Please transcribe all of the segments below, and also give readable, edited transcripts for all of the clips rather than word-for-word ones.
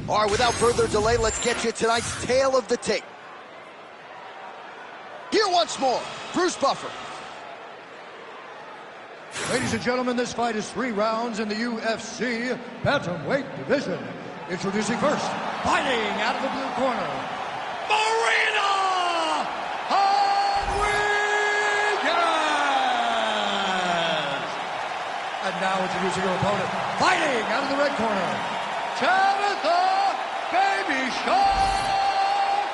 All right, without further delay, let's get you tonight's tale of the tape. Here once more, Bruce Buffer. Ladies and gentlemen, this fight is 3 rounds in the UFC bantamweight division. Introducing first, fighting out of the blue corner, Marina Rodriguez! And now introducing her opponent, fighting out of the red corner, Tabitha Baby Shark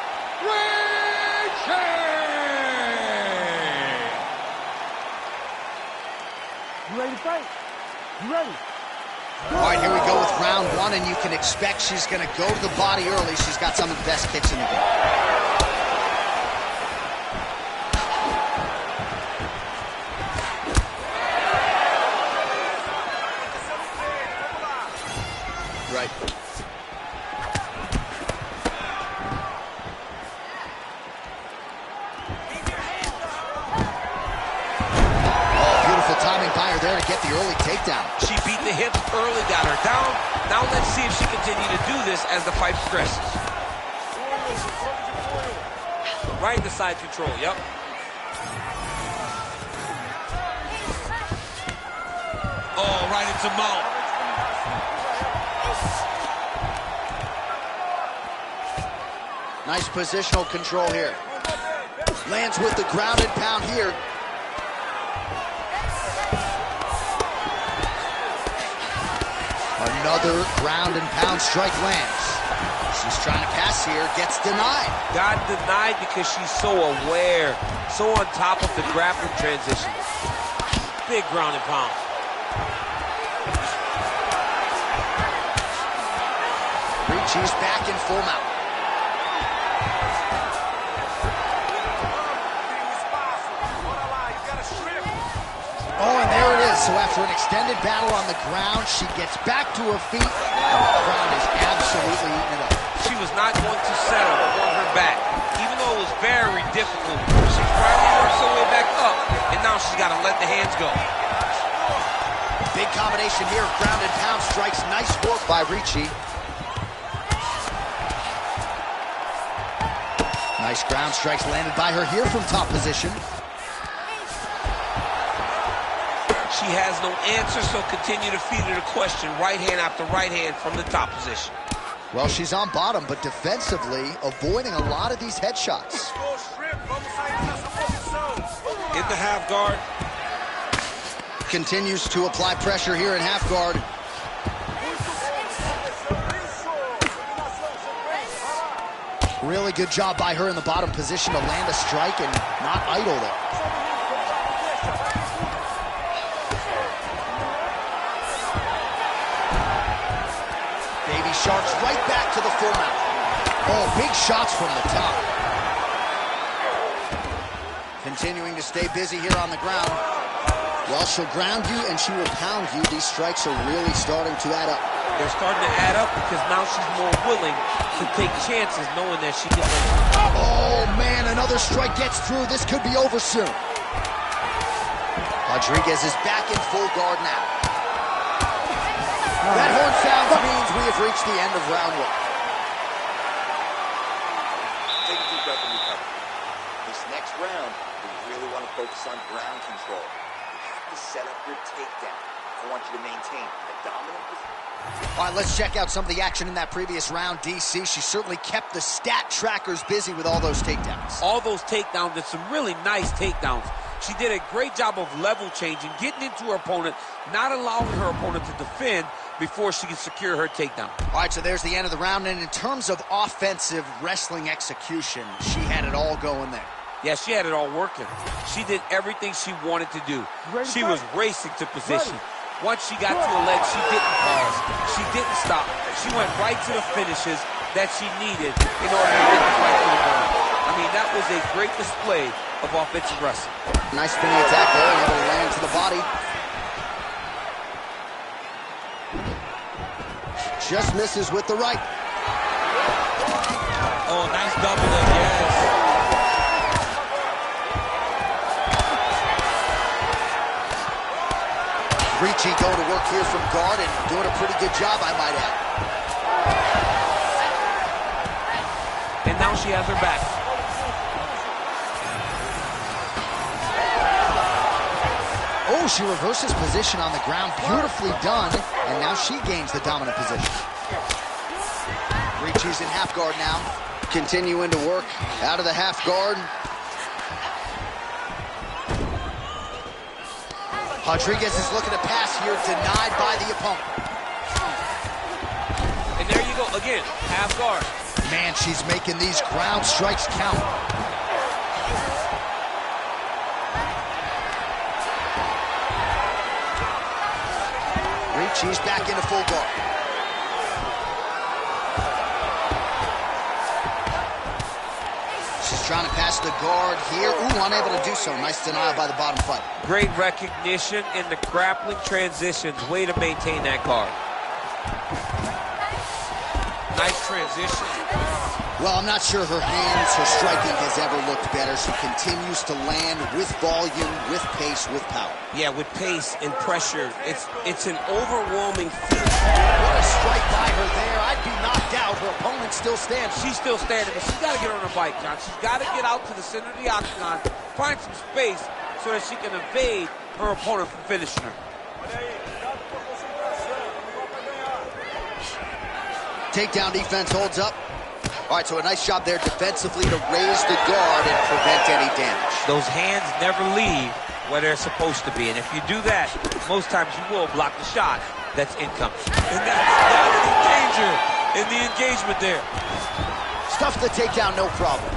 Ritchie! You ready to fight? You ready? All right, here we go with round 1, and you can expect she's going to go to the body early. She's got some of the best kicks in the game. Right. There to get the early takedown. She beat the hips early, got her down. Now let's see if she continues to do this as the fight progresses. Right in the side control, yep. Oh, right into mouth. Nice positional control here. Lands with the ground and pound here. Another ground and pound strike lands. She's trying to pass here, gets denied. Got denied because she's so aware, so on top of the grappling transition. Big ground and pound. Ritchie's back in full mount. Oh, and there it is. So after an extended battle on the ground, she gets back to her feet, and the crowd is absolutely eating it up. She was not going to settle on her back, even though it was very difficult. She finally worked her way back up, and now she's got to let the hands go. Big combination here, ground and pound strikes. Nice work by Ritchie. Nice ground strikes landed by her here from top position. She has no answer, so continue to feed her the question, right hand after right hand from the top position. Well, she's on bottom, but defensively avoiding a lot of these headshots. In the half guard. Continues to apply pressure here in half guard. Really good job by her in the bottom position to land a strike and not idle there. Sharks right back to the full mount. Oh, big shots from the top. Continuing to stay busy here on the ground. Well, she'll ground you and she will pound you. These strikes are really starting to add up. They're starting to add up because now she's more willing to take chances knowing that she can win. Oh, man, another strike gets through. This could be over soon. Rodriguez is back in full guard now. That horn sound means we have reached the end of round 1. Take a deep breath and recover. This next round, we really want to focus on ground control. You have to set up your takedown. I want you to maintain a dominant position. All right, let's check out some of the action in that previous round. DC, she certainly kept the stat trackers busy with all those takedowns. All those takedowns and some really nice takedowns. She did a great job of level changing, getting into her opponent, not allowing her opponent to defend before she can secure her takedown. All right, so there's the end of the round, and in terms of offensive wrestling execution, she had it all going there. Yeah, she had it all working. She did everything she wanted to do. She was racing to position. Once she got to her legs, she didn't pause. She didn't stop. She went right to the finishes that she needed in order to get the fight to the ground. I mean, that was a great display of offensive wrestling. Nice spinning attack there, and able to land to the body. Just misses with the right. Oh, nice double leg, yes. Ritchie going to work here from guard and doing a pretty good job, I might add. she has her back. Oh, she reverses position on the ground. Beautifully done. And now she gains the dominant position. Ricci's in half guard now. Continuing to work out of the half guard. Rodriguez is looking to pass here, denied by the opponent. And there you go, again, half guard. Man, she's making these ground strikes count. Ricci's back into full guard. She's trying to pass the guard here. Ooh, unable to do so. Nice denial by the bottom fighter. Great recognition in the grappling transitions. Way to maintain that guard. Nice transition. Well, I'm not sure her hands, her striking has ever looked better. She continues to land with volume, with pace, with power. Yeah, with pace and pressure. It's an overwhelming feat. What a strike by her there. I'd be knocked out. Her opponent still stands. She's still standing, but she's got to get on her bike, John. She's got to get out to the center of the octagon, find some space so that she can evade her opponent from finishing her. Takedown defense holds up. All right, so a nice job there defensively to raise the guard and prevent any damage. Those hands never leave where they're supposed to be, and if you do that, most times you will block the shot that's incoming. And that's the danger in the engagement there. Stuff the takedown, no problem.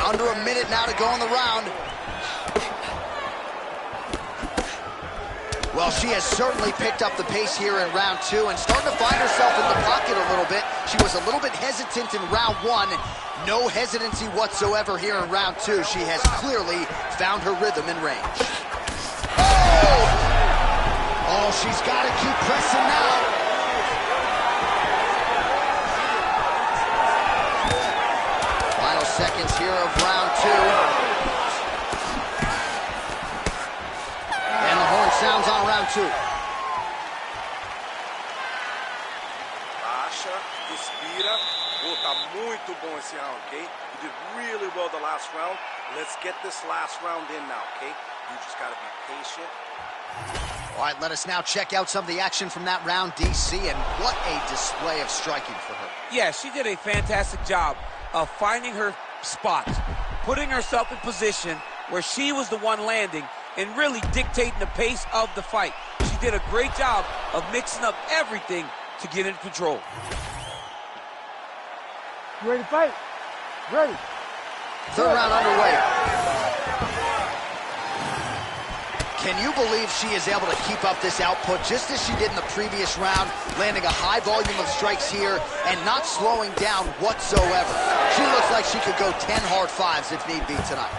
Under a minute now to go in the round. Well, she has certainly picked up the pace here in round two and starting to find herself in the pocket a little bit. She was a little bit hesitant in round one. No hesitancy whatsoever here in round two. She has clearly found her rhythm and range. Oh, she's got to keep pressing now. Final seconds here of round two. And the horn sounds on round two. Baixa, respira. Oh, tá muito bom esse round, okay? You did really well the last round. Let's get this last round in now, okay? You just gotta be patient. All right, let us now check out some of the action from that round, DC, and what a display of striking for her. Yeah, she did a fantastic job of finding her spots, putting herself in position where she was the one landing and really dictating the pace of the fight. She did a great job of mixing up everything to get in control. You ready to fight? Ready. Third round underway. Can you believe she is able to keep up this output just as she did in the previous round, landing a high volume of strikes here and not slowing down whatsoever? She looks like she could go 10 hard fives if need be tonight.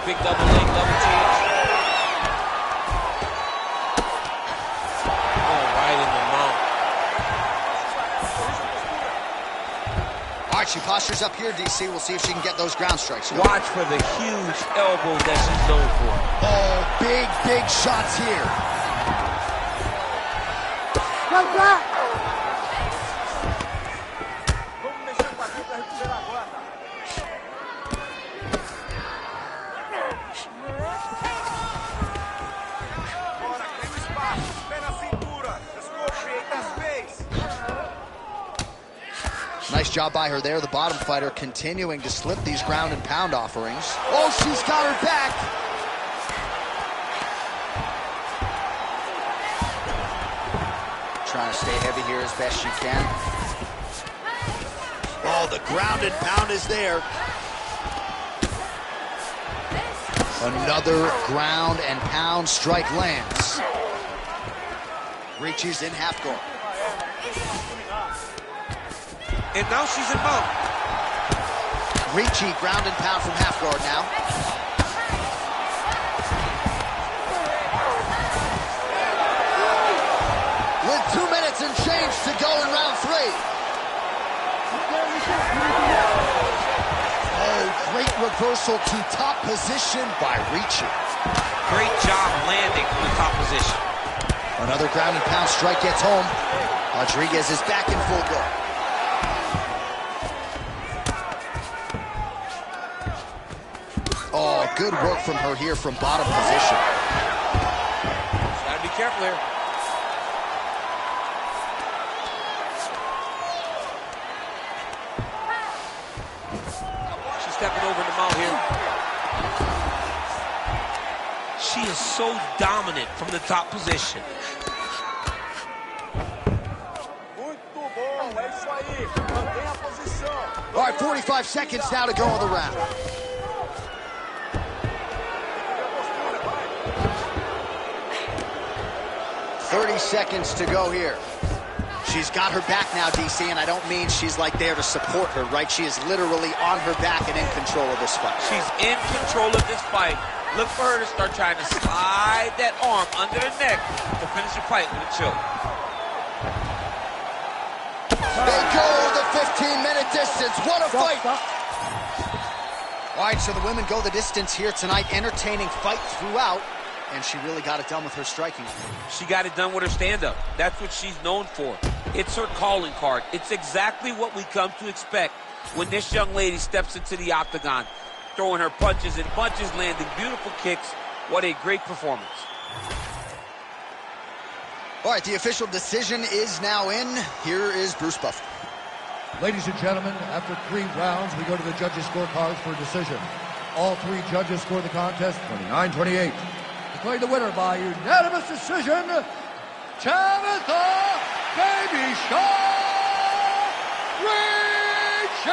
Big double leg, double change. Oh, right in the mouth. All right, she postures up here, DC. We'll see if she can get those ground strikes. Watch for the huge elbows that she's known for. Oh, big shots here. Go back! Nice job by her there, the bottom fighter continuing to slip these ground and pound offerings. Oh, she's got her back. Trying to stay heavy here as best she can. Oh, the ground and pound is there. Another ground and pound strike lands. Ricci's in half guard. And now she's in mount. Ricci ground and pound from half guard now. With 2 minutes and change to go in round three. Oh, great reversal to top position by Ricci. Great job landing from the top position. Another ground and pound strike gets home. Rodriguez is back in full go. Oh, good work from her here from bottom position. Gotta be careful here. She's stepping over the mount here. She is so dominant from the top position. All right, 45 seconds now to go in the round. Seconds to go here. She's got her back now, DC, and I don't mean she's like there to support her, right? She is literally on her back and in control of this fight. She's in control of this fight. Look for her to start trying to slide that arm under the neck to finish the fight with a choke. They go the 15-minute distance. What a fight! All right, so the women go the distance here tonight. Entertaining fight throughout. And she really got it done with her striking. She got it done with her stand-up. That's what she's known for. It's her calling card. It's exactly what we come to expect when this young lady steps into the octagon, throwing her punches and bunches, landing beautiful kicks. What a great performance. All right, the official decision is now in. Here is Bruce Buffer. Ladies and gentlemen, after 3 rounds, we go to the judges' scorecards for a decision. All 3 judges score the contest 29-28. Declared the winner by unanimous decision, Tabitha Baby Shaw Ricci.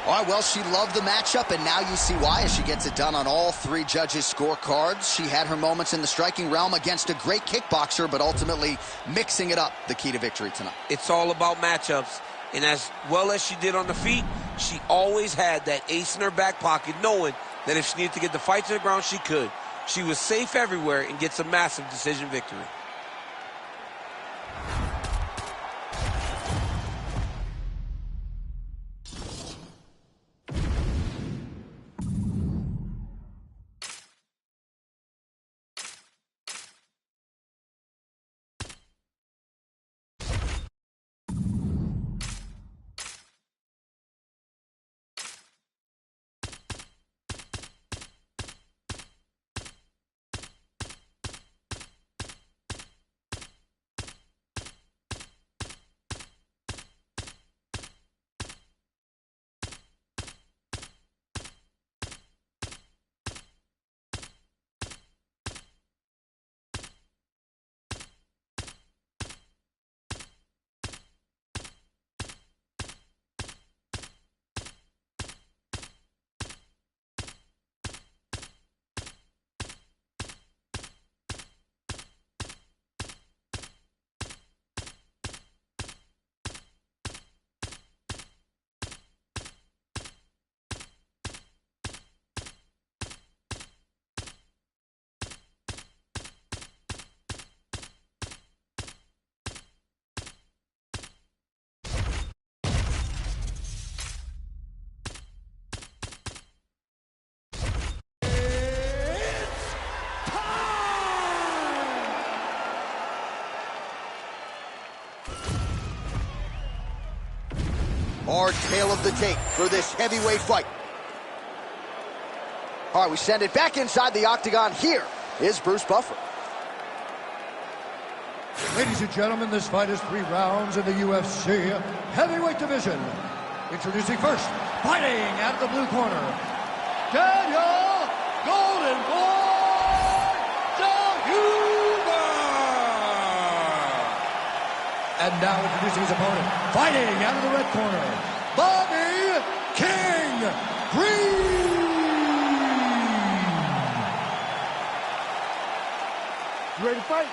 All right, well, she loved the matchup, and now you see why as she gets it done on all 3 judges' scorecards. She had her moments in the striking realm against a great kickboxer, but ultimately mixing it up, the key to victory tonight. It's all about matchups. And as well as she did on the feet, she always had that ace in her back pocket, knowing that if she needed to get the fight to the ground, she could. She was safe everywhere and gets a massive decision victory. Our tale of the tape for this heavyweight fight. All right, we send it back inside the octagon. Here is Bruce Buffer. Ladies and gentlemen, this fight is 3 rounds in the UFC heavyweight division. Introducing first, fighting out of the blue corner, Daniel Golden Boy DeHuber. And now introducing his opponent, fighting out of the red corner, Bobby King Green. You ready to fight?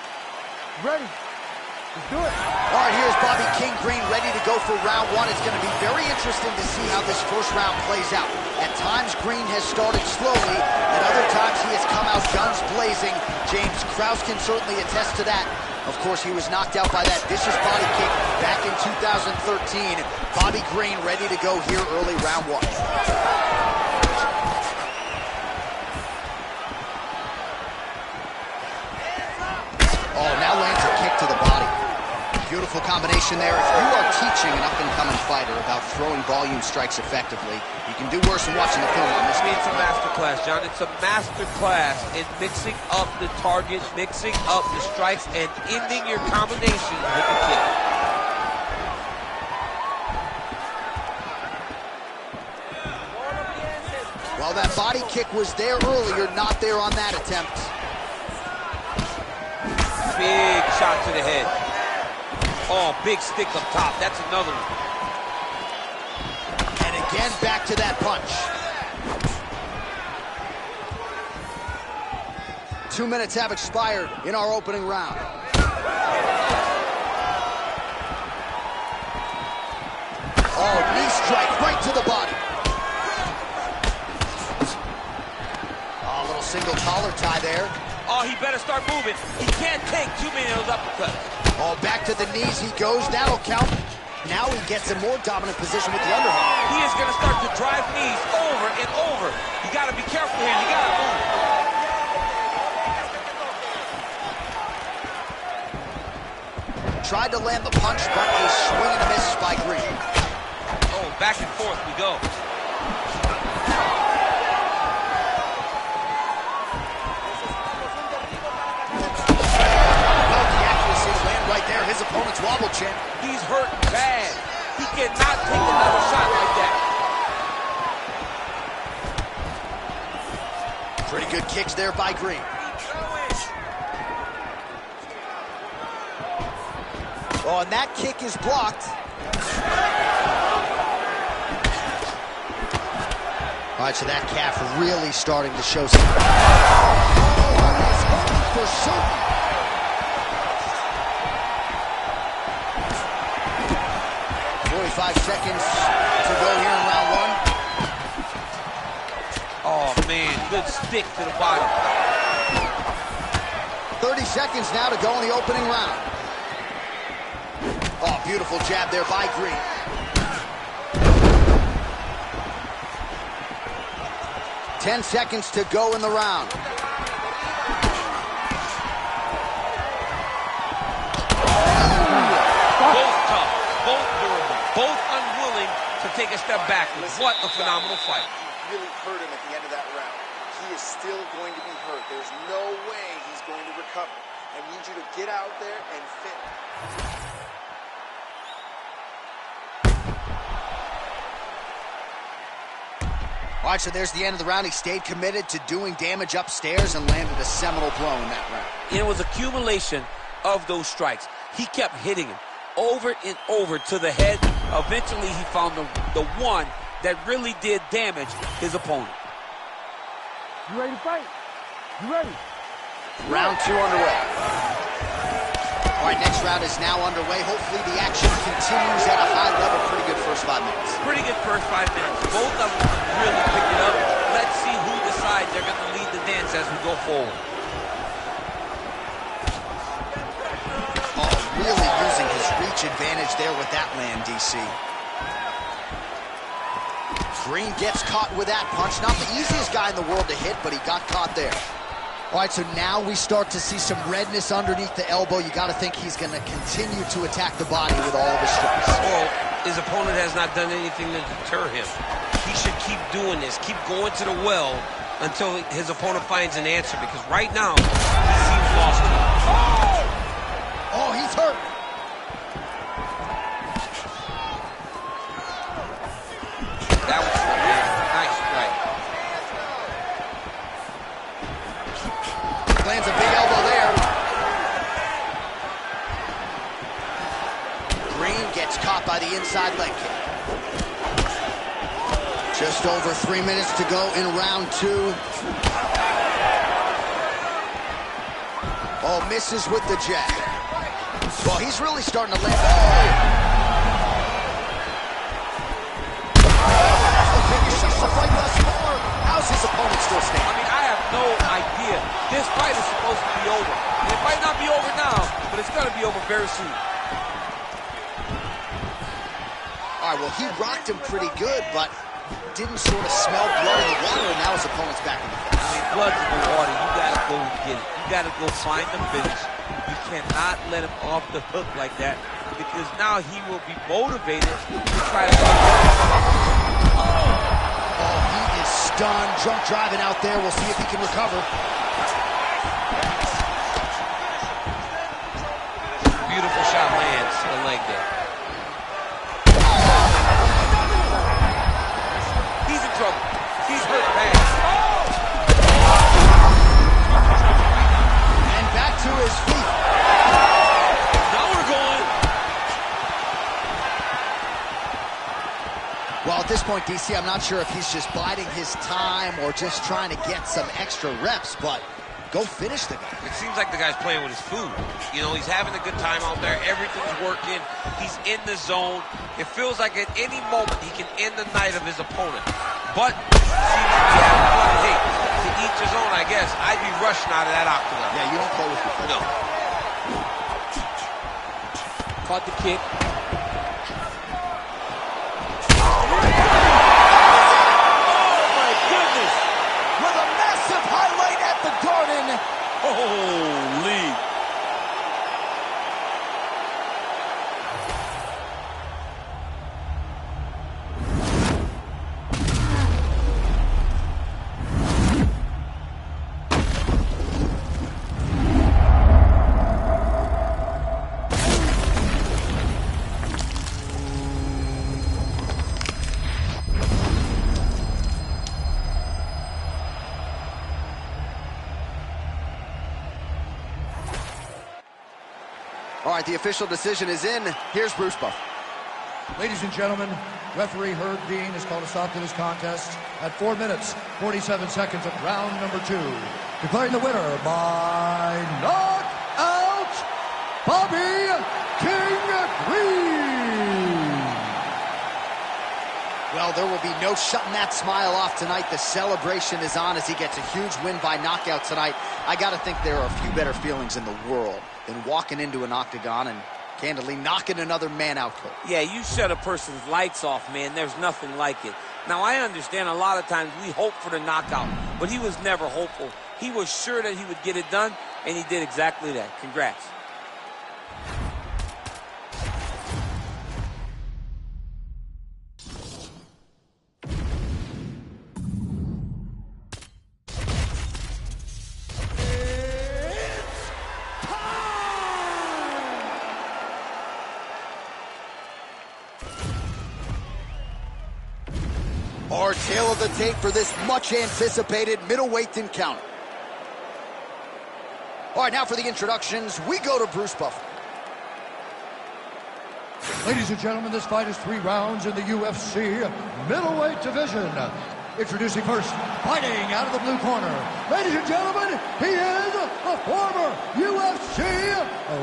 Ready. Let's do it. All right, here's Bobby King Green ready to go for round 1. It's going to be very interesting to see how this first round plays out. At times, Green has started slowly. At other times, he has come out guns blazing. James Krause can certainly attest to that. Of course, he was knocked out by that vicious body kick back in 2013. Bobby Green ready to go here early round 1. Beautiful combination there. If you are teaching an up-and-coming fighter about throwing volume strikes effectively, you can do worse than watching the film on this. It's a master class, John. It's a master class in mixing up the target, mixing up the strikes, and ending your combination with the kick. Well, that body kick was there earlier, not there on that attempt. Big shot to the head. Oh, big stick up top. That's another one. And again, back to that punch. 2 minutes have expired in our opening round. Oh, knee strike right to the body. Oh, a little single collar tie there. Oh, he better start moving. He can't take too many of those uppercuts. Oh, back to the knees he goes. That'll count. Now he gets a more dominant position with the underhook. He is going to start to drive knees over and over. You got to be careful here. You got to move. Tried to land the punch, but a swing and a miss by Green. Oh, back and forth we go. Right there, his opponent's wobble chin. He's hurt bad. He cannot take another shot like that. Pretty good kicks there by Green. Oh, and that kick is blocked. All right, so that calf really starting to show some. Oh, he's hoping for certain. 45 seconds to go here in round one. Oh, man, good stick to the body. 30 seconds now to go in the opening round. Oh, beautiful jab there by Green. Ten seconds to go in the round. Both tough, both durable, both unwilling to take a step backwards. What a phenomenal fight. You really hurt him at the end of that round. He is still going to be hurt. There's no way he's going to recover. I need you to get out there and finish. All right, so there's the end of the round. He stayed committed to doing damage upstairs and landed a seminal blow in that round. It was accumulation of those strikes. He kept hitting him over and over to the head. Eventually, he found the one that really did damage his opponent. You ready to fight? You ready? Round two underway. All right, next round is now underway. Hopefully the action continues at a high level. Pretty good first 5 minutes. Pretty good first 5 minutes. Both of them really picked it up. Let's see who decides they're going to lead the dance as we go forward. Oh, really using his reach advantage there with that land, DC. Green gets caught with that punch. Not the easiest guy in the world to hit, but he got caught there. All right, so now we start to see some redness underneath the elbow. You got to think he's going to continue to attack the body with all of his strikes. Well, his opponent has not done anything to deter him. He should keep doing this, keep going to the well until his opponent finds an answer, because right now, he seems lost to him. Oh, he's hurt. That was a nice strike. Lands a big elbow there. Green gets caught by the inside leg kick. Just over 3 minutes to go in round two. Oh, misses with the jab. Well, he's really starting to land. How's his opponent still standing? I mean, I have no idea. This fight is supposed to be over. And it might not be over now, but it's going to be over very soon. All right, well, he rocked him pretty good, but didn't sort of smell blood in the water, and now his opponent's back in the fight. I mean, blood's in the water. You got to go get it. You got to go find the finish. You cannot let him off the hook like that. because now he will be motivated to try to... Oh, he is stunned. Drunk driving out there. We'll see if he can recover. Beautiful shot lands to the leg there. He's in trouble. He's hurt bad. And back to his feet. Now we're going. Well, at this point, DC, I'm not sure if he's just biding his time or just trying to get some extra reps, but go finish the guy. It seems like the guy's playing with his food. You know, he's having a good time out there. Everything's working. He's in the zone. It feels like at any moment he can end the night of his opponent. But seems to be having fun. Hey, to each his own, I guess. I'd be rushing out of that octagon. Yeah, you don't play with your foot. No. Caught the kick. With a massive highlight at the Garden. Holy. All right, the official decision is in. Here's Bruce Buff. Ladies and gentlemen, referee Herb Dean has called a stop to this contest at 4 minutes, 47 seconds of round number 2. Declaring the winner by knockout, Bobby King Green. Well, there will be no shutting that smile off tonight. The celebration is on as he gets a huge win by knockout tonight. I got to think there are a few better feelings in the world than walking into an octagon and candidly knocking another man out cold. Yeah, you shut a person's lights off, man. There's nothing like it. Now, I understand a lot of times we hope for the knockout, but he was never hopeful. He was sure that he would get it done, and he did exactly that. Congrats. Our tail of the tape for this much-anticipated middleweight encounter. All right, now for the introductions, we go to Bruce Buff. Ladies and gentlemen, this fight is 3 rounds in the UFC middleweight division. Introducing first, fighting out of the blue corner. Ladies and gentlemen, he is a former UFC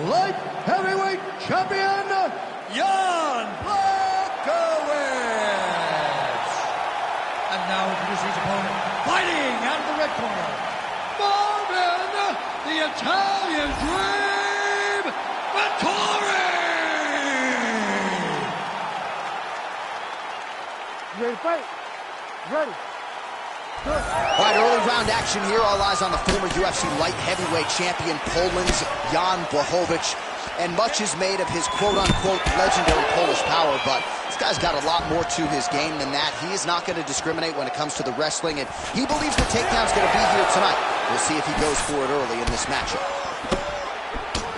light heavyweight champion, Jan Blachowicz. And now introducing his opponent, fighting out of the red corner, Marvin, the Italian Dream, Vettori! You ready to fight? Ready. Good. All right, early round action here. All eyes on the former UFC light heavyweight champion, Poland's Jan Blachowicz. And much is made of his quote-unquote legendary Polish power, but this guy's got a lot more to his game than that. He is not going to discriminate when it comes to the wrestling, and he believes the takedown's going to be here tonight. We'll see if he goes for it early in this matchup.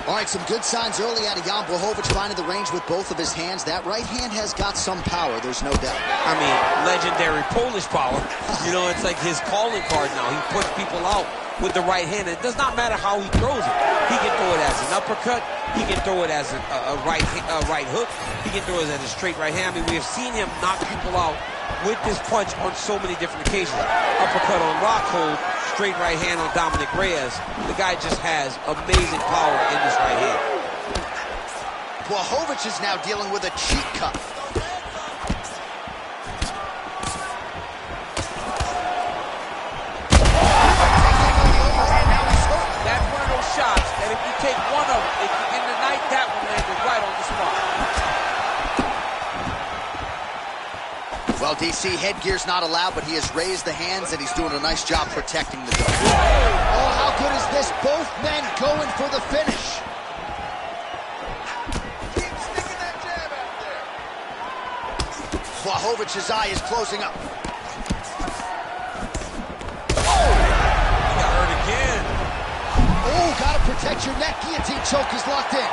All right, some good signs early out of Jan Blachowicz, finding the range with both of his hands. That right hand has got some power, there's no doubt. I mean, legendary Polish power. You know, it's like his calling card now. He puts people out with the right hand. It does not matter how he throws it. He can throw it as an uppercut. He can throw it as a right hook. He can throw it as a straight right hand. I mean, we have seen him knock people out with this punch on so many different occasions. Uppercut on Rockhold, straight right hand on Dominic Reyes. The guy just has amazing power in this right hand. Blachowicz is now dealing with a cheek cut. That's one of those shots that if you take one of them, if you end the night, that one landed right on the spot. Well, DC, headgear's not allowed, but he has raised the hands, and he's doing a nice job protecting the dome. Oh, how good is this? Both men going for the finish. Blachowicz' eye is closing up. Oh! He got hurt again. Oh, gotta protect your neck. Guillotine choke is locked in.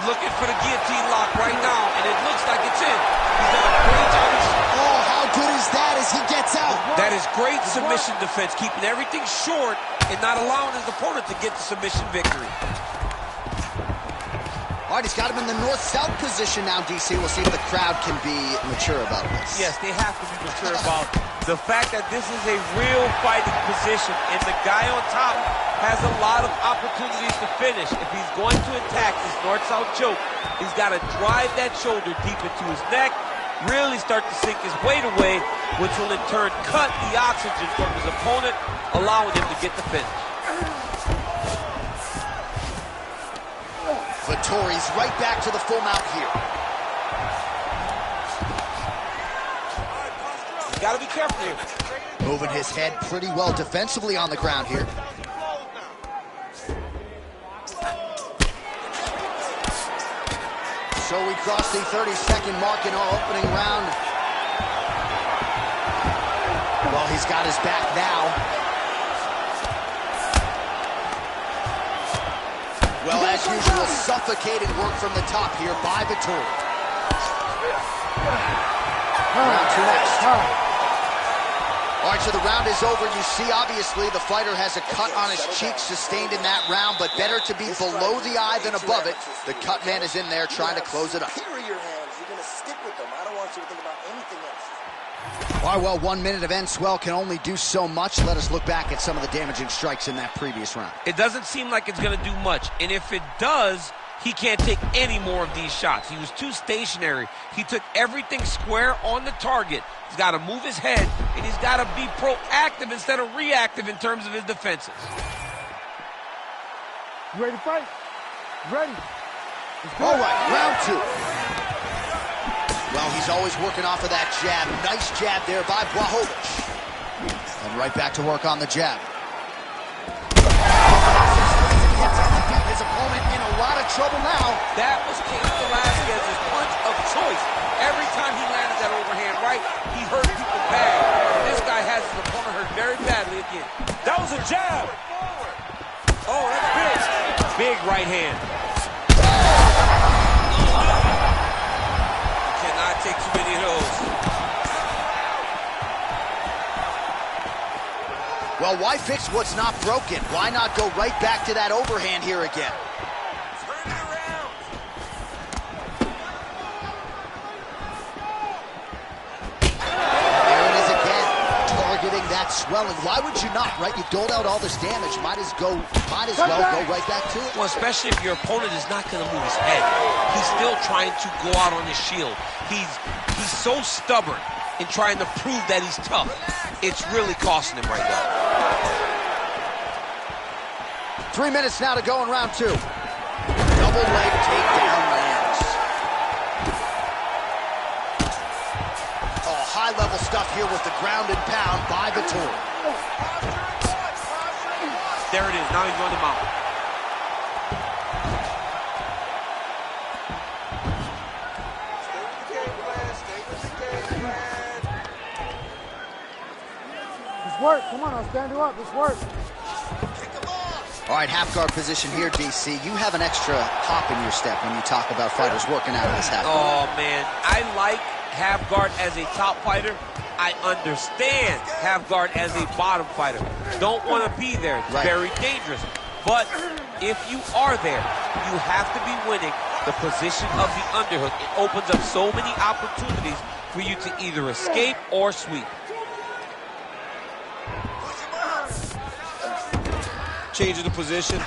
Looking for the guillotine lock right now, and it looks like it's in. He's done a great job. Oh, how good is that as he gets out? That is great submission defense, keeping everything short and not allowing his opponent to get the submission victory. All right, he's got him in the north-south position now, DC. We'll see if the crowd can be mature about this. Yes, they have to be mature about the fact that this is a real fighting position, and the guy on top has a lot of opportunities to finish. If he's going to attack this north-south choke, he's got to drive that shoulder deep into his neck, really start to sink his weight away, which will in turn cut the oxygen from his opponent, allowing him to get the finish. Vettori's right back to the full mount here. You got to be careful here. Moving his head pretty well defensively on the ground here. So we cross the 30-second mark in our opening round. Well, he's got his back now. Well, as usual, suffocating work from the top here by Vettori. Round two next. All right, so the round is over. You see, obviously, the fighter has a cut on his cheek sustained in that round, but better to be below the eye than above it. The cut man is in there trying to close it up. Here are your hands. You're going to stick with them. I don't want you to think about anything else. All right, well, 1 minute of end swell can only do so much. Let us look back at some of the damaging strikes in that previous round. It doesn't seem like it's going to do much, and if it does, he can't take any more of these shots. He was too stationary. He took everything square on the target. He's got to move his head, and he's got to be proactive instead of reactive in terms of his defenses. You ready to fight? Ready. All right, round two. Well, he's always working off of that jab. Nice jab there by Blachowicz. And right back to work on the jab. His opponent in a lot of trouble now. That was Cain Velasquez's punch of choice. Every time he landed that overhand right, he hurt people bad. This guy has his opponent hurt very badly again. That was a jab. Oh, that's big. Big right hand. You cannot take too many of those. Well, why fix what's not broken? Why not go right back to that overhand here again? Turn it around. There it is again, targeting that swelling. Why would you not, right? You doled out all this damage. Might as well go right back to it. Well, especially if your opponent is not going to move his head. He's still trying to go out on his shield. He's so stubborn in trying to prove that he's tough. It's really costing him right now. 3 minutes now to go in round two. Double leg takedown lands. Oh, high-level stuff here with the ground and pound by Vettori. There it is. Now he's on the mount. Work. Come on, I'll stand you up. Let's work. All right, half guard position here, DC. You have an extra hop in your step when you talk about fighters working out of this half guard. Oh, man. I like half guard as a top fighter. I understand half guard as a bottom fighter. Don't want to be there. It's very dangerous. But if you are there, you have to be winning the position of the underhook. It opens up so many opportunities for you to either escape or sweep. Change of the position.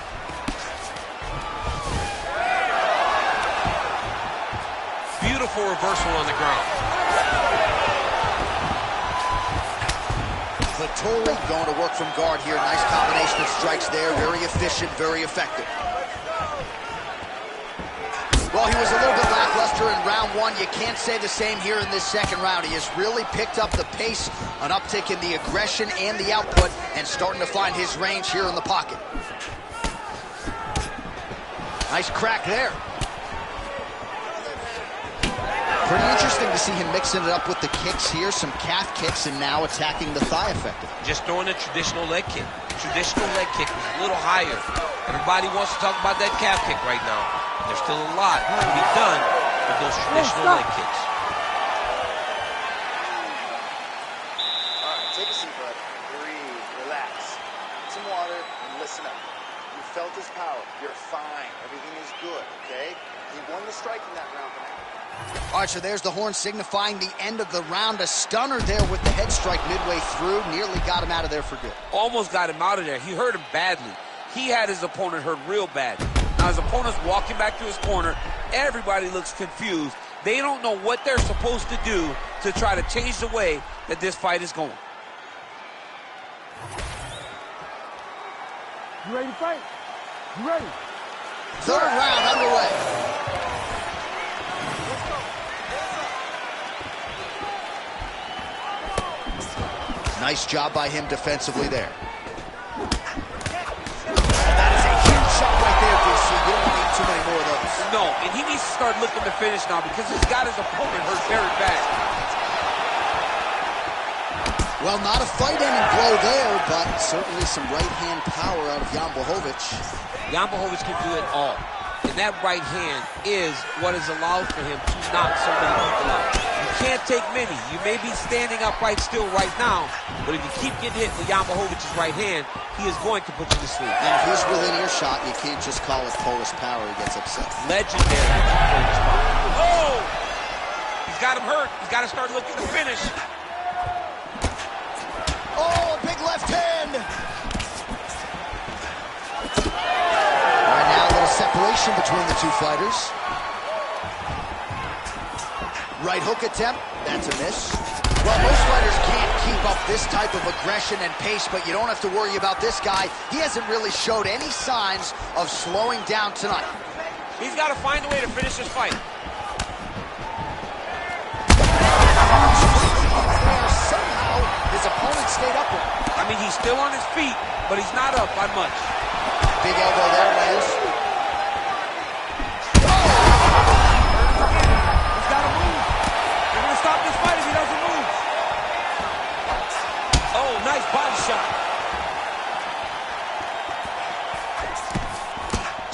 Beautiful reversal on the ground. Vettori going to work from guard here. Nice combination of strikes there. Very efficient, very effective. Well, he was a little bit lackluster in round one. You can't say the same here in this second round. He has really picked up the pace, an uptick in the aggression and the output, and starting to find his range here in the pocket. Nice crack there. Pretty interesting to see him mixing it up with the kicks here, some calf kicks, and now attacking the thigh effectively. Just throwing a traditional leg kick. Traditional leg kick was a little higher. Everybody wants to talk about that calf kick right now. There's still a lot to be done with those traditional leg kicks. All right, take a seat, bud. Breathe, relax. Get some water and listen up. You felt his power. You're fine. Everything is good, okay? He won the strike in that round tonight. All right, so there's the horn signifying the end of the round. A stunner there with the head strike midway through. Nearly got him out of there for good. Almost got him out of there. He hurt him badly. He had his opponent hurt real bad. Now his opponent's walking back to his corner. Everybody looks confused. They don't know what they're supposed to do to try to change the way that this fight is going. You ready to fight? You ready? Third round underway. Nice job by him defensively there. And that is a huge shot right there, DC. You don't need too many more of those. No, and he needs to start looking to finish now because he's got his opponent hurt very bad. Well, not a fight-ending blow there, but certainly some right-hand power out of Jan Blachowicz. Jan Blachowicz can do it all. And that right hand is what has allowed for him to knock so many people out. You can't take many. You may be standing upright still right now, but if you keep getting hit with Jan Blachowicz' right hand, he is going to put you to sleep. And if he's within earshot, you can't just call it Polish power. He gets upset. Legendary Polish power. Oh! He's got him hurt. He's got to start looking to finish. Oh, big left hand! Right now, a little separation between the two fighters. Right hook attempt, that's a miss. Well, most fighters can't keep up this type of aggression and pace, but you don't have to worry about this guy. He hasn't really showed any signs of slowing down tonight. He's got to find a way to finish this fight. Somehow, his opponent stayed upright. I mean, he's still on his feet, but he's not up by much. Big elbow there, lands. He's got to move. They're going to stop this fight if he doesn't move. Oh, nice body shot.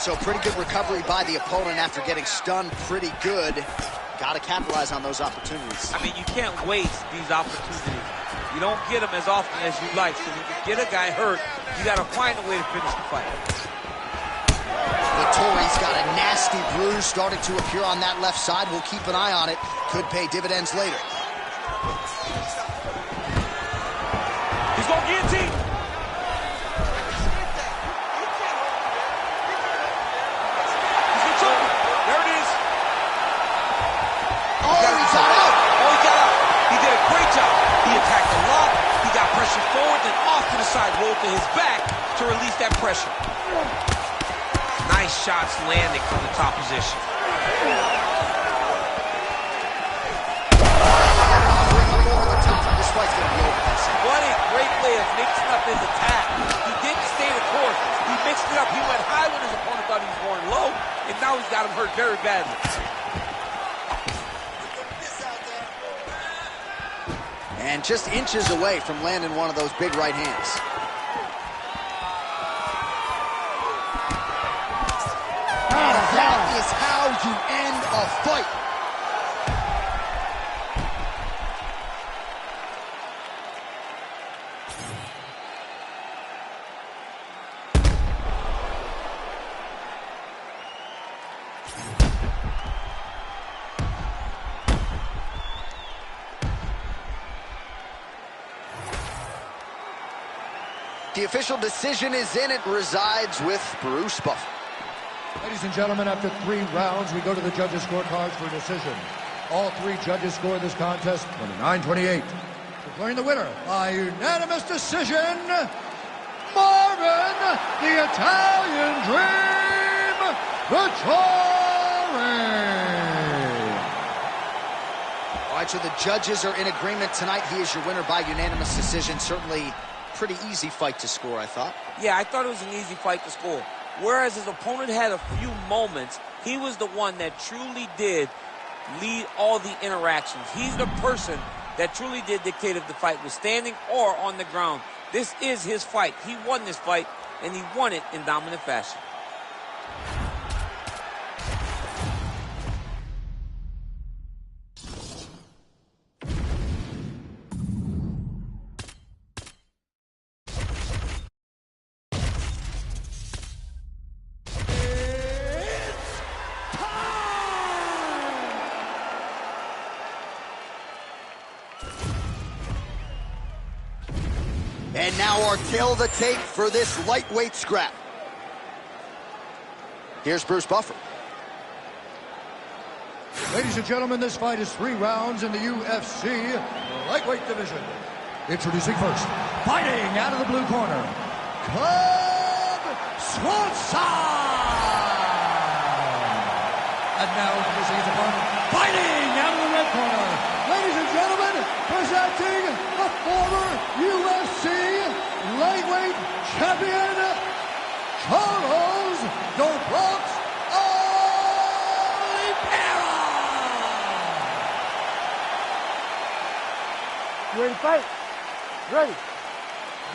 So pretty good recovery by the opponent after getting stunned pretty good. Got to capitalize on those opportunities. I mean, you can't waste these opportunities. You don't get them as often as you'd like. So when you get a guy hurt, you got to find a way to finish the fight. Vettori's got a nasty bruise starting to appear on that left side. We'll keep an eye on it. Could pay dividends later. He's going to guillotine. He's going to choke him. There it is. Oh, he got out. Oh, he got out. He did a great job. He attacked a lot. He got pressure forward, then off to the side, rolled to his back to release that pressure. Nice shots landing from the top position. This fight's gonna be over. What a great way of mixing up his attack. He didn't stay the course. He mixed it up. He went high when his opponent thought he was going low, and now he's got him hurt very badly. And just inches away from landing one of those big right hands. And that is how you end a fight. The official decision is in. It resides with Bruce Buffer. Ladies and gentlemen, after 3 rounds, we go to the judges' scorecards for a decision. All 3 judges scored this contest 29-28. Declaring the winner by unanimous decision, Marvin, the Italian Dream, Vettori. All right, so the judges are in agreement tonight. He is your winner by unanimous decision. Certainly pretty easy fight to score, I thought. Yeah, I thought it was an easy fight to score. Whereas his opponent had a few moments, he was the one that truly did lead all the interactions. He's the person that truly did dictate if the fight was standing or on the ground. This is his fight. He won this fight, and he won it in dominant fashion. And now our tail of the tape for this lightweight scrap. Here's Bruce Buffer. Ladies and gentlemen, this fight is 3 rounds in the UFC lightweight division. Introducing first, fighting out of the blue corner, Club Swanson. And now introducing his opponent, fighting out of the red corner. Ladies and gentlemen, presenting the former UFC lightweight champion, Charles "The Bronx" Oliveira. You ready to fight? Ready.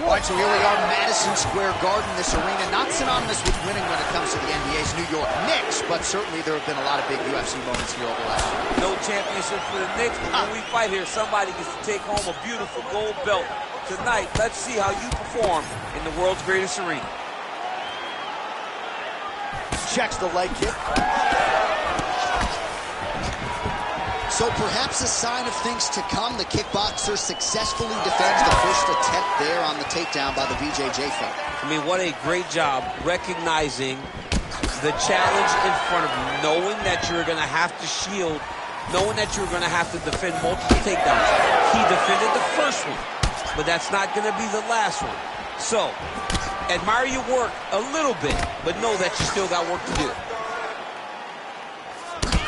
All right, so here we are, Madison Square Garden. This arena, not synonymous with winning when it comes to the NBA's New York Knicks, but certainly there have been a lot of big UFC moments here over the last year. No championship for the Knicks, but when we fight here, somebody gets to take home a beautiful gold belt. Tonight, let's see how you perform in the world's greatest arena. Checks the leg kick. So perhaps a sign of things to come. The kickboxer successfully defends the first attempt there on the takedown by the BJJ fighter. I mean, what a great job recognizing the challenge in front of you, knowing that you're going to have to shield, knowing that you're going to have to defend multiple takedowns. He defended the first one, but that's not going to be the last one. So, admire your work a little bit, but know that you still got work to do.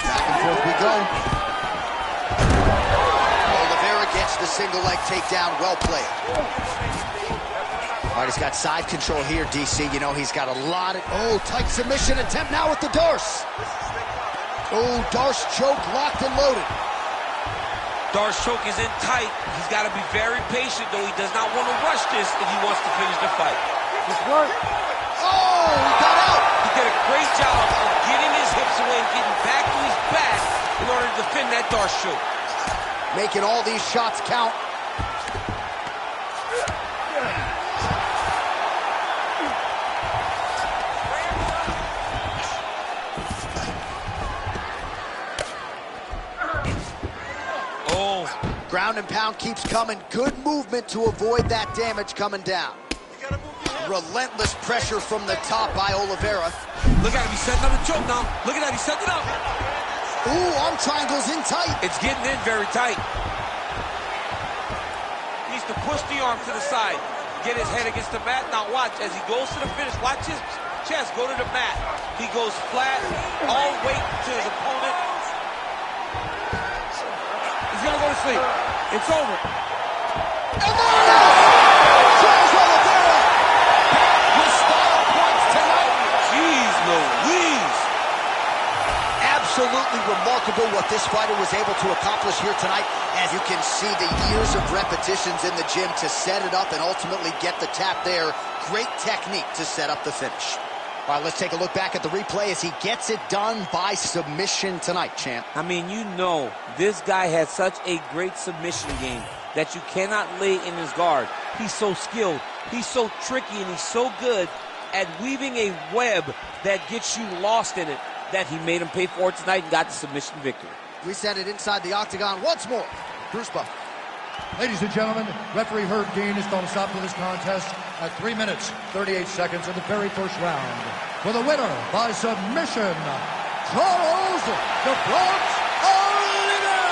Back and forth we go. Oliveira gets the single leg takedown. Well played. All right, he's got side control here, DC. You know, he's got a lot of... Oh, tight submission attempt now with the Darce. Oh, Darce choke locked and loaded. Darce choke is in tight. He's got to be very patient, though. He does not want to rush this if he wants to finish the fight. Just work. Oh, he got out. He did a great job of getting his hips away and getting back to his back in order to defend that Darce choke. Making all these shots count. Oh. Ground and pound keeps coming. Good movement to avoid that damage coming down. Relentless pressure from the top by Oliveira. Look at him, he's setting up the choke now. Look at that, he's setting it up. Ooh, arm triangle's in tight. It's getting in very tight. He needs to push the arm to the side. Get his head against the mat. Now watch, as he goes to the finish, watch his chest go to the mat. He goes flat, all weight to his opponent. He's gonna go to sleep. It's over. And there it is! Charles Oliveira! His style points tonight. Jeez Louise. Absolutely remarkable what this fighter was able to accomplish here tonight. As you can see, the years of repetitions in the gym to set it up and ultimately get the tap there. Great technique to set up the finish. All right, let's take a look back at the replay as he gets it done by submission tonight, champ. I mean, you know, this guy has such a great submission game that you cannot lay in his guard. He's so skilled, he's so tricky, and he's so good at weaving a web that gets you lost in it that he made him pay for it tonight and got the submission victory. We send it inside the octagon once more. Bruce Buffer. Ladies and gentlemen, referee Herb Dean has thrown a stop to this contest at 3 minutes, 38 seconds in the very first round. For the winner by submission, Charles "The Bronx" Oliveira!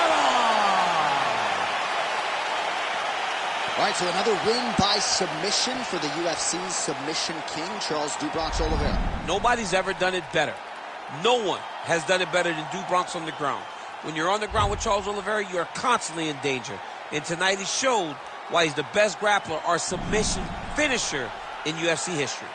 All right, so another win by submission for the UFC's submission king, Charles "Do Bronx" Oliveira. Nobody's ever done it better. No one has done it better than Do Bronx on the ground. When you're on the ground with Charles Oliveira, you're constantly in danger. And tonight he showed why he's the best grappler or submission finisher in UFC history.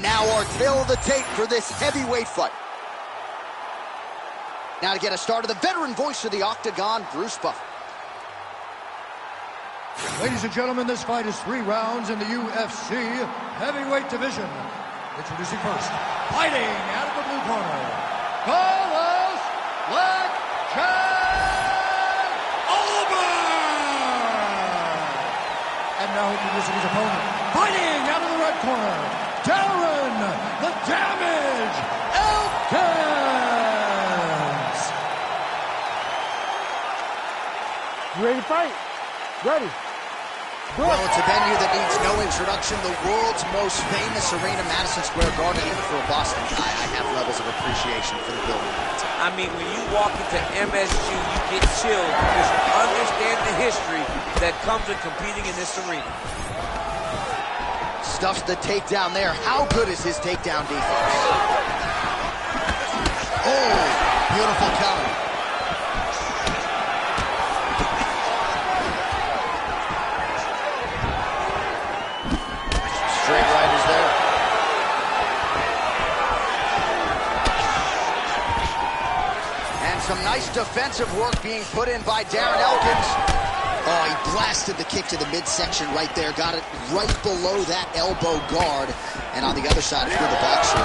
And now our tail of the tape for this heavyweight fight. Now to get us started, the veteran voice of the Octagon, Bruce Buffer. Ladies and gentlemen, this fight is 3 rounds in the UFC heavyweight division. Introducing first, fighting out of the blue corner, Carlos Black Jack Oliver! And now introducing his opponent, fighting out of the red corner, Darren the Damage Elkins! You ready to fight? Ready. Well, it's a venue that needs no introduction. The world's most famous arena, Madison Square Garden. Even for a Boston guy, I have levels of appreciation for the building. I mean, when you walk into MSG, you get chilled because you understand the history that comes with competing in this arena. Stuffs the takedown there. How good is his takedown defense? Oh, beautiful counter. Straight right is there. And some nice defensive work being put in by Darren Elkins. Oh, he blasted the kick to the midsection right there. Got it right below that elbow guard. And on the other side, if you're the boxer,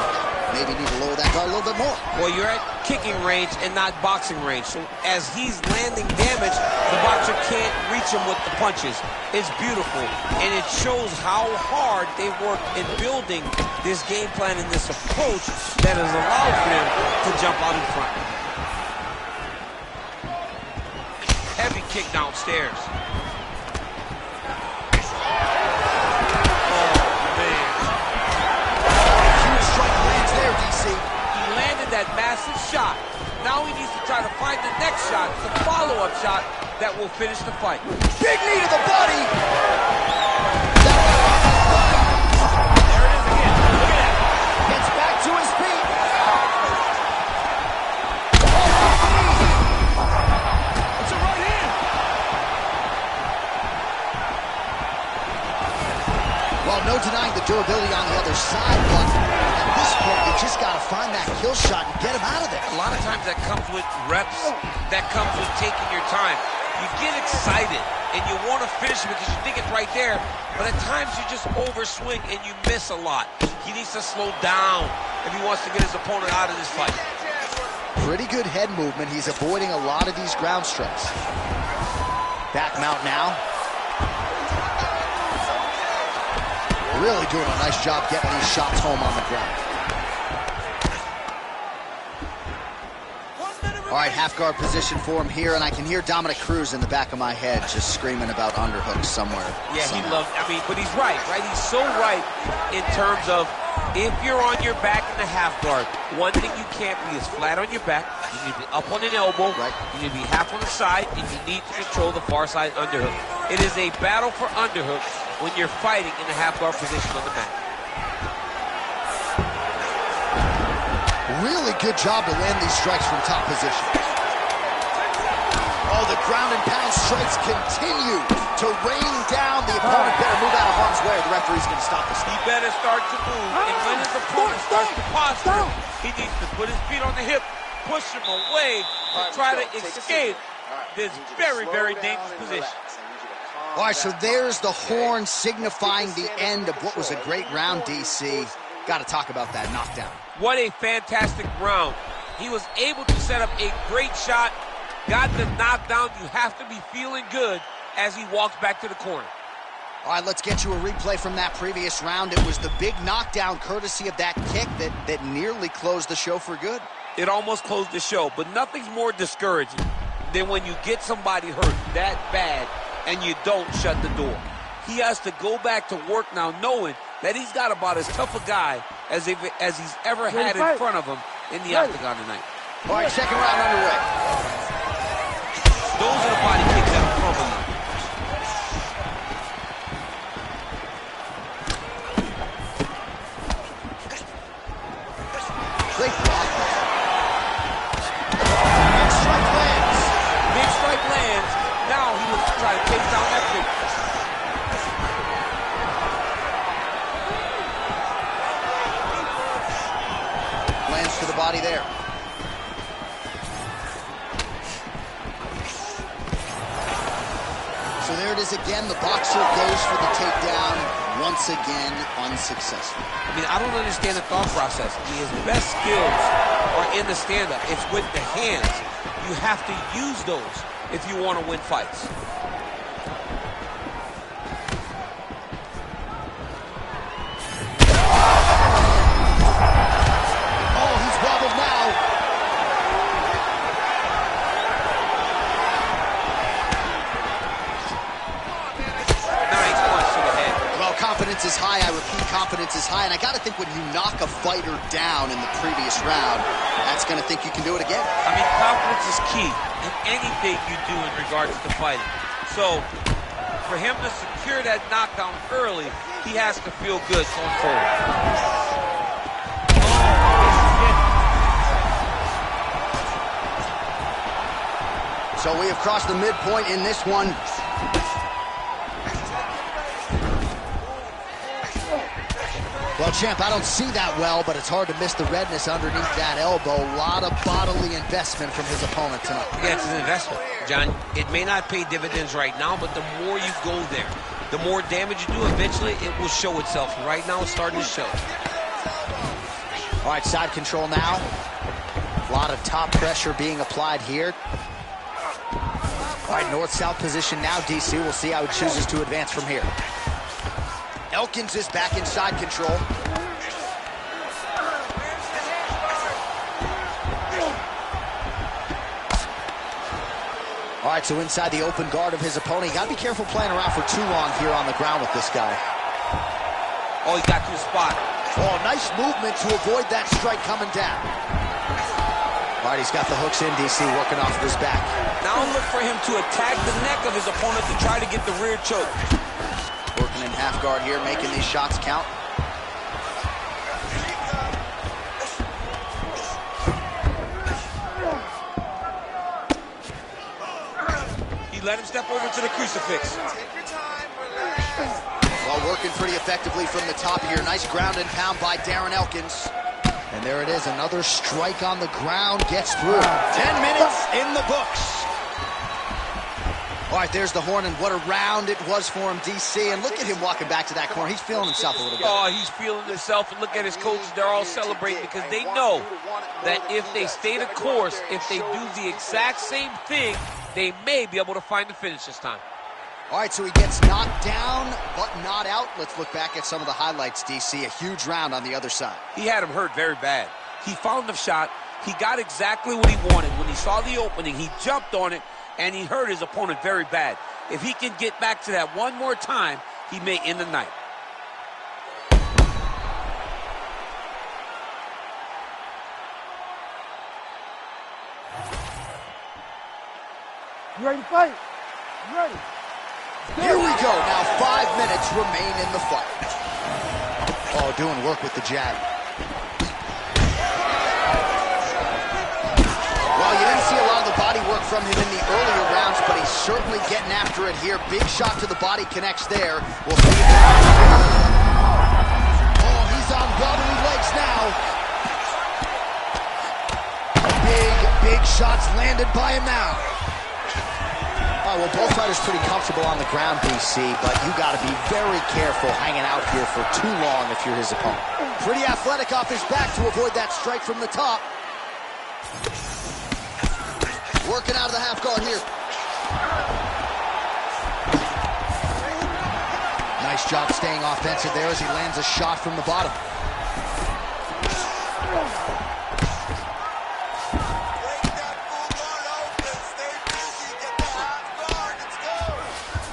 maybe need to lower that guard a little bit more. Well, you're at kicking range and not boxing range. So as he's landing damage, the boxer can't reach him with the punches. It's beautiful, and it shows how hard they worked in building this game plan and this approach that has allowed him to jump out in front. Heavy kick downstairs. That massive shot. Now he needs to try to find the next shot, the follow-up shot that will finish the fight. Big knee to the body. There it is again. Look at that. Gets back to his feet. It's a right hand. Well, no denying the durability on the other side, but at this point, you just got to find that kill shot and get him out of there. A lot of times that comes with reps, that comes with taking your time. You get excited, and you want to finish it because you think it's right there, but at times you just overswing and you miss a lot. He needs to slow down if he wants to get his opponent out of this fight. Pretty good head movement. He's avoiding a lot of these ground strikes. Back mount now. Really doing a nice job getting these shots home on the ground. All right, half guard position for him here, and I can hear Dominic Cruz in the back of my head just screaming about underhooks somewhere. Yeah, he loves, but he's right? He's so right in terms of if you're on your back in the half guard, one thing you can't be is flat on your back. You need to be up on an elbow. Right. You need to be half on the side, and you need to control the far side underhook. It is a battle for underhooks when you're fighting in the half guard position on the mat. Really good job to land these strikes from top position. Oh, the ground and pound strikes continue to rain down. The opponent better move out of harm's way. The referee's going to stop this. He better start to move. And when his opponent starts to posture, he needs to put his feet on the hip, push him away to try to escape this very, very dangerous position. All right, so there's the horn signifying the end of what was a great round, DC. Got to talk about that knockdown. What a fantastic round. He was able to set up a great shot, got the knockdown. You have to be feeling good as he walks back to the corner. All right, let's get you a replay from that previous round. It was the big knockdown courtesy of that kick that nearly closed the show for good. It almost closed the show, but nothing's more discouraging than when you get somebody hurt that bad and you don't shut the door. He has to go back to work now knowing that he's got about as tough a guy as he's ever had in front of him in the octagon tonight. All right, second round underway. Those are the body kicks that will crumble you. Great block. Big strike lands. Big strike lands. Now he looks to try to take down that kick. the body there. So there it is again. The boxer goes for the takedown. Once again, unsuccessful. I mean, I don't understand the thought process. I mean, his best skills are in the stand-up. It's with the hands. You have to use those if you want to win fights. Oh, he's wobbled now. Nice punch to the head. Well, confidence is high. I repeat, confidence is high. And I got to think when you knock a fighter down in the previous round, that's going to think you can do it again. I mean, confidence is key in anything you do in regards to fighting. So, for him to secure that knockdown early, he has to feel good going forward. So we have crossed the midpoint in this one. Well, champ, I don't see that well, but it's hard to miss the redness underneath that elbow. A lot of bodily investment from his opponent tonight. Yeah, it's an investment, John. It may not pay dividends right now, but the more you go there, the more damage you do, eventually it will show itself. Right now, it's starting to show. All right, side control now. A lot of top pressure being applied here. All right, north-south position now, DC. We'll see how he chooses to advance from here. Elkins is back in side control. All right, so inside the open guard of his opponent. You got to be careful playing around for too long here on the ground with this guy. Oh, he got to the spot. Oh, nice movement to avoid that strike coming down. All right, he's got the hooks in, DC, working off of his back. Now look for him to attack the neck of his opponent to try to get the rear choke. Working in half guard here, making these shots count. He let him step over to the crucifix. Well, working pretty effectively from the top here. Nice ground and pound by Darren Elkins. And there it is, another strike on the ground, gets through. 10 minutes in the books. All right, there's the horn, and what a round it was for him, DC. And look at him walking back to that corner. He's feeling himself a little bit. Oh, he's feeling himself, and look at his coaches. They're all celebrating because they know that if they stay the course, if they do the exact same thing, they may be able to find the finish this time. All right, so he gets knocked down, but not out. Let's look back at some of the highlights, DC. A huge round on the other side. He had him hurt very bad. He found the shot. He got exactly what he wanted. When he saw the opening, he jumped on it, and he hurt his opponent very bad. If he can get back to that one more time, he may end the night. You ready to fight? You ready? Here we go. Now 5 minutes remain in the fight. Oh, doing work with the jab. Well, you didn't see a lot of the body work from him in the earlier rounds, but he's certainly getting after it here. Big shot to the body connects there. We'll see if oh, he's on wobbly legs now. Big shots landed by him now. Oh, well, both fighters pretty comfortable on the ground, DC, but you got to be very careful hanging out here for too long if you're his opponent. Pretty athletic off his back to avoid that strike from the top. Working out of the half guard here. Nice job staying offensive there as he lands a shot from the bottom.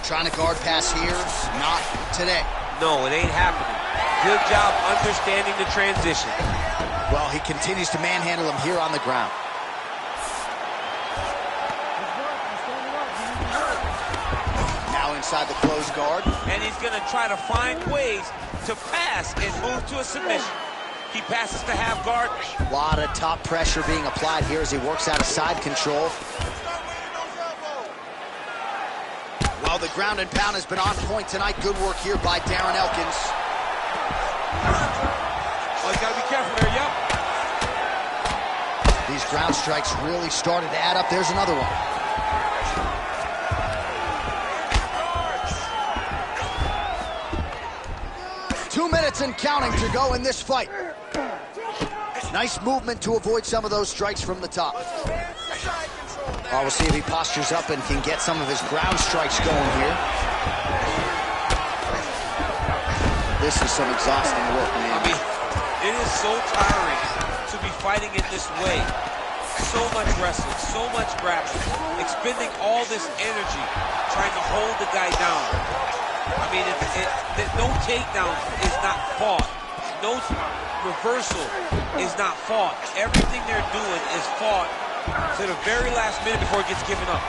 Trying to guard pass here, not today. No, it ain't happening. Good job understanding the transition. Well, he continues to manhandle him here on the ground. Now inside the closed guard. And he's going to try to find ways to pass and move to a submission. He passes to half guard. A lot of top pressure being applied here as he works out of side control. Well, the ground and pound has been on point tonight. Good work here by Darren Elkins. Oh, he's got to be careful there, yep. These ground strikes really started to add up. There's another one. Two minutes and counting to go in this fight. Nice movement to avoid some of those strikes from the top. We'll see if he postures up and can get some of his ground strikes going here. This is some exhausting work, man. I mean, it is so tiring to be fighting in this way. So much wrestling, so much grappling, expending all this energy trying to hold the guy down. I mean, no takedown is not fought. No reversal is not fought. Everything they're doing is fought to the very last minute before it gets given up.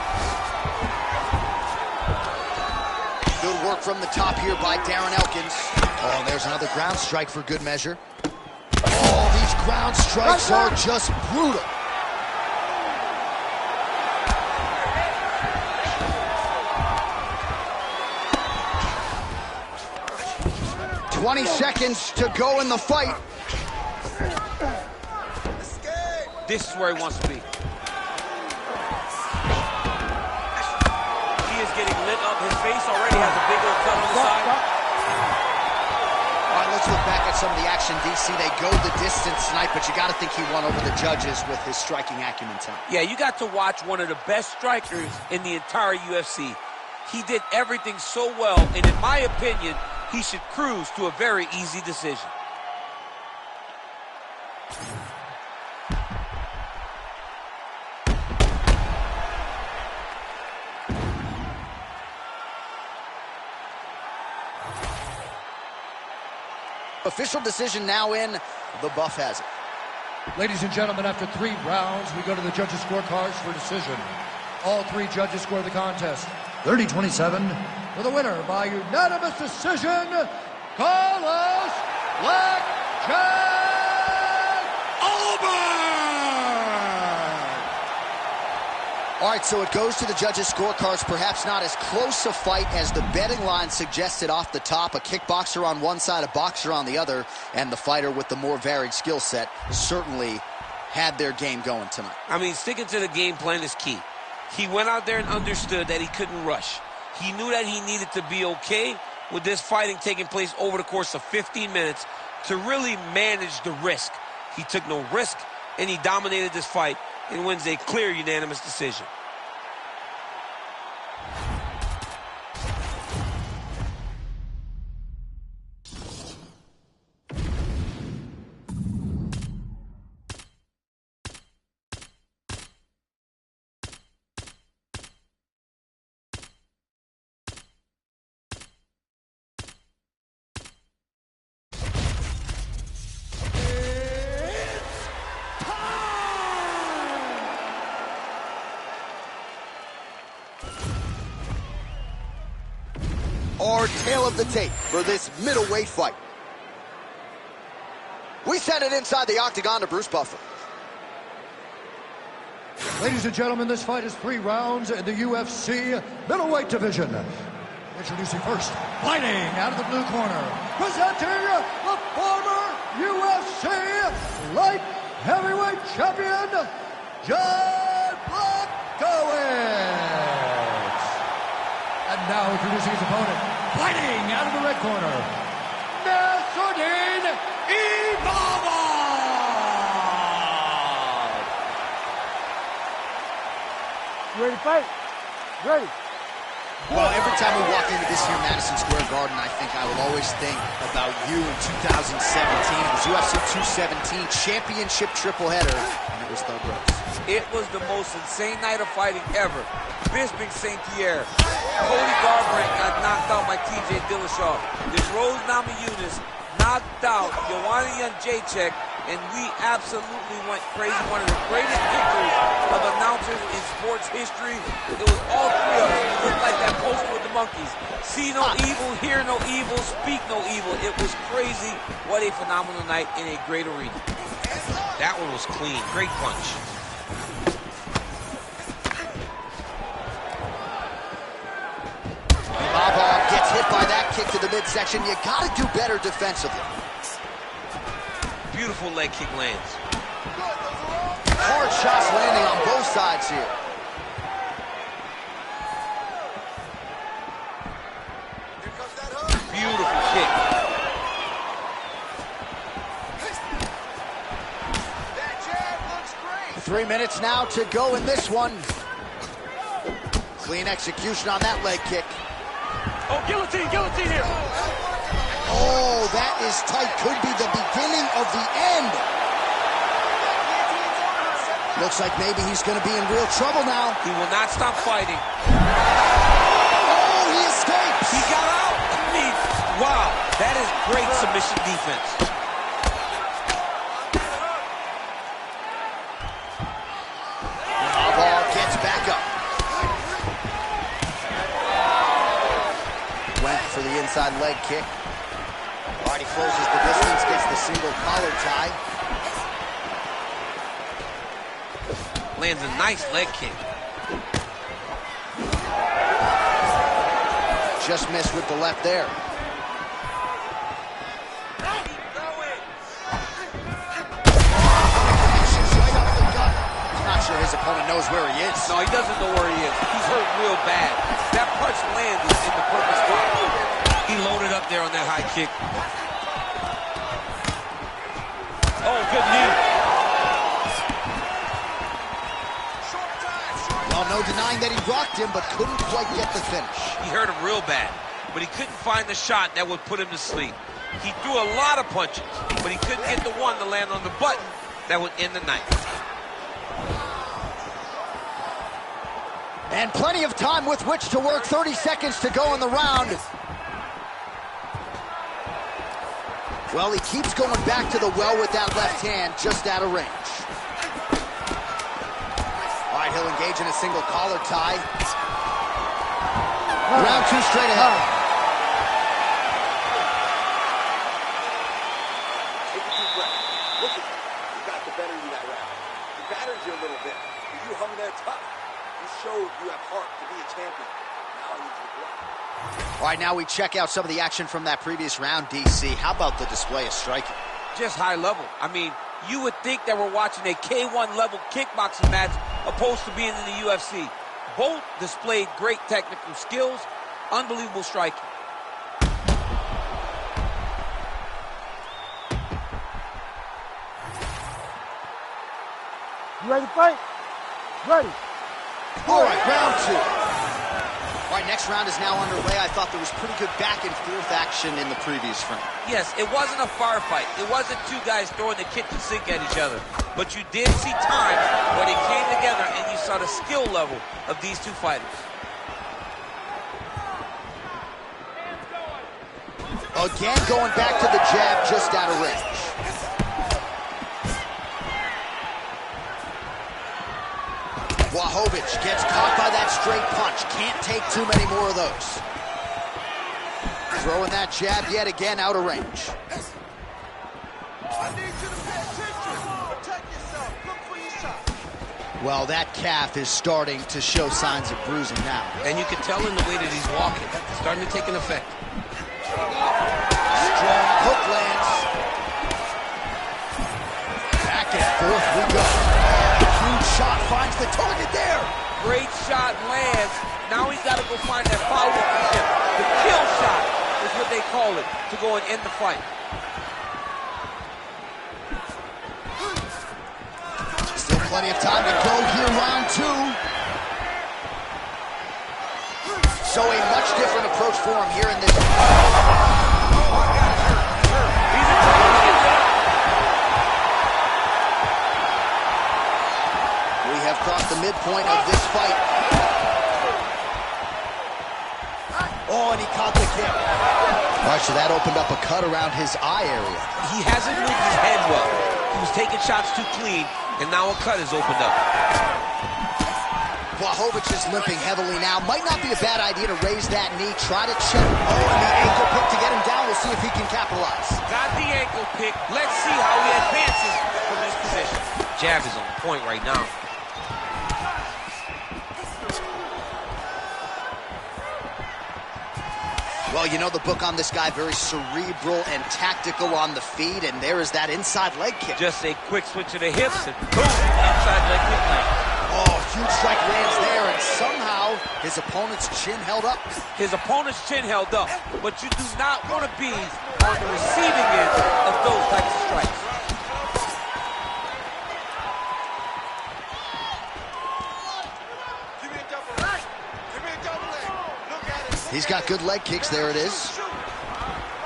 Good work from the top here by Darren Elkins. Oh, and there's another ground strike for good measure. Oh, these ground strikes are just brutal. "20 seconds to go in the fight." This is where he wants to be. He is getting lit up. His face already has a big old cut on the side. All right, let's look back at some of the action, DC. They go the distance tonight, but you got to think he won over the judges with his striking acumen tonight. Yeah, you got to watch one of the best strikers in the entire UFC. He did everything so well, and in my opinion, he should cruise to a very easy decision. Official decision now in. The buff has it. Ladies and gentlemen, after 3 rounds, we go to the judges' scorecards for decision. All 3 judges score the contest 30-27 for the winner by unanimous decision, Carlos Blackjack Albert! All right, so it goes to the judges' scorecards. Perhaps not as close a fight as the betting line suggested off the top. A kickboxer on one side, a boxer on the other, and the fighter with the more varied skill set certainly had their game going tonight. I mean, sticking to the game plan is key. He went out there and understood that he couldn't rush. He knew that he needed to be okay with this fighting taking place over the course of 15 minutes to really manage the risk. He took no risk, and he dominated this fight and wins a clear unanimous decision. Our tale of the tape for this middleweight fight. We send it inside the octagon to Bruce Buffer. Ladies and gentlemen, this fight is 3 rounds in the UFC middleweight division. Introducing first, fighting out of the blue corner, presenting the former UFC light heavyweight champion, John Blachowicz. And now introducing his opponent, fighting out of the red corner, Nasruddin Imavov. You ready to fight? Ready. Well, every time we walk into this here Madison Square Garden, I think I will always think about you in 2017. It was UFC 217 championship triple header, and it was Thug Rose. It was the most insane night of fighting ever. Bisping St. Pierre. Cody Garbrandt got knocked out by TJ Dillashaw. This Rose Namajunas knocked out Joanna Jędrzejczyk, and we absolutely went crazy. One of the greatest victories of announcers in sports history. It was all 3 of us. It looked like that poster with the monkeys. See no evil, hear no evil, speak no evil. It was crazy. What a phenomenal night in a great arena. That one was clean. Great punch. Imavov gets hit by that kick to the midsection. You got to do better defensively. Beautiful leg kick lands. Hard offense here. Here comes that hook. Beautiful kick. That jab looks great. 3 minutes now to go in this one. Clean execution on that leg kick. Oh, guillotine here. Oh, that is tight. Could be the beginning of the end. Looks like maybe he's going to be in real trouble now. He will not stop fighting. Oh, he escapes. He got out. I mean, wow. That is great submission defense. Ball gets back up. Went for the inside leg kick. All right, he closes the distance, gets the single collar tie. Lands a nice leg kick. Just missed with the left there. I'm not sure his opponent knows where he is. No, he doesn't know where he is. He's hurt real bad. That punch lands in the perfect spot. He loaded up there on that high kick. Oh, good knee. Well, no denying that he rocked him, but couldn't quite get the finish. He hurt him real bad, but he couldn't find the shot that would put him to sleep. He threw a lot of punches, but he couldn't get the one to land on the button that would end the night. And plenty of time with which to work. 30 seconds to go in the round. Well, he keeps going back to the well with that left hand, just out of range. All right, he'll engage in a single collar tie. Round 2 straight ahead. Take a deep breath. Look at you. You got the better of you that round. You battered you a little bit, but you hung there tough. You showed you have heart to be a champion. Now I need you to block. All right, now we check out some of the action from that previous round, DC. How about the display of striking? Just high level. I mean, you would think that we're watching a K1 level kickboxing match opposed to being in the UFC. Both displayed great technical skills, unbelievable striking. You ready to fight? Ready. All right, round 2. All right, next round is now underway. I thought there was pretty good back and forth action in the previous round. Yes, it wasn't a firefight. It wasn't two guys throwing the kitchen sink at each other. But you did see times where they came together and you saw the skill level of these two fighters. Again, going back to the jab, just out of range. Blachowicz gets caught by that straight punch. Can't take too many more of those. Throwing that jab yet again out of range. I need you to pay attention. Protect yourself. Look for your shot. Well, that calf is starting to show signs of bruising now. And you can tell in the way that he's walking. It's starting to take an effect. Strong hook lands. Back and forth we go. Huge shot finds the target there. Great shot lands. Now he's got to go find that follow-up attempt. The kill shot is what they call it, to go and end the fight. Still plenty of time to go here, round 2. So a much different approach for him here in this. We have crossed the midpoint of this fight. Oh, and he caught the kick. All right, so that opened up a cut around his eye area. He hasn't moved his head well. He was taking shots too clean, and now a cut has opened up. Blachowicz is limping heavily now. Might not be a bad idea to raise that knee, try to check. Oh, and the ankle pick to get him down. We'll see if he can capitalize. Got the ankle pick. Let's see how he advances from this position. Jab is on point right now. Well, you know the book on this guy, very cerebral and tactical on the feet, and there is that inside leg kick. Just a quick switch of the hips, and boom, inside leg kick. Oh, huge strike lands there, and somehow his opponent's chin held up. His opponent's chin held up, but you do not want to be on the receiving end of those types of strikes. He's got good leg kicks. There it is.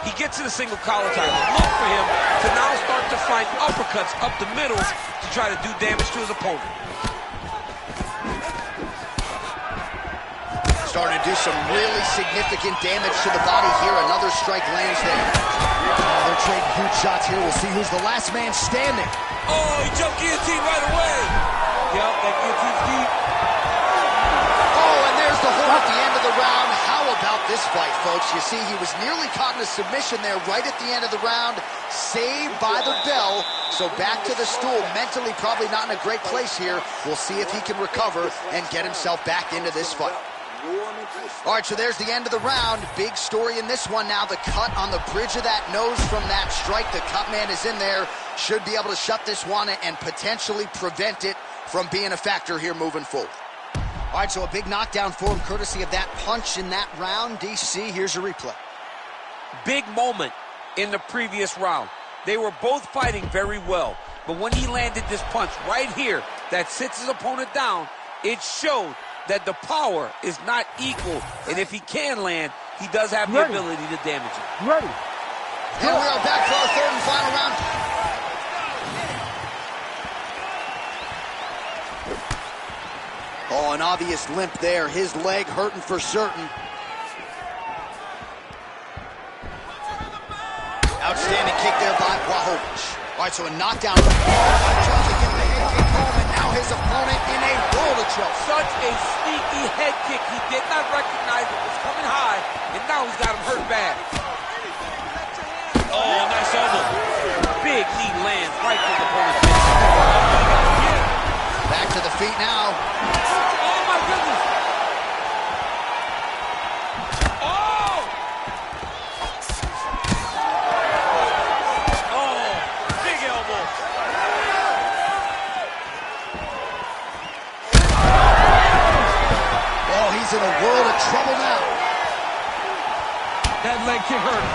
He gets to the single collar tie. Look for him to now start to find uppercuts up the middle to try to do damage to his opponent. Starting to do some really significant damage to the body here. Another strike lands there. They're trading huge shots here. We'll see who's the last man standing. Oh, he jumped guillotine right away. Yep, that guillotine's deep. Oh, and there's the hold at the end of the round. How about this fight, folks? You see, he was nearly caught in a submission there right at the end of the round. Saved by the bell. So back to the stool. Mentally probably not in a great place here. We'll see if he can recover and get himself back into this fight. All right, so there's the end of the round. Big story in this one now. The cut on the bridge of that nose from that strike. The cut man is in there. Should be able to shut this one and potentially prevent it from being a factor here moving forward. All right, so a big knockdown for him courtesy of that punch in that round. DC, here's your replay. Big moment in the previous round. They were both fighting very well, but when he landed this punch right here that sits his opponent down, it showed that the power is not equal, and if he can land, he does have the ability to damage it. Ready. And we are back for our third and final round. Oh, an obvious limp there. His leg hurting for certain. Outstanding kick there by Blachowicz. All right, so a knockdown. Trying to get the head kick home, and now his opponent in a world of trouble. Such a sneaky head kick. He did not recognize it was coming high, and now he's got him hurt bad. Oh, nice elbow. Big knee lands right to the opponent's face. Back to the feet now. Oh, my goodness. Oh! Oh, big elbow. Oh, he's in a world of trouble now. That leg kick hurt.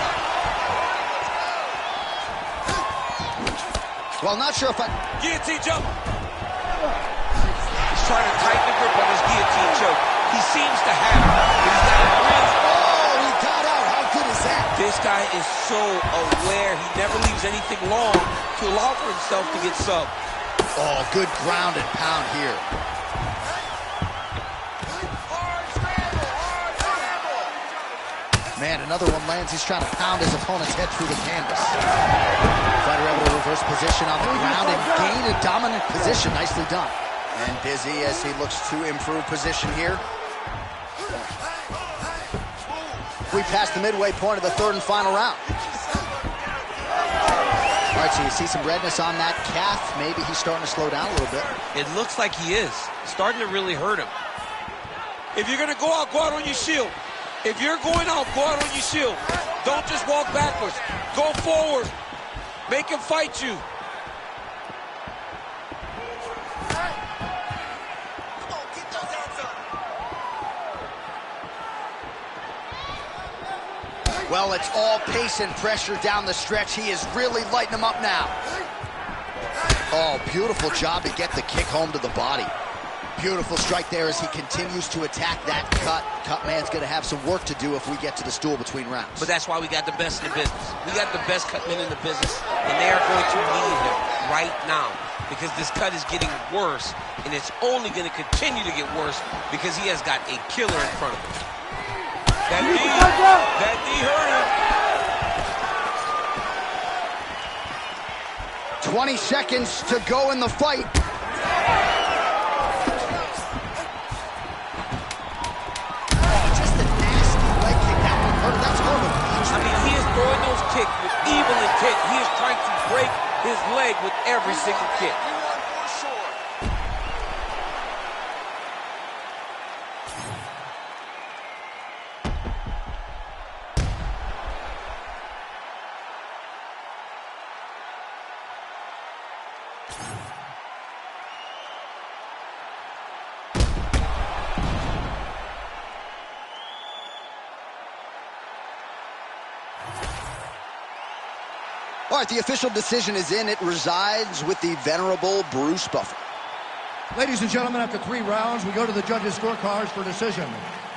Well, not sure if I... Guillotine jump. He's trying to tighten the grip on his guillotine choke. He seems to have it, but he's got it really... Oh, he got out. How good is that? This guy is so aware. He never leaves anything long to allow for himself to get subbed. Oh, good ground and pound here. Man, another one lands. He's trying to pound his opponent's head through the canvas. Fighter able to reverse position on the ground and gain a dominant position. Nicely done. And busy as he looks to improve position here. We passed the midway point of the third and final round. All right, so you see some redness on that calf. Maybe he's starting to slow down a little bit. It looks like he is. Starting to really hurt him. If you're going to go out on your shield. If you're going out, go out on your shield. Don't just walk backwards. Go forward. Make him fight you. Well, it's all pace and pressure down the stretch. He is really lighting him up now. Oh, beautiful job to get the kick home to the body. Beautiful strike there as he continues to attack that cut. Cut man's going to have some work to do if we get to the stool between rounds. But that's why we got the best in the business. We got the best cut men in the business, and they are going to need him right now because this cut is getting worse, and it's only going to continue to get worse because he has got a killer in front of him. That knee hurt him. 20 seconds to go in the fight. I mean, he is throwing those kicks with evil intent. He is trying to break his leg with every single kick. All right, the official decision is in. It resides with the venerable Bruce Buffer. Ladies and gentlemen, after 3 rounds, we go to the judges' scorecards for decision.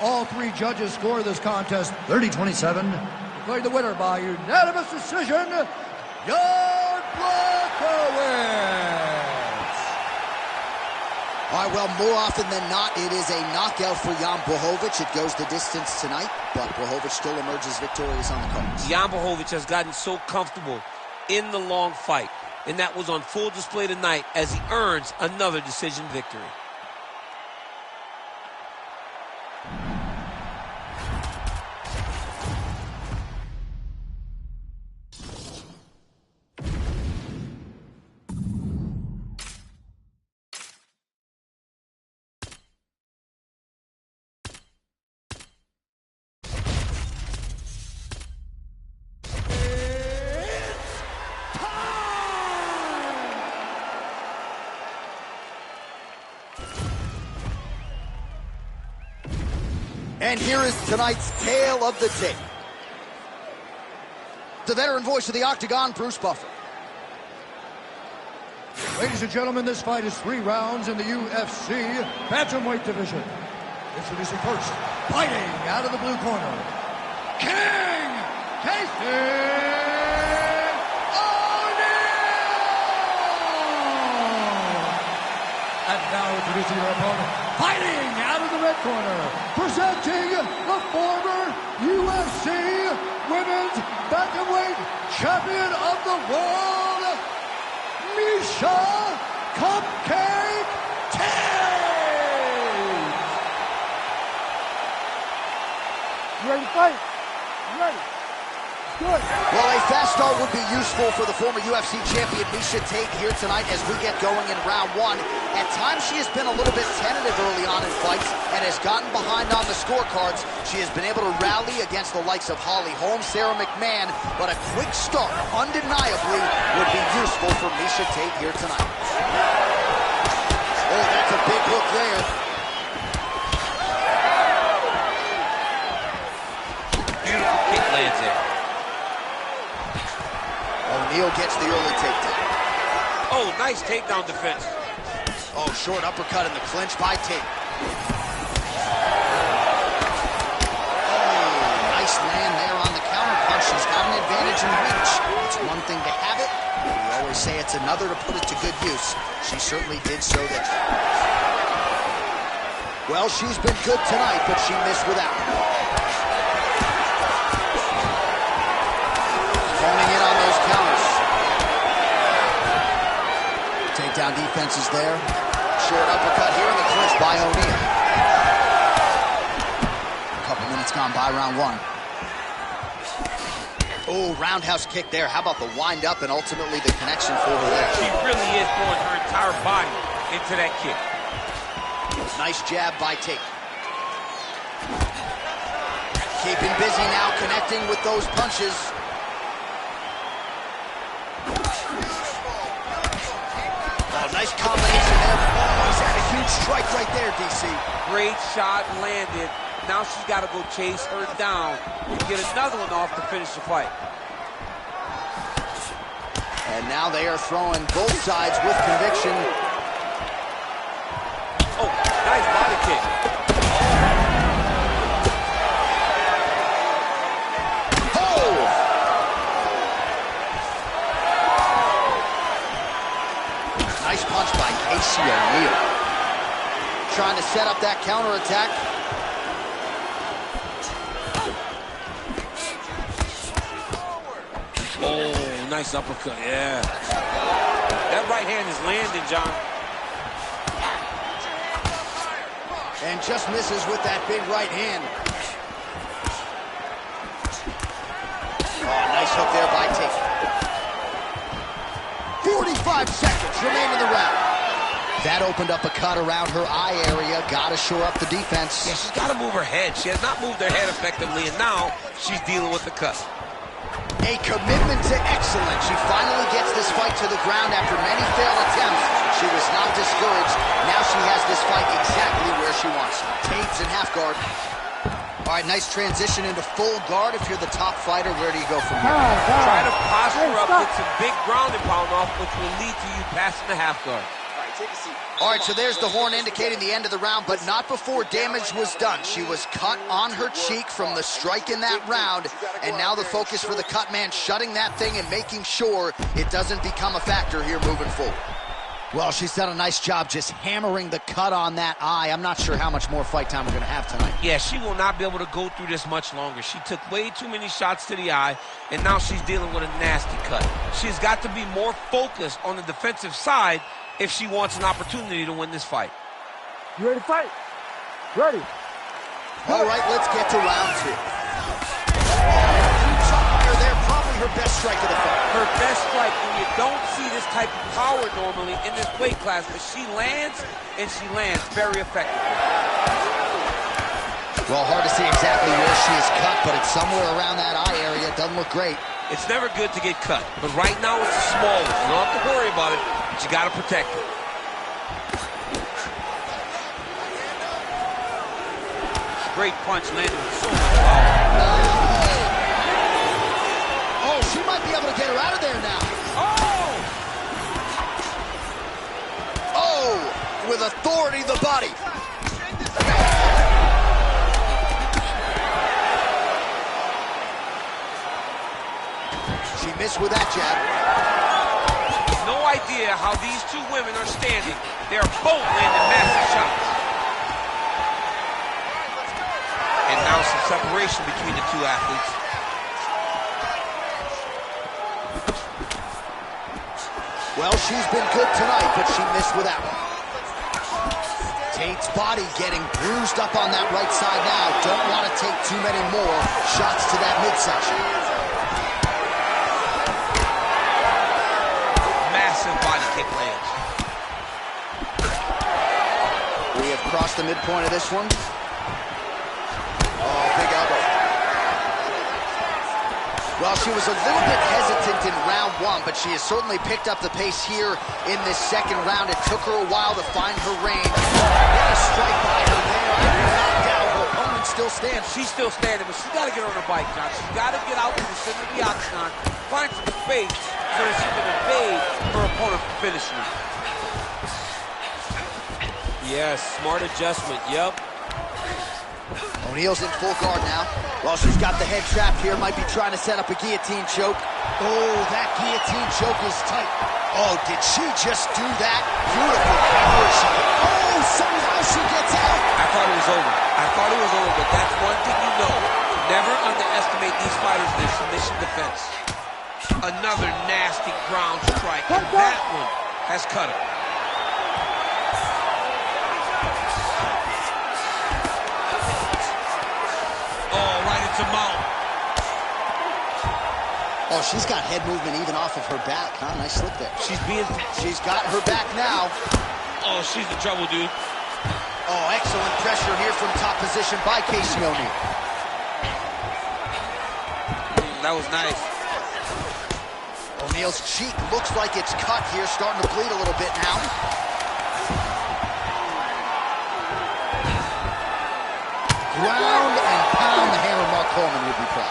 All 3 judges score this contest 30-27. Declared the winner by unanimous decision, Jan Blachowicz. All right, well, more often than not, it is a knockout for Jan Blachowicz. It goes the distance tonight, but Blachowicz still emerges victorious on the cards. Jan Blachowicz has gotten so comfortable in the long fight, and that was on full display tonight as he earns another decision victory. And here is tonight's tale of the tape. The veteran voice of the Octagon, Bruce Buffer. Ladies and gentlemen, this fight is 3 rounds in the UFC bantamweight division. Introducing first, fighting out of the blue corner, King Casey O'Neal! And now introducing your opponent, fighting out of the red corner, presenting the former UFC Women's Bantamweight Champion of the World, Miesha Cupcake Tate! You ready to fight? You ready? Good. Well, a fast start would be useful for the former UFC champion Miesha Tate here tonight as we get going in round 1. At times, she has been a little bit tentative early on in fights and has gotten behind on the scorecards. She has been able to rally against the likes of Holly Holm, Sarah McMahon, but a quick start, undeniably, would be useful for Miesha Tate here tonight. Oh, that's a big hook there. Beautiful kick lands there. O'Neal gets the early takedown. Oh, nice takedown defense. Oh, short uppercut in the clinch by Tate. Oh, nice land there on the counter punch. She's got an advantage in reach. It's one thing to have it. We always say it's another to put it to good use. She certainly did so there. Well, she's been good tonight, but she missed without it. Honing in on those counters. Takedown defense is there. Short uppercut here in the clinch by O'Neal. A couple minutes gone by round 1. Oh, roundhouse kick there. How about the wind up and ultimately the connection for her there? She really is throwing her entire body into that kick. Nice jab by Tate. Keeping busy now, connecting with those punches. Oh, nice combination there. Oh, he's had a huge strike right there, DC. Great shot landed. Now she's got to go chase her down and get another one off to finish the fight. And now they are throwing both sides with conviction. Oh, nice body kick. Oh! Nice punch by Casey O'Neal. Trying to set up that counterattack. Oh, nice uppercut, yeah. That right hand is landing, John. And just misses with that big right hand. Oh, nice hook there by Tate. 45 seconds remain in the round. That opened up a cut around her eye area. Got to shore up the defense. Yeah, she's got to move her head. She has not moved her head effectively, and now she's dealing with the cut. A commitment to excellence. She finally gets this fight to the ground after many failed attempts. She was not discouraged. Now she has this fight exactly where she wants it. Tate's in half guard. All right, nice transition into full guard. If you're the top fighter, where do you go from here? Try to posture up, get some big ground and pound off, which will lead to you passing the half guard. Take a seat. All right, so there's the horn indicating the end of the round, but not before damage was done. She was cut on her cheek from the strike in that round, and now the focus for the cut man, shutting that thing and making sure it doesn't become a factor here moving forward. Well, she's done a nice job just hammering the cut on that eye. I'm not sure how much more fight time we're going to have tonight. Yeah, she will not be able to go through this much longer. She took way too many shots to the eye, and now she's dealing with a nasty cut. She's got to be more focused on the defensive side if she wants an opportunity to win this fight. You ready to fight? Ready. All right, let's get to round two. There, probably her best strike of the fight. Her best strike, and you don't see this type of power normally in this weight class, but she lands, and she lands very effectively. Well, hard to see exactly where she is cut, but it's somewhere around that eye area. It doesn't look great. It's never good to get cut, but right now it's a small one. You don't have to worry about it, but you got to protect it. Great punch landed with so much power. Oh, she might be able to get her out of there now. Oh, with authority, the body. She missed with that jab. No idea how these two women are standing. They are both landing massive shots. And now some separation between the two athletes. Well, she's been good tonight, but she missed with that one. Tate's body getting bruised up on that right side now. Don't want to take too many more shots to that midsection. Massive body kick lands. We have crossed the midpoint of this one. Oh, big elbow. Well, she was a little bit hesitant in round one, but she has certainly picked up the pace here in this second round. It took her a while to find her range. What a strike by her there. I do not doubt her opponent still stands. She's still standing, but she's got to get on her bike, John. She's got to get out to the center of the octagon, find some space so that she can evade her opponent from finishing her. Yes, smart adjustment, yep. O'Neal's in full guard now. Well, she's got the head trapped here. Might be trying to set up a guillotine choke. Oh, that guillotine choke is tight. Oh, did she just do that? Beautiful coverage. Oh, somehow she gets out. I thought it was over. But that's one thing you know. Never underestimate these fighters in their submission defense. Another nasty ground strike. And that one has cut her. To mount. Oh, she's got head movement even off of her back, huh? Nice slip there. She's got her back now. Oh, she's in trouble, dude. Oh, excellent pressure here from top position by Casey O'Neal. That was nice. O'Neal's cheek looks like it's cut here, starting to bleed a little bit now. Ground and pound, the hammer Mark Coleman would be proud.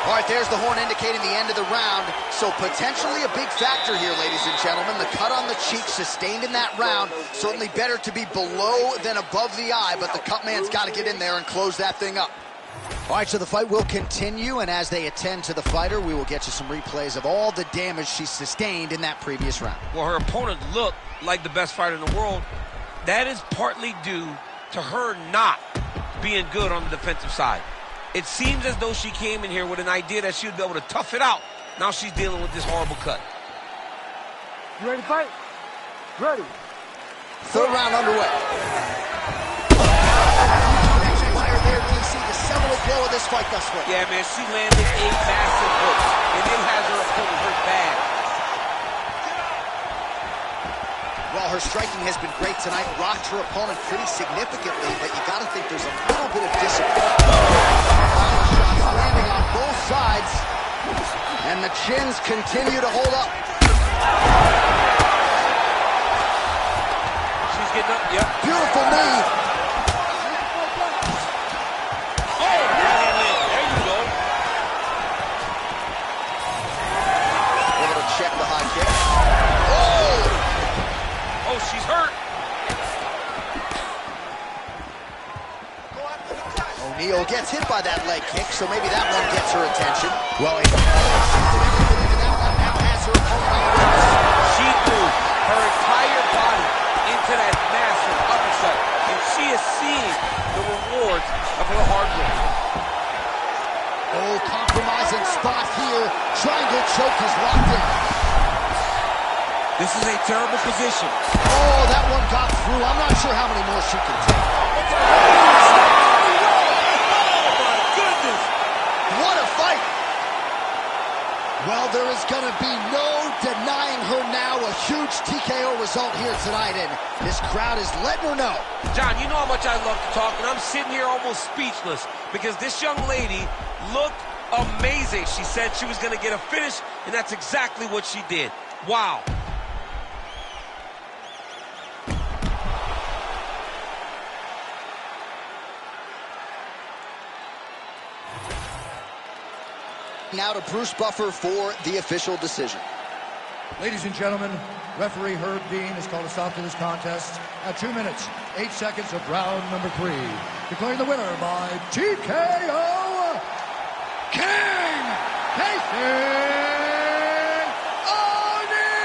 All right, there's the horn indicating the end of the round. So potentially a big factor here, ladies and gentlemen. The cut on the cheek sustained in that round. Certainly better to be below than above the eye, but the cut man's got to get in there and close that thing up. All right, so the fight will continue, and as they attend to the fighter, we will get you some replays of all the damage she sustained in that previous round. Well, her opponent looked like the best fighter in the world. That is partly due to her not being good on the defensive side. It seems as though she came in here with an idea that she would be able to tough it out. Now she's dealing with this horrible cut. You ready to fight? Ready. Third round underway. Fire there, DC, the seminal blow of this fight thus far. Yeah, man, she landed a massive hook, and it has her opponent hurt bad. Well, her striking has been great tonight, rocked her opponent pretty significantly, but you got to think there's a little bit of disappointment. Shots landing on both sides, and the chins continue to hold up. She's getting up, yep. Beautiful knee. hurt. O'Neal gets hit by that leg kick, so maybe that one gets her attention. Well, that one now has her opponent. She threw her entire body into that massive uppercut, and she is seeing the rewards of her hard work. Oh, compromising spot here. Triangle choke is locked in. This is a terrible position. Oh, that one got through. I'm not sure how many more she can take. Oh, my goodness. What a fight. Well, there is going to be no denying her now. A huge TKO result here tonight, and this crowd is letting her know. John, you know how much I love to talk, and I'm sitting here almost speechless because this young lady looked amazing. She said she was going to get a finish, and that's exactly what she did. Wow. Now to Bruce Buffer for the official decision. Ladies and gentlemen, referee Herb Dean has called a stop to this contest at 2 minutes, 8 seconds of round number 3. Declaring the winner by TKO, King Casey O'Neal!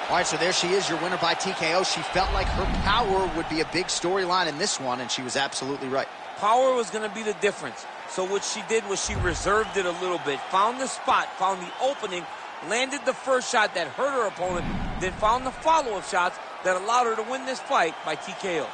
All right, so there she is, your winner by TKO. She felt like her power would be a big storyline in this one, and she was absolutely right. Power was going to be the difference. So what she did was she reserved it a little bit, found the spot, found the opening, landed the first shot that hurt her opponent, then found the follow-up shots that allowed her to win this fight by TKO.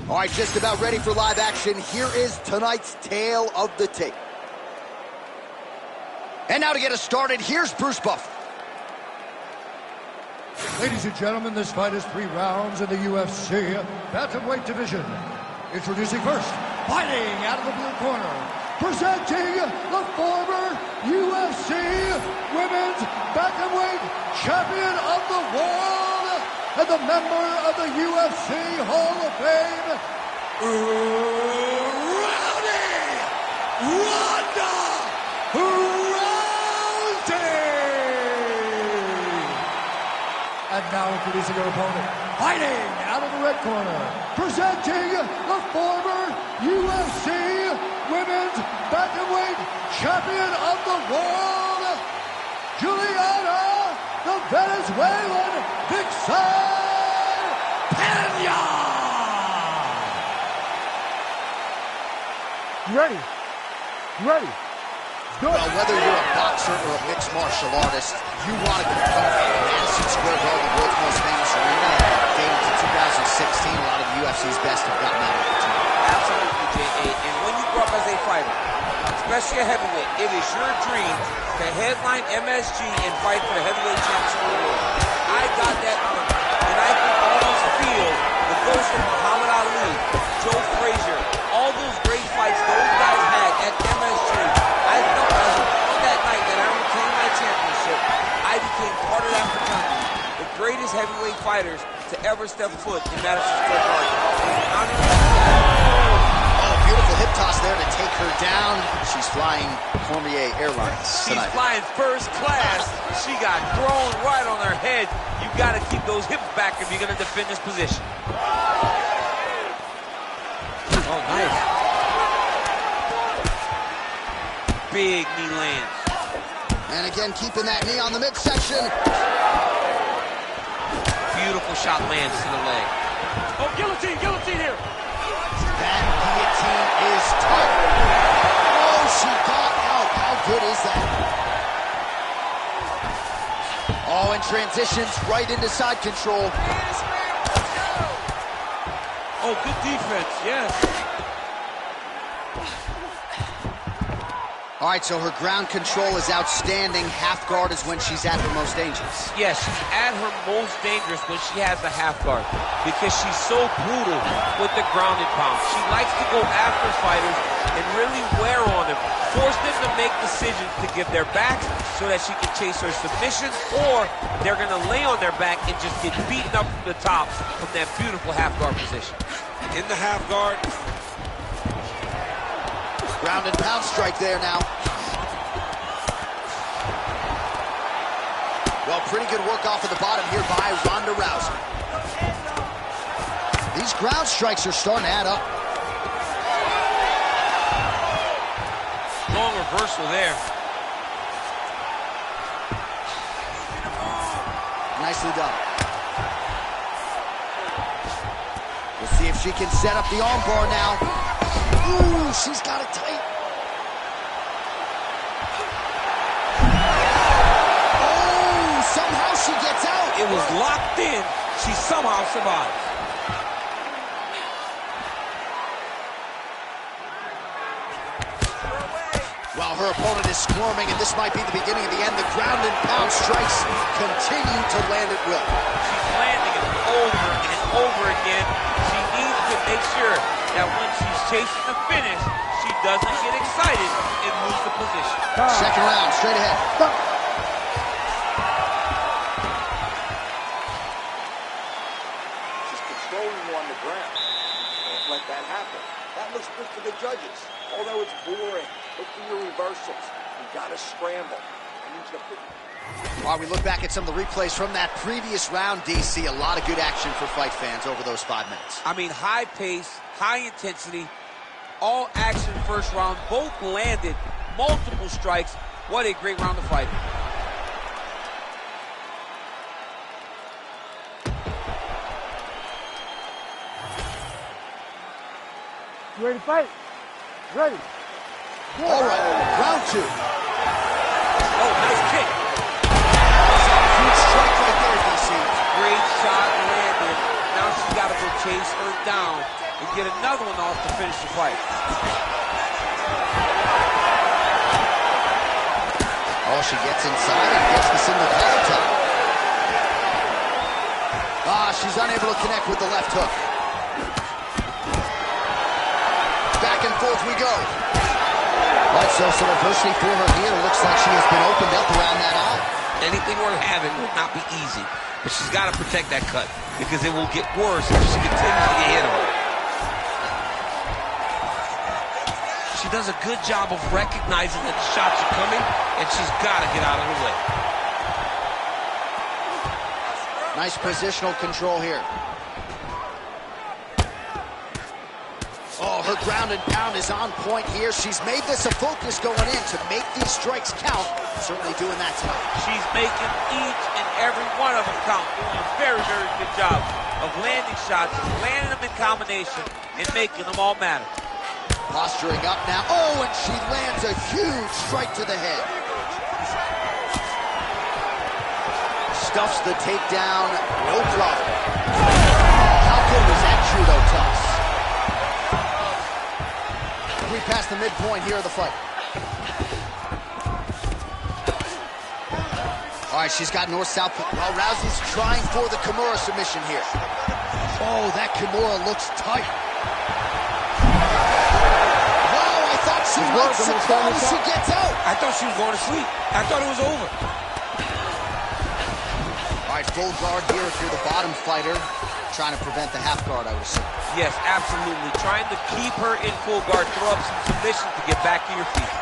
All right, just about ready for live action. Here is tonight's tale of the tape. And now to get us started, here's Bruce Buffer. Ladies and gentlemen, this fight is 3 rounds in the UFC bantamweight division. Introducing first, fighting out of the blue corner, presenting the former UFC Women's Bantamweight Champion of the World and the member of the UFC Hall of Fame, Rowdy Ronda Rousey! And now introducing her opponent, fighting out of the red corner, presenting the former UFC Women's Bantamweight Champion of the World, Juliana, the Venezuelan Vixen Pena! You ready? You ready? Good. Well, whether you're a boxer or a mixed martial artist, you want to compete at Madison Square Garden, the world's most famous arena. Dating to 2016, a lot of the UFC's best have gotten that opportunity. Absolutely, J.A. And when you grow up as a fighter, especially a heavyweight, it is your dream to headline MSG and fight for the heavyweight championship of the world. I got that honor, and I can almost feel the ghost of Muhammad Ali, Joe Frazier, all those great fights those guys had at MSG. I felt as on that night that I retained my championship, I became part of that fraternity, the greatest heavyweight fighters to ever step foot in Madison Square Garden. Beautiful hip toss there to take her down. She's flying Cormier Airlines tonight. She's flying first class. She got thrown right on her head. You've got to keep those hips back if you're going to defend this position. Oh, nice. Big knee lands. And again, keeping that knee on the midsection. Beautiful shot lands to the leg. Oh, guillotine, guillotine here. That guillotine is tough. Oh, she got out. How good is that? Oh, and transitions right into side control. Oh, good defense, yes. All right, so her ground control is outstanding. Half guard is when she's at her most dangerous. Yes, she's at her most dangerous when she has a half guard because she's so brutal with the ground and pound. She likes to go after fighters and really wear on them, force them to make decisions to give their backs so that she can chase her submissions, or they're going to lay on their back and just get beaten up from the top from that beautiful half guard position. In the half guard. Ground and pound strike there now. Well, pretty good work off of the bottom here by Ronda Rousey. These ground strikes are starting to add up. Long reversal there. Nicely done. We'll see if she can set up the armbar now. Ooh, she's got it tight. Oh, somehow she gets out. It was locked in. She somehow survives. Well, her opponent is squirming, and this might be the beginning of the end. The ground and pound strikes continue to land at will. She's landing it over and over again. She needs to make sure that when she's chasing the finish, she doesn't get excited and lose the position. Second round, straight ahead. She's controlling you on the ground. Don't let that happen. That looks good for the judges. Although it's boring, look for your reversals. You gotta scramble. I need you to put... While we look back at some of the replays from that previous round, DC, a lot of good action for fight fans over those 5 minutes. I mean, high pace, high intensity, all action first round, both landed, multiple strikes. What a great round of fighting. You ready to fight? Ready. Good. All right, round 2. Oh, nice kick. Huge strike right there, DC. Great shot landed. Now she's got to go chase her down and get another one off to finish the fight. Oh, she gets inside and gets the single collar top. Ah, she's unable to connect with the left hook. Back and forth we go. Right, so some adversity for her here. Looks like she has been opened up around that eye. Anything worth having will not be easy, but she's got to protect that cut because it will get worse if she continues to get hit on. She does a good job of recognizing that the shots are coming, and she's got to get out of the way. Nice positional control here. Oh, her ground and pound is on point here. She's made this a focus going in to make these strikes count. Certainly doing that tonight. She's making each and every one of them count. Doing a very, very good job of landing shots, landing them in combination, and making them all matter. Posturing up now. Oh, and she lands a huge strike to the head. Stuffs the takedown, no problem. How good was that judo toss? We passed the midpoint here of the fight. All right, she's got north-south. Well, Rousey's trying for the Kimura submission here. Oh, that Kimura looks tight. Wow, I thought she might succumb as she gets out. I thought she was going to sleep. I thought it was over. All right, full guard here if you're the bottom fighter. Trying to prevent the half guard, I would assume. Yes, absolutely. Trying to keep her in full guard, throw up some submissions to get back to your feet.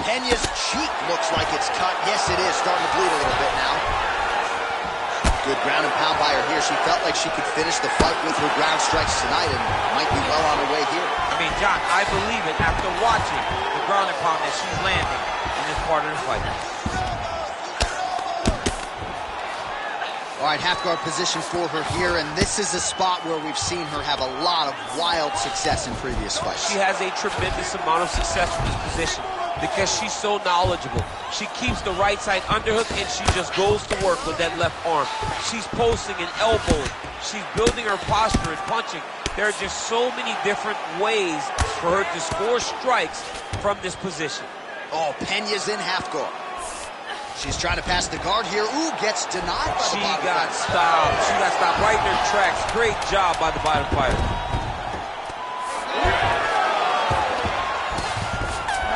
Pena's cheek looks like it's cut. Yes, it is. Starting to bleed a little bit now. Good ground and pound by her here. She felt like she could finish the fight with her ground strikes tonight and might be well on her way here. I mean, John, I believe it after watching the ground and pound that she's landing in this part of the fight. All right, half guard position for her here, and this is a spot where we've seen her have a lot of wild success in previous fights. She has a tremendous amount of success from this position because she's so knowledgeable. She keeps the right side underhook, and she just goes to work with that left arm. She's posting and elbowing. She's building her posture and punching. There are just so many different ways for her to score strikes from this position. Oh, Pena's in half guard. She's trying to pass the guard here. Ooh, gets denied by the bottom got fighter. stopped. She got stopped right in her tracks. Great job by the bottom fighter.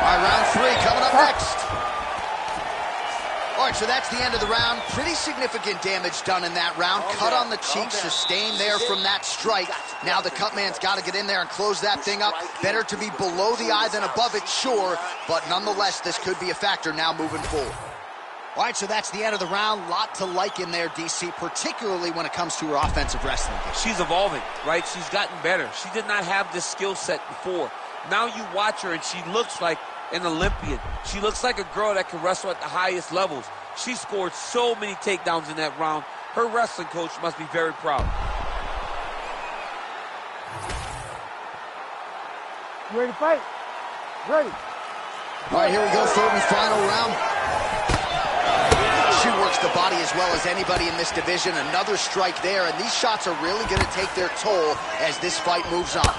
All right, round 3 coming up next. All right, so that's the end of the round. Pretty significant damage done in that round. Cut on the cheek, sustained there from that strike. Now the cut man's got to get in there and close that thing up. Better to be below the eye than above it, sure. But nonetheless, this could be a factor now moving forward. All right, so that's the end of the round. Lot to like in there, DC, particularly when it comes to her offensive wrestling. She's evolving, right? She's gotten better. She did not have this skill set before. Now you watch her, and she looks like an Olympian. She looks like a girl that can wrestle at the highest levels. She scored so many takedowns in that round. Her wrestling coach must be very proud. You ready to fight? Ready. All right, here we go, third and final round. She works the body as well as anybody in this division. Another strike there, and these shots are really going to take their toll as this fight moves on.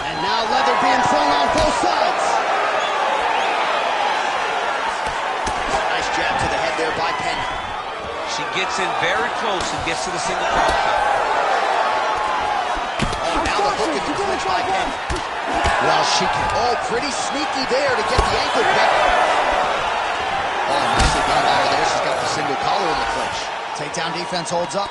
And now leather being thrown on both sides. Nice jab to the head there by Pena. She gets in very close and gets to the single collar. Oh, now the hook in the clinch by Pena. Well, she can. Oh, pretty sneaky there to get the ankle pick. Oh, nicely done by her there. She's got the single collar in the clinch. Takedown defense holds up.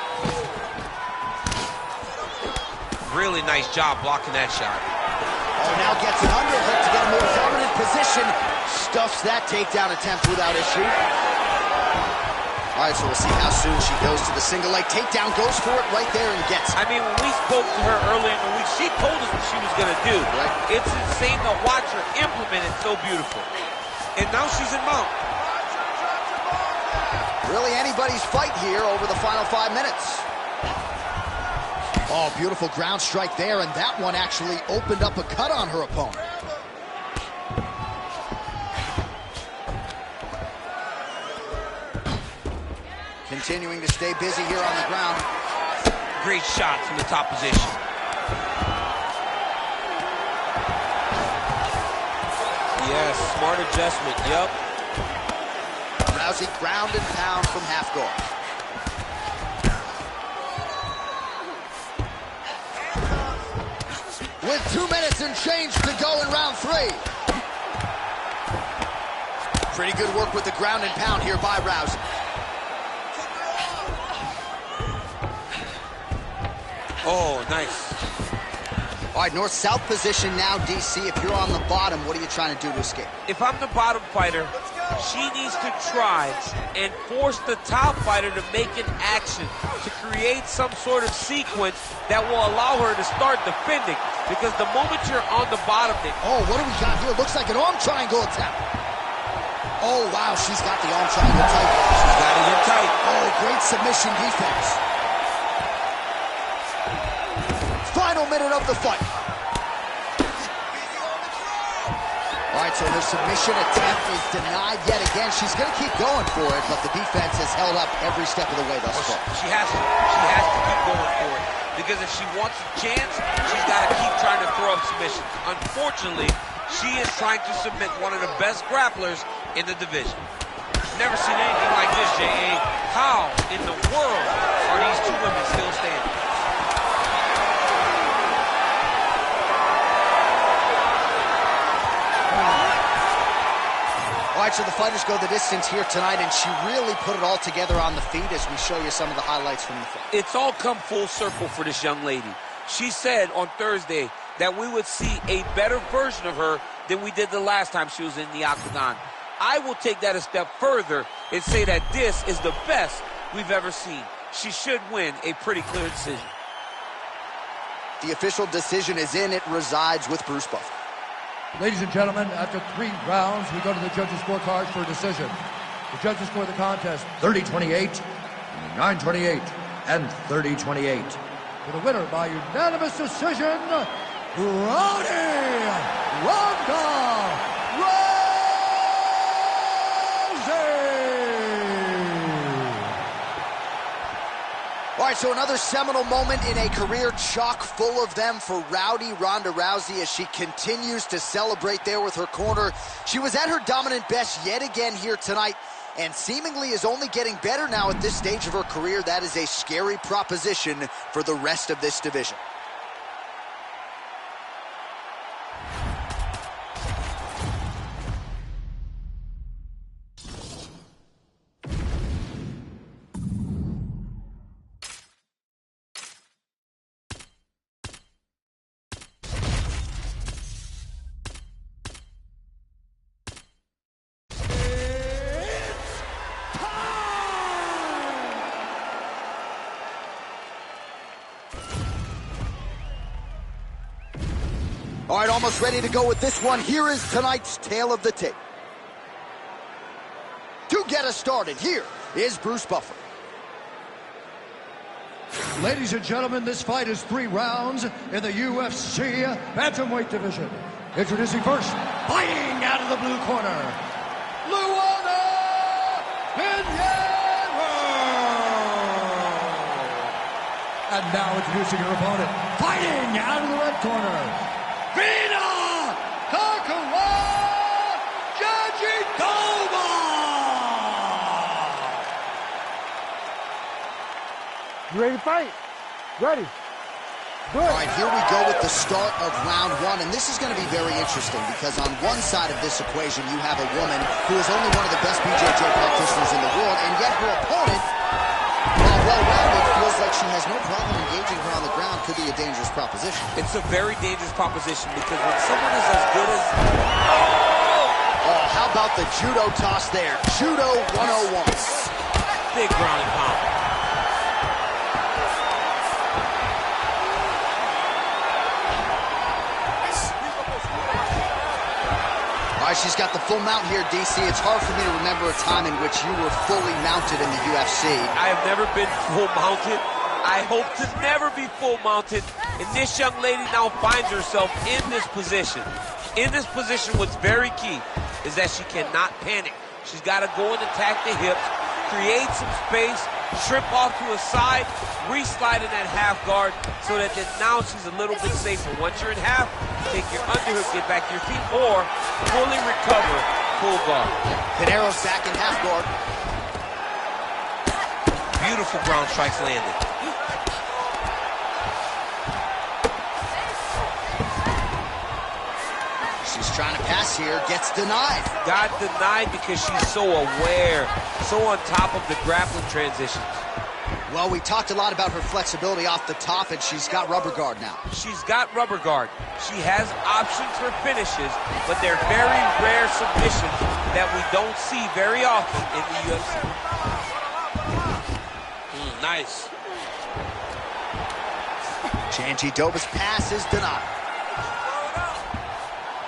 Really nice job blocking that shot. Oh, now gets an underhook to get a more dominant position. Stuffs that takedown attempt without issue. All right, so we'll see how soon she goes to the single leg takedown. Goes for it right there and gets it. I mean, when we spoke to her earlier in the week, she told us what she was going to do. Right? It's insane to watch her implement it so beautiful. And now she's in mount. Really anybody's fight here over the final 5 minutes. Oh, beautiful ground strike there, and that one actually opened up a cut on her opponent. Continuing to stay busy here on the ground. Great shot from the top position. Yes, smart adjustment, yep. Rousey ground and pound from half guard. With 2 minutes and change to go in round 3. Pretty good work with the ground and pound here by Rousey. Oh, nice. All right, north-south position now, DC. If you're on the bottom, what are you trying to do to escape? If I'm the bottom fighter, she needs to try and force the top fighter to make an action, to create some sort of sequence that will allow her to start defending. Because the moment you're on the bottom, oh, what do we got here? Looks like an arm triangle attempt. Oh, wow, she's got the arm triangle tight. She's got it in tight. Oh, great submission defense. Final minute of the fight. All right, so her submission attempt is denied yet again. She's going to keep going for it, but the defense has held up every step of the way thus far. She has to keep going for it. Because if she wants a chance, she's got to keep trying to throw up submissions. Unfortunately, she is trying to submit one of the best grapplers in the division. Never seen anything like this, J.A. How in the world are these two women still standing? All right, so the fighters go the distance here tonight, and she really put it all together on the feet as we show you some of the highlights from the fight. It's all come full circle for this young lady. She said on Thursday that we would see a better version of her than we did the last time she was in the octagon. I will take that a step further and say that this is the best we've ever seen. She should win a pretty clear decision. The official decision is in. It resides with Bruce Buffer. Ladies and gentlemen, after 3 rounds, we go to the judges' scorecards for a decision. The judges score the contest 30-28, 9-28, and 30-28. For the winner by unanimous decision, Ronda Rousey! All right, so another seminal moment in a career chock full of them for Rowdy Ronda Rousey as she continues to celebrate there with her corner. She was at her dominant best yet again here tonight, and seemingly is only getting better now at this stage of her career. That is a scary proposition for the rest of this division. All right, almost ready to go with this one. Here is tonight's tale of the tape. To get us started, here is Bruce Buffer. Ladies and gentlemen, this fight is 3 rounds in the UFC bantamweight division. Introducing first, fighting out of the blue corner, Luana Pinheiro. And now introducing her opponent, fighting out of the red corner, Vina Kakara Jajitova! You ready to fight? Ready. Good. All right, here we go with the start of round 1, and this is going to be very interesting because on one side of this equation, you have a woman who is only one of the best BJJ practitioners in the world, and yet her opponent, while well-rounded, feels like she has no problem engaging her on the ground. Could be a dangerous proposition. It's a very dangerous proposition because when someone is as good as... Oh, how about the judo toss there? Judo 101. Big ground and pound. All right, she's got the full mount here, DC. It's hard for me to remember a time in which you were fully mounted in the UFC. I have never been full mounted. I hope to never be full mounted. And this young lady now finds herself in this position. In this position, what's very key is that she cannot panic. She's got to go and attack the hips, create some space, trip off to a side, re-slide in that half guard so that then now she's a little bit safer. Once you're in half, take your underhook, get back to your feet, or fully recover, full guard. Pinheiro's back in half guard. Beautiful ground strikes landed. She's trying to pass here, gets denied. Got denied because she's so aware, so on top of the grappling transitions. Well, we talked a lot about her flexibility off the top, and she's got rubber guard now. She's got rubber guard. She has options for finishes, but they're very rare submissions that we don't see very often in the UFC. Nice. Jandiroba's pass is denied.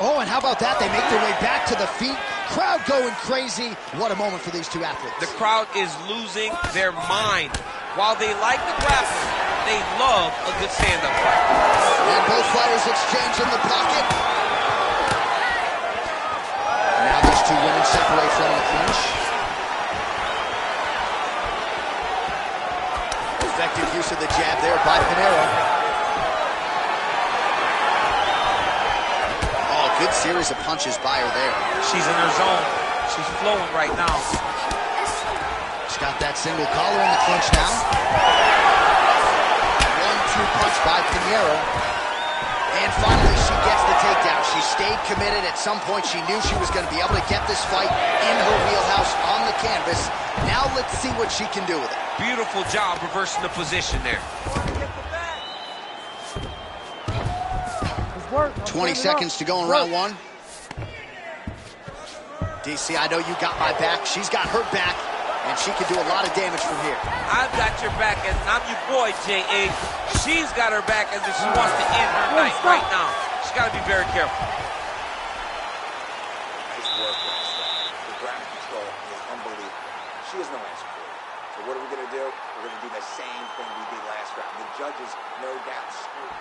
Oh, and how about that? They make their way back to the feet. Crowd going crazy. What a moment for these two athletes. The crowd is losing their mind. While they like the grappling, they love a good stand-up fight. And both fighters exchange in the pocket. Now these two women separate from the clinch. Effective use of the jab there by Pinheiro. Oh, good series of punches by her there. She's in her zone. She's flowing right now. She's got that single collar in the clinch now. 1-2 punch by Pinheiro. And finally, she gets the takedown. She stayed committed. At some point, she knew she was going to be able to get this fight in her wheelhouse on the canvas. Now let's see what she can do with it. Beautiful job reversing the position there. 20 seconds to go in round 1. DC, I know you got my back. She's got her back, and she can do a lot of damage from here. I've got your back, and I'm your boy, J.A. She's got her back, and she wants to end her night right now. She's got to be very careful. Nice work, Ross. The ground control is unbelievable. She has no answer for it. So what are we going to do? We're going to do the same thing we did last round. The judges, no doubt, screwed.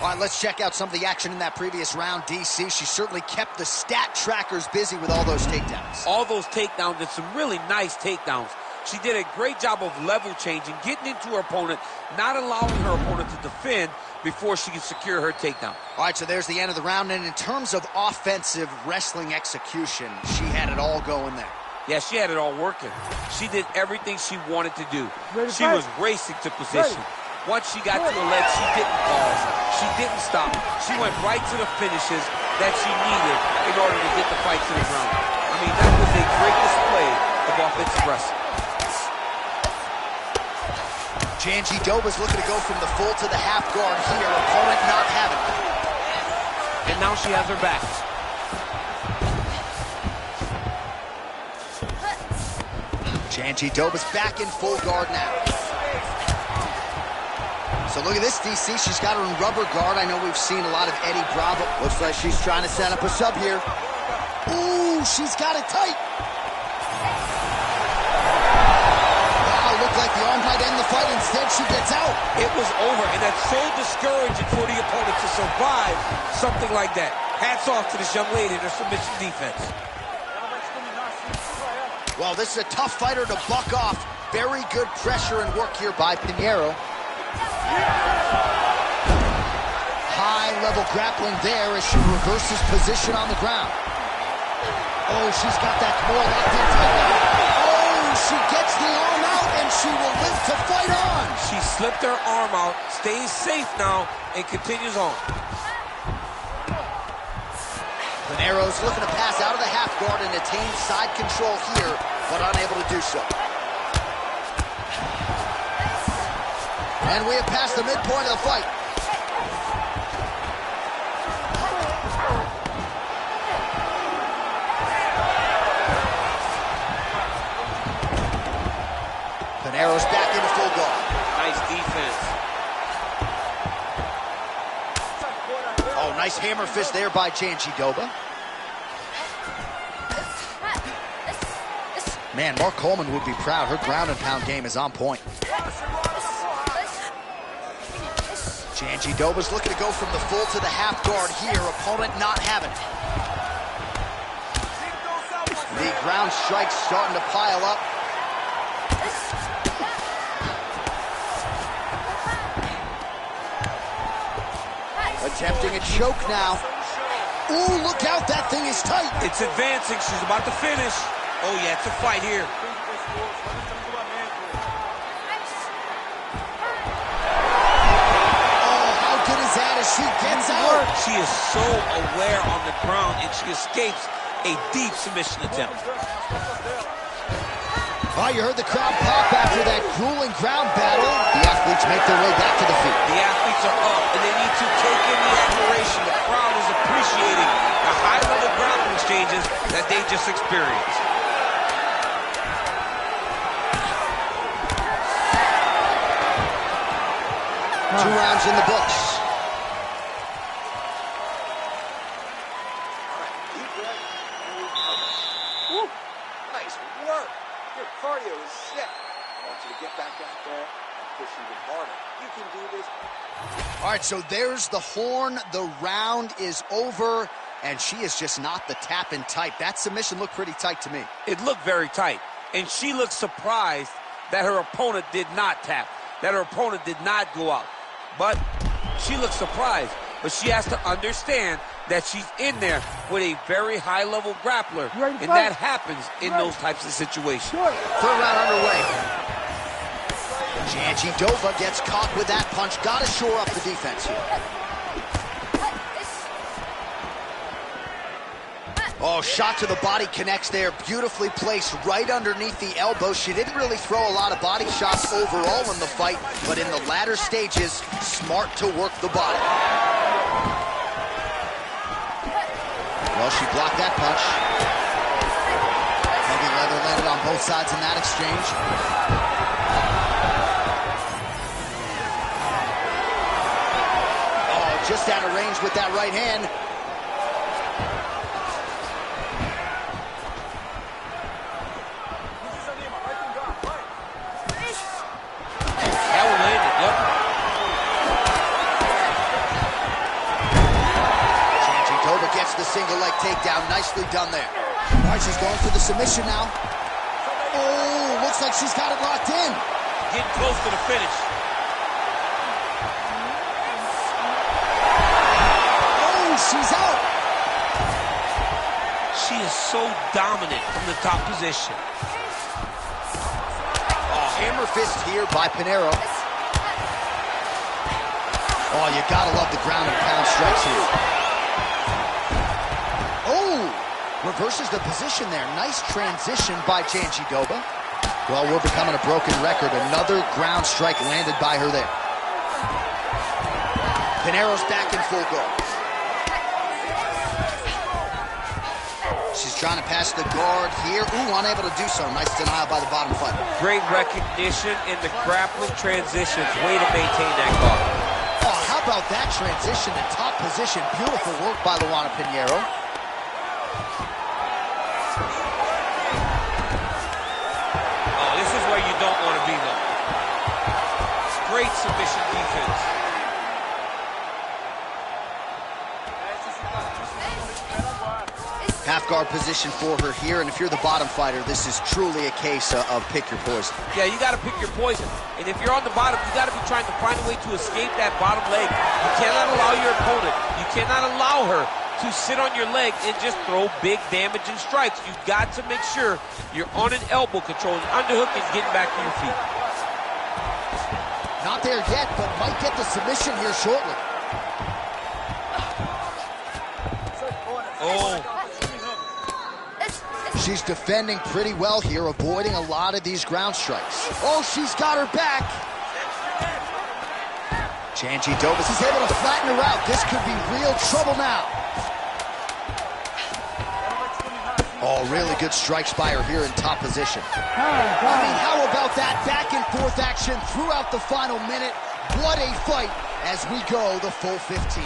All right, let's check out some of the action in that previous round. DC, she certainly kept the stat trackers busy with all those takedowns. All those takedowns, and some really nice takedowns. She did a great job of level changing, getting into her opponent, not allowing her opponent to defend before she could secure her takedown. All right, so there's the end of the round, and in terms of offensive wrestling execution, she had it all going there. Yeah, she had it all working. She did everything she wanted to do. She was racing to position. Once she got to the ledge, she didn't pause. She didn't stop. She went right to the finishes that she needed in order to get the fight to the ground. I mean, that was a great display of offensive wrestling. Janji Doba's looking to go from the full to the half guard here. Opponent not having it. And now she has her back. Janji Doba's back in full guard now. So look at this, DC. She's got her in rubber guard. I know we've seen a lot of Eddie Bravo. Looks like she's trying to set up a sub here. Ooh, she's got it tight. Wow, looked like the arm might end the fight. Instead, she gets out. It was over, and that's so discouraging for the opponent to survive something like that. Hats off to this young lady and her submission defense. Well, this is a tough fighter to buck off. Very good pressure and work here by Pinheiro. High-level grappling there as she reverses position on the ground. Oh, she's got that more locked in tight now. Oh, she gets the arm out, and she will live to fight on. She slipped her arm out, stays safe now, and continues on. Pinheiro's looking to pass out of the half guard and attain side control here, but unable to do so. And we have passed the midpoint of the fight. Pinheiro's back into full guard. Nice defense. Oh, nice hammer fist there by Janji Doba. Man, Mark Coleman would be proud. Her ground and pound game is on point. Janji Doba's looking to go from the full to the half guard here. Opponent not having it. The ground strikes starting to pile up. Attempting a choke now. Ooh, look out, that thing is tight. It's advancing, she's about to finish. Oh yeah, it's a fight here. Oh, how good is that as she gets out? She is so aware on the ground, and she escapes a deep submission attempt. Oh, you heard the crowd pop after that grueling ground battle. The athletes make their way back to the feet. The athletes are up, and they need to take in the admiration. The crowd is appreciating the high-level ground exchanges that they just experienced. 2 rounds in the books. All right, deep breath and recover. Woo! Nice work. Your cardio is sick. I want you to get back out there and push even harder. You can do this. All right, so there's the horn. The round is over, and she is just not the tap-in type. That submission looked pretty tight to me. It looked very tight, and she looked surprised that her opponent did not tap, that her opponent did not go out. But she looks surprised. But she has to understand that she's in there with a very high-level grappler, and that happens in those types of situations. Third round underway. Janji Doba gets caught with that punch. Got to shore up the defense here. Oh, shot to the body connects there. Beautifully placed right underneath the elbow. She didn't really throw a lot of body shots overall in the fight, but in the latter stages, smart to work the body. Well, she blocked that punch. Heavy leather landed on both sides in that exchange. Oh, just out of range with that right hand. The single leg takedown, nicely done there. All right, she's going for the submission now. Oh, look looks like she's got it locked in. Getting close to the finish. Oh, she's out. She is so dominant from the top position. Oh, hammer fist here by Pinheiro. Oh, you gotta love the ground and pound strikes here. Oh, reverses the position there. Nice transition by Janjidoba. Well, we're becoming a broken record. Another ground strike landed by her there. Pinheiro's back in full guard. She's trying to pass the guard here. Ooh, unable to do so. Nice denial by the bottom fighter. Great recognition in the grappling transitions. Way to maintain that guard. Oh, how about that transition to top position? Beautiful work by Luana Pinheiro. Oh, this is where you don't want to be, though. Great submission defense. Half guard position for her here, and if you're the bottom fighter, this is truly a case of pick your poison. Yeah, you got to pick your poison. And if you're on the bottom, you got to be trying to find a way to escape that bottom leg. You cannot allow your opponent, you cannot allow her to sit on your leg and just throw big damaging strikes. You've got to make sure you're on an elbow, controlling underhook and getting back to your feet. Not there yet, but might get the submission here shortly. Oh. She's defending pretty well here, avoiding a lot of these ground strikes. Oh, she's got her back. Janjidoba is able to flatten her out. This could be real trouble now. Oh, really good strikes by her here in top position. I mean, how about that back and forth action throughout the final minute? What a fight as we go the full 15.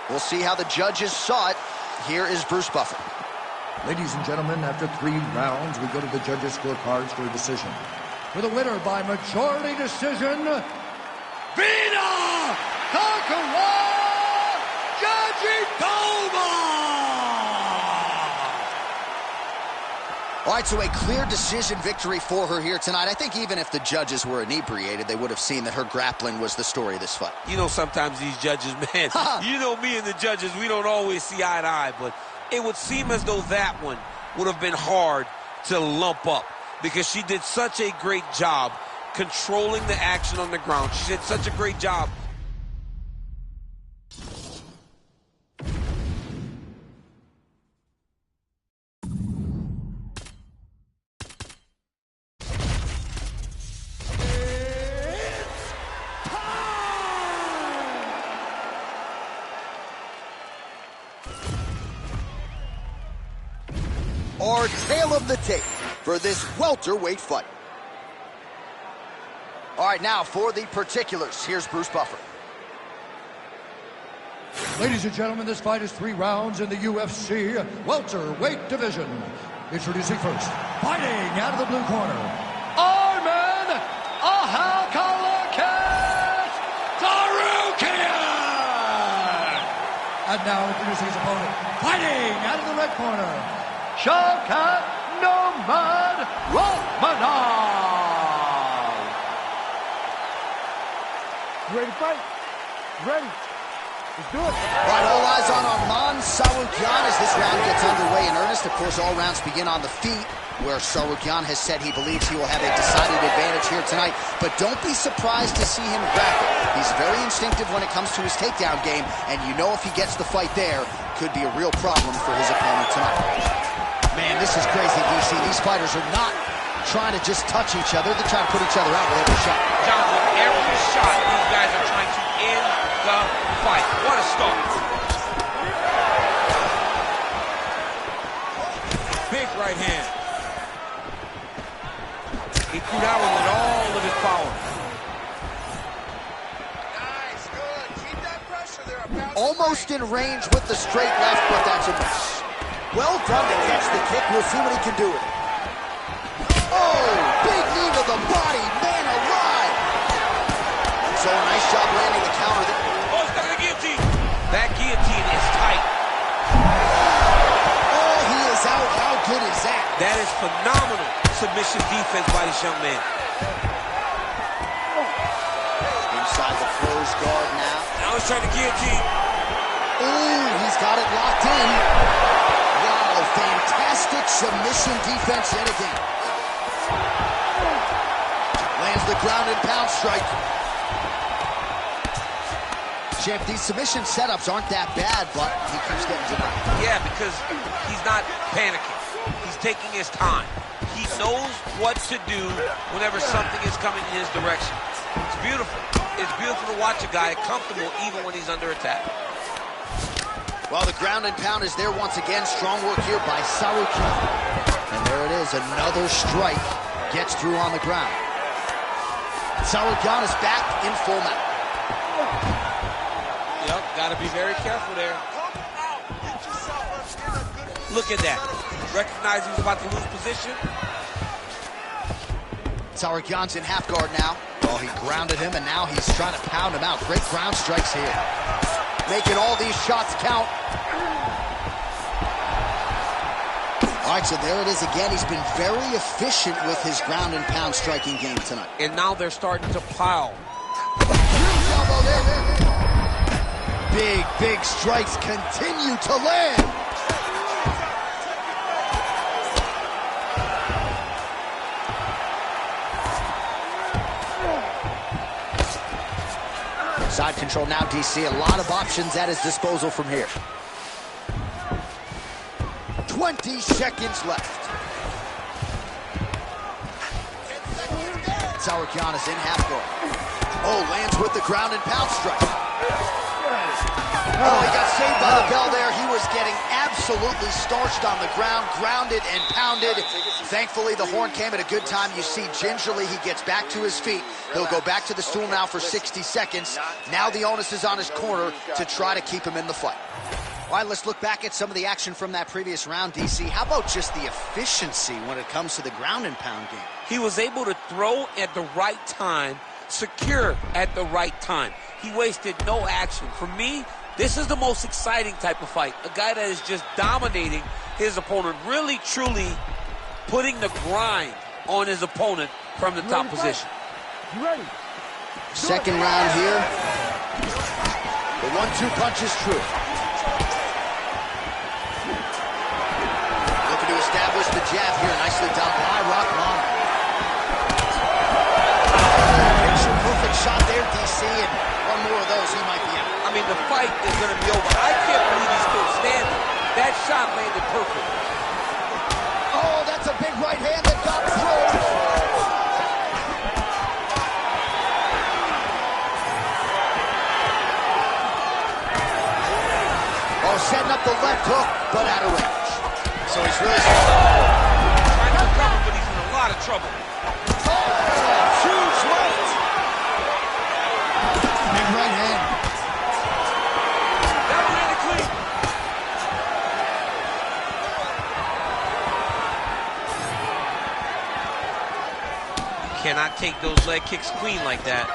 We'll see how the judges saw it. Here is Bruce Buffer. Ladies and gentlemen, after 3 rounds, we go to the judges' scorecards for a decision. For the winner by majority decision, Vina Takara Janjidoba! All right, so a clear decision victory for her here tonight. I think even if the judges were inebriated, they would have seen that her grappling was the story of this fight. You know, sometimes these judges, man, you know me and the judges, we don't always see eye to eye, but it would seem as though that one would have been hard to lump up because she did such a great job controlling the action on the ground. She did such a great job. Our tale of the tape for this welterweight fight. All right, now for the particulars, here's Bruce Buffer. Ladies and gentlemen, this fight is 3 rounds in the UFC welterweight division. Introducing first, fighting out of the blue corner, Arman Ahalkalakis Tarukian! And now introducing his opponent, fighting out of the red corner, Shavkat Nomad Rahmanov! You ready to fight? Ready. Let's do it. All right, all eyes on Arman Tsarukyan as this round gets underway in earnest. Of course, all rounds begin on the feet, where Tsarukyan has said he believes he will have a decided advantage here tonight. But don't be surprised to see him grapple. He's very instinctive when it comes to his takedown game, and you know if he gets the fight there, could be a real problem for his opponent tonight. Man, this is crazy, DC. These fighters are not trying to just touch each other. They're trying to put each other out with every shot. John, with every shot, these guys are trying to end the fight. What a start. Big right hand. He threw that one with all of his power. Nice, good. Keep that pressure there. Almost in range with the straight left, but that's a miss. Well done to catch the kick. We'll see what he can do with it. the body, man alive. So a nice job landing the counter there. Oh, stuck in the guillotine. That guillotine is tight. Oh, he is out. How good is that? That is phenomenal submission defense by this young man. Inside the closed guard now. Now he's trying to guillotine. Ooh, he's got it locked in. Wow, fantastic submission defense yet again. Lands the ground and pound strike. Champ, these submission setups aren't that bad, but he keeps getting denied. Yeah, because he's not panicking. He's taking his time. He knows what to do whenever something is coming in his direction. It's beautiful. It's beautiful to watch a guy comfortable even when he's under attack. Well, the ground and pound is there once again. Strong work here by Tsarukyan. And there it is, another strike gets through on the ground. Tsarukyan is back in full mount. Yep, got to be very careful there. Look at that. Recognize he's about to lose position. Tsarukyan's in half guard now. Oh, he grounded him, and now he's trying to pound him out. Great ground strikes here. Making all these shots count. All right, so there it is again. He's been very efficient with his ground and pound striking game tonight. And now they're starting to pile. Huge elbow there. Big, big strikes continue to land. Side control now, DC. A lot of options at his disposal from here. 20 seconds left. Tsarukyan is in half guard. Oh, lands with the ground and pound strike. Oh, he got saved by the bell there. He was getting absolutely starched on the ground, grounded and pounded. Thankfully, the horn came at a good time. You see, gingerly, he gets back to his feet. He'll go back to the stool now for 60 seconds. Now the onus is on his corner to try to keep him in the fight. All right, let's look back at some of the action from that previous round, DC. How about just the efficiency when it comes to the ground and pound game? He was able to throw at the right time, secure at the right time. He wasted no action. For me, this is the most exciting type of fight. A guy that is just dominating his opponent, really, truly putting the grind on his opponent from the top position. You ready? Second round here. The 1-2 punch is true. Looking to establish the jab here. Nicely done by Rahman. Picture perfect shot there, DC, and one more of those, he might be out. I mean, the fight is going to be over. I can't believe he's still standing. That shot landed perfect. Oh, that's a big right hand that got through. Oh, setting up the left hook, but out of range. So he's really trying to recover, but he's in a lot of trouble. Oh, huge left. Big right hand. That one landed clean. You cannot take those leg kicks clean like that.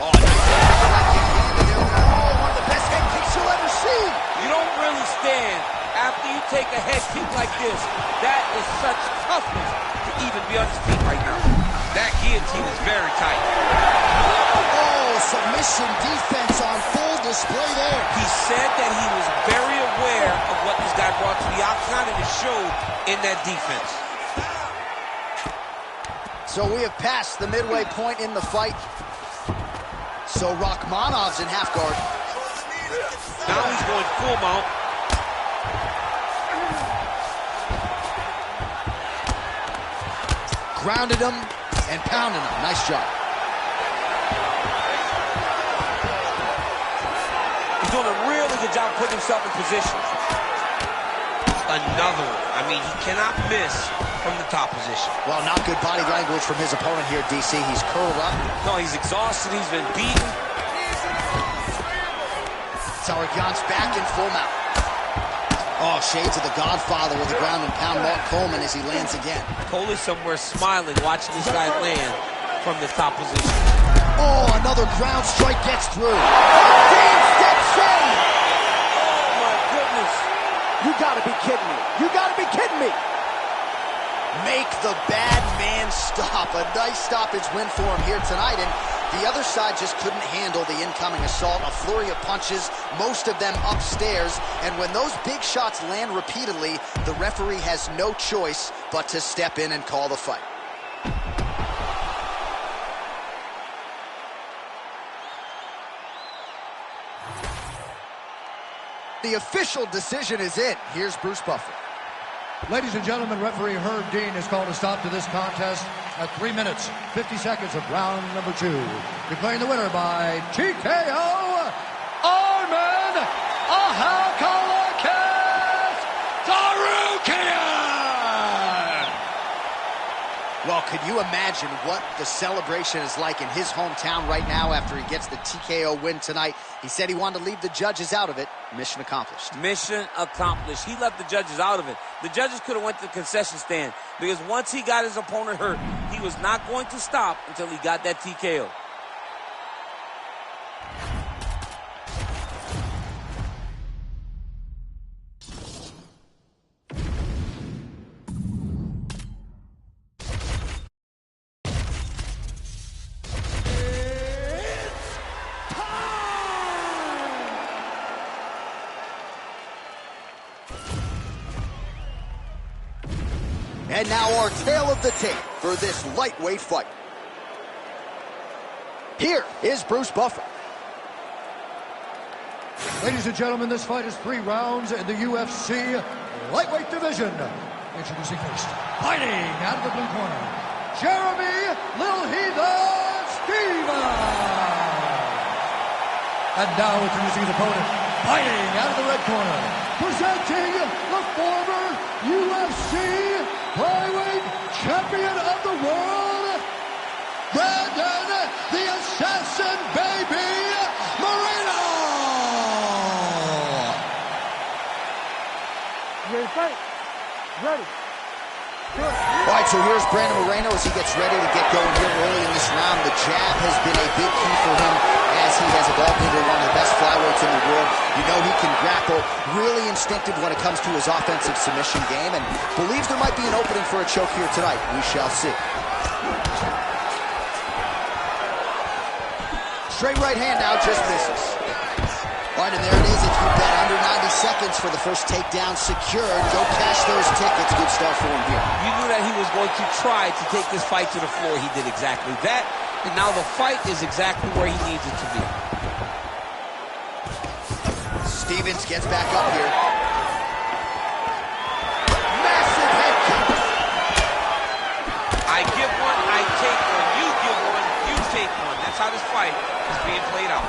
Oh, nice leg kick landed there. Oh, one of the best head kicks you'll ever see. You don't really stand after you take a head kick like this. That is such toughness to even be on his feet right now. That guillotine is very tight. Oh, submission defense on full display there. He said that he was very aware of what this guy brought to the octagon, and it showed in that defense. So we have passed the midway point in the fight. So Rakhmonov's in half guard. Now he's going full mount. Grounded him and pounding him. Nice job. He's doing a really good job putting himself in position. Another one. I mean, he cannot miss from the top position. Well, not good body language from his opponent here, DC. He's curled up. No, he's exhausted. He's been beaten. Tsarukyan's back in full mount. Oh, shades of the Godfather with the ground and pound Mark Coleman as he lands again. Cole is somewhere smiling, watching this guy land from the top position. Oh, another ground strike gets through. Dean steps in. Oh, my goodness. You gotta be kidding me. You gotta be kidding me. Make the bad man stop. A nice stoppage win for him here tonight, and the other side just couldn't handle the incoming assault. A flurry of punches, most of them upstairs, and when those big shots land repeatedly, the referee has no choice but to step in and call the fight. The official decision is in. Here's Bruce Buffer. Ladies and gentlemen, referee Herb Dean has called a stop to this contest at 3 minutes, 50 seconds of round number 2. Declaring the winner by TKO, Arman Ahakalakis Tsarukyan! Well, could you imagine what the celebration is like in his hometown right now after he gets the TKO win tonight? He said he wanted to leave the judges out of it. Mission accomplished. Mission accomplished. He left the judges out of it. The judges could have went to the concession stand because once he got his opponent hurt, he was not going to stop until he got that TKO. And now our tale of the tape for this lightweight fight. Here is Bruce Buffer. Ladies and gentlemen, this fight is 3 rounds in the UFC lightweight division. Introducing first, fighting out of the blue corner, Jeremy Lil Heathen Stevens. And now introducing his opponent, fighting out of the red corner, presenting the former UFC flyweight champion of the world, Brandon the Assassin Baby Moreno. Ready to fight? Ready. Good. All right, so here's Brandon Moreno as he gets ready to get going here early in this round. The jab has been a big key for him as he has evolved into one of the best flyweights in the world. You know he can grapple, really instinctive when it comes to his offensive submission game, and believes there might be an opening for a choke here tonight. We shall see. Straight right hand now, just misses. All right, and there it is. If you bet under 90 seconds for the first takedown secured, go cash those tickets. Good start for him here. You knew that he was going to try to take this fight to the floor. He did exactly that, and now the fight is exactly where he needs it to be. Stevens gets back up here. Massive head kick. I give one, I take one. You give one, you take one. That's how this fight is being played out.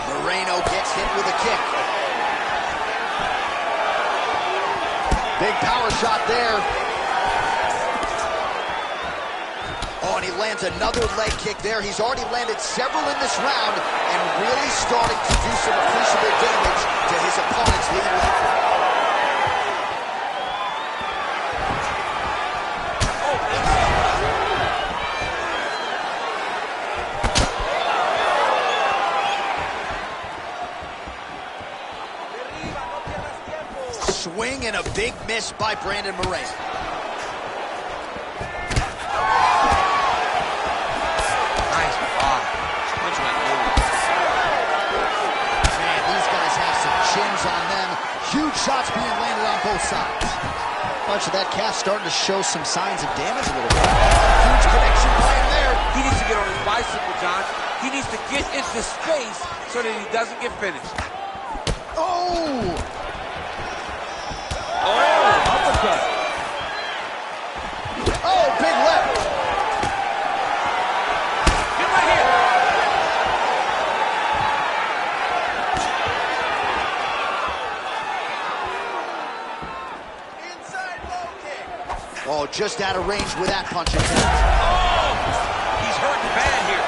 Moreno gets hit with a kick. Big power shot there. Oh, and he lands another leg kick there. He's already landed several in this round and really starting to do some appreciable damage to his opponent's lead leg. Swing and a big miss by Brandon Moreno. Nice block. Punch went over. Man, these guys have some chins on them. Huge shots being landed on both sides. Punch of that calf starting to show some signs of damage a little bit. Huge connection by him there. He needs to get on his bicycle, John. He needs to get into space so that he doesn't get finished. Oh! Oh, uppercut. Oh, big left. Get right here. Inside low kick. Oh, just out of range with that punch attempt. Oh, he's hurting bad here.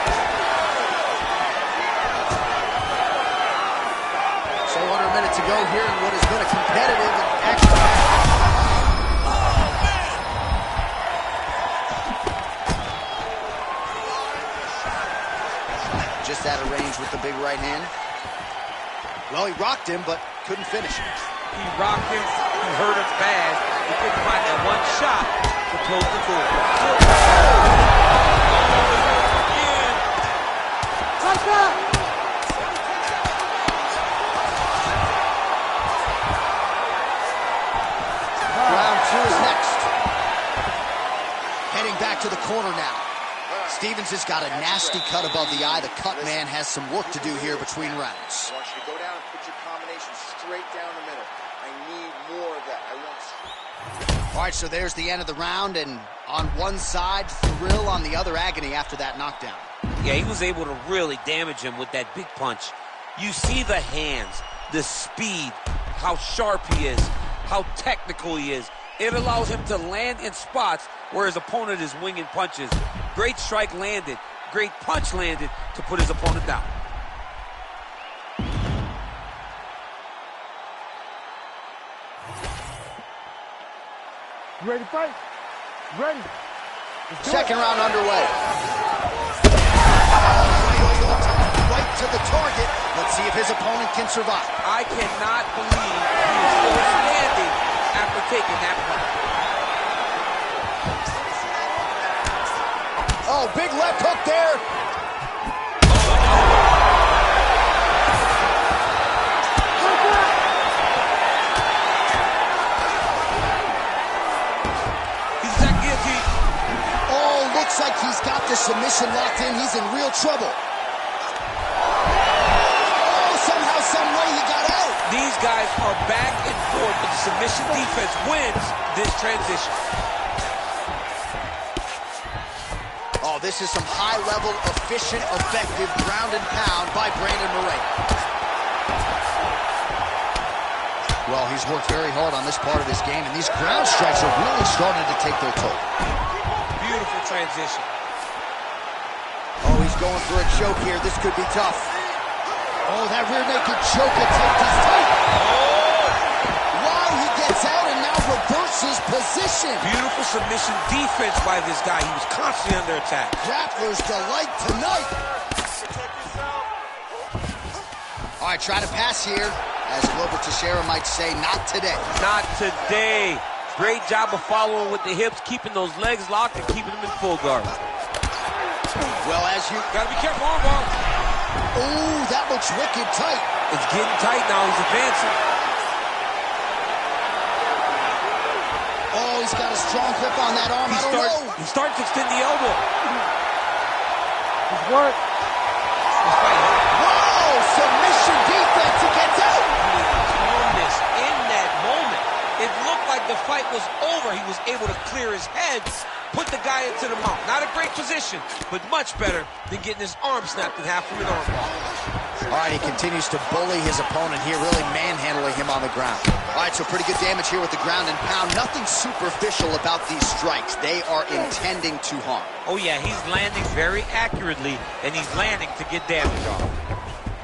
So under minute to go here in what has been a competitive and action. Just out of range with the big right hand. Well, he rocked him, but couldn't finish him. He rocked him. He hurt him bad. He couldn't find that one shot to close the door. Round 2 is next. Heading back to the corner now. Stevens has got a nasty cut above the eye. The cut man has some work to do here between rounds. I want you to go down and put your combination straight down the middle. I need more of that. I want... All right, so there's the end of the round, and on one side, thrill, on the other, agony after that knockdown. Yeah, he was able to really damage him with that big punch. You see the hands, the speed, how sharp he is, how technical he is. It allows him to land in spots where his opponent is winging punches. Great strike landed, great punch landed to put his opponent down. You ready to fight? Ready. Second round underway. Right to the target. Let's see if his opponent can survive. I cannot believe he is still standing after taking that punch. Oh, big left hook there. He's that guillotine. Oh, looks like he's got the submission locked in. He's in real trouble. Oh, somehow, some way he got out. These guys are back and forth, but the submission defense wins this transition. Oh, this is some high-level, efficient, effective ground and pound by Brandon Moreno. Well, he's worked very hard on this part of his game, and these ground strikes are really starting to take their toll. Beautiful transition. Oh, he's going for a choke here. This could be tough. Oh, that rear naked choke attempt is tight. Wow, he gets out and now reverses position. Beautiful submission defense by this guy. He was constantly under attack. Grappler's delight tonight. All right, try to pass here. As Glover Teixeira might say, not today. Not today. Great job of following with the hips, keeping those legs locked and keeping them in full guard. Well, as you... Gotta be careful, armbar. Ooh, that looks wicked tight. It's getting tight now. He's advancing. Oh, he's got a strong grip on that arm. I don't know. He starts to extend the elbow. It's work. Whoa, submission defense. He gets out. Calmness in that moment. It looked like the fight was over. He was able to clear his head, put the guy into the mount. Not a great position, but much better than getting his arm snapped in half from an armbar. All right, he continues to bully his opponent here, really manhandling him on the ground. All right, so pretty good damage here with the ground and pound. Nothing superficial about these strikes. They are intending to harm. Oh, yeah, he's landing very accurately, and he's landing to get damage off.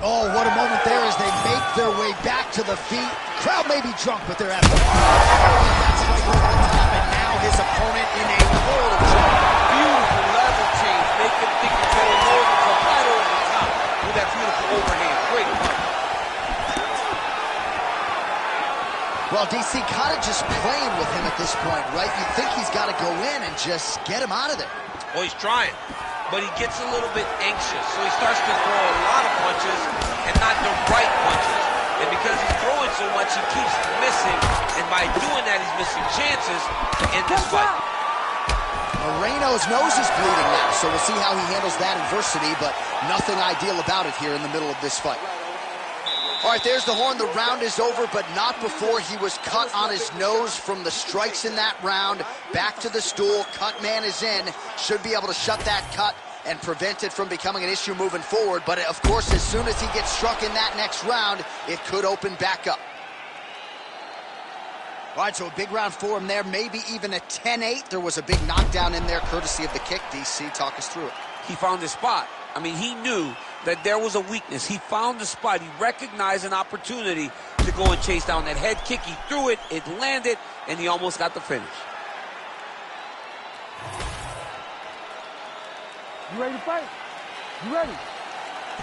Oh, what a moment there as they make their way back to the feet. Crowd may be drunk, but they're having fun. That's right over the top, and now his opponent in a world of trouble. Beautiful level change. Make him think he's going lower to come right over the top with that beautiful overhand. Great punch. Well, DC kind of just playing with him at this point, right? You think he's got to go in and just get him out of there. Well, he's trying, but he gets a little bit anxious, so he starts to throw a lot of punches and not the right punches. And because he's throwing so much, he keeps missing, and by doing that, he's missing chances to end this fight. Moreno's nose is bleeding now, so we'll see how he handles that adversity, but nothing ideal about it here in the middle of this fight. All right, there's the horn. The round is over, but not before he was cut on his nose from the strikes in that round. Back to the stool. Cut man is in. Should be able to shut that cut and prevent it from becoming an issue moving forward. But, of course, as soon as he gets struck in that next round, it could open back up. All right, so a big round for him there, maybe even a 10-8. There was a big knockdown in there, courtesy of the kick. DC, talk us through it. He found his spot. I mean, he knew that there was a weakness. He found the spot. He recognized an opportunity to go and chase down that head kick. He threw it, it landed, and he almost got the finish. You ready to fight? You ready?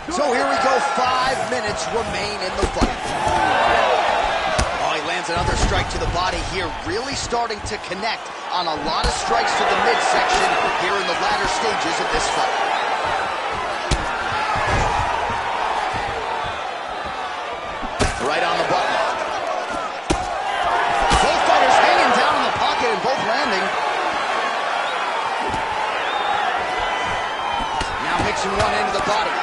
So here we go, 5 minutes remain in the fight. Oh, he lands another strike to the body here, really starting to connect on a lot of strikes to the midsection here in the latter stages of this fight. Right on the button. Both fighters hanging down in the pocket and both landing. Now mixing one into the body.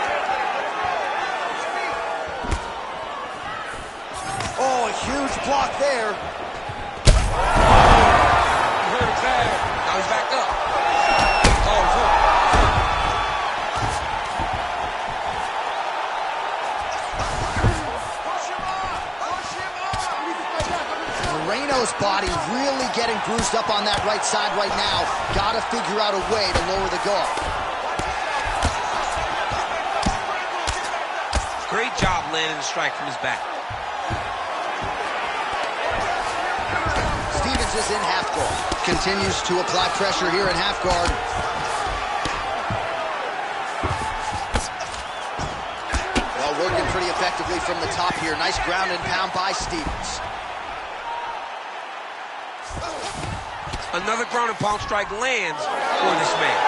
Oh, a huge block there. He hurt him bad. Now he's back up. Oh, he's hooked. Moreno's body really getting bruised up on that right side right now. Gotta figure out a way to lower the guard. Great job landing the strike from his back. Stevens is in half guard. Continues to apply pressure here in half guard. Well, working pretty effectively from the top here. Nice ground and pound by Stevens. Another ground and pound strike lands for this man.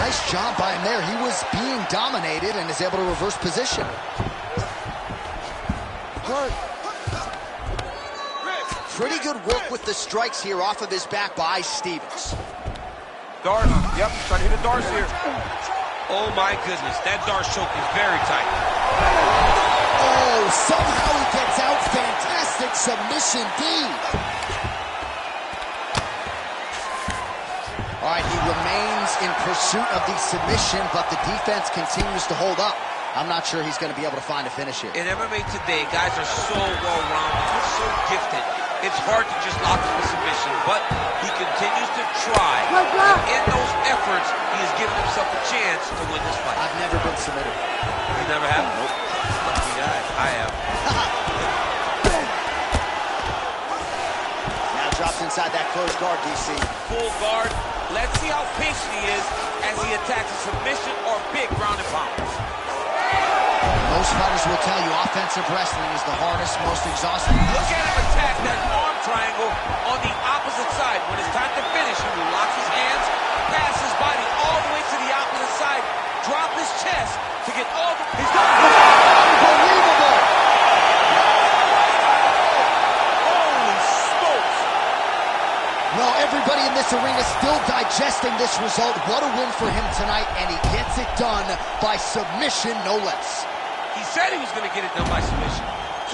Nice job by him there. He was being dominated and is able to reverse position. Good. Pretty good work with the strikes here off of his back by Stevens. Darce, yep, trying to hit a Darce here. Oh my goodness, that Darce choke is very tight. Oh, somehow he gets out. Fantastic submission D. All right, he remains in pursuit of the submission, but the defense continues to hold up. I'm not sure he's going to be able to find a finish here. In MMA today, guys are so well-rounded, they're so gifted. It's hard to just lock in the submission, but he continues to try. And in those efforts, he has given himself a chance to win this fight. I've never been submitted. You never have? Nope. Lucky guy. I have. Now drops inside that closed guard, DC. Full guard. Let's see how patient he is as he attacks a submission or big ground and pound. Most fighters will tell you offensive wrestling is the hardest, most exhausting. Look at him attack that arm triangle on the opposite side. When it's time to finish, he locks his hands, pass his body all the way to the opposite side, drop his chest to get all the... He's done it! Unbelievable! Holy smokes! Well, everybody in this arena still digesting this result. What a win for him tonight, and he gets it done by submission, no less. He said he was going to get it done by submission.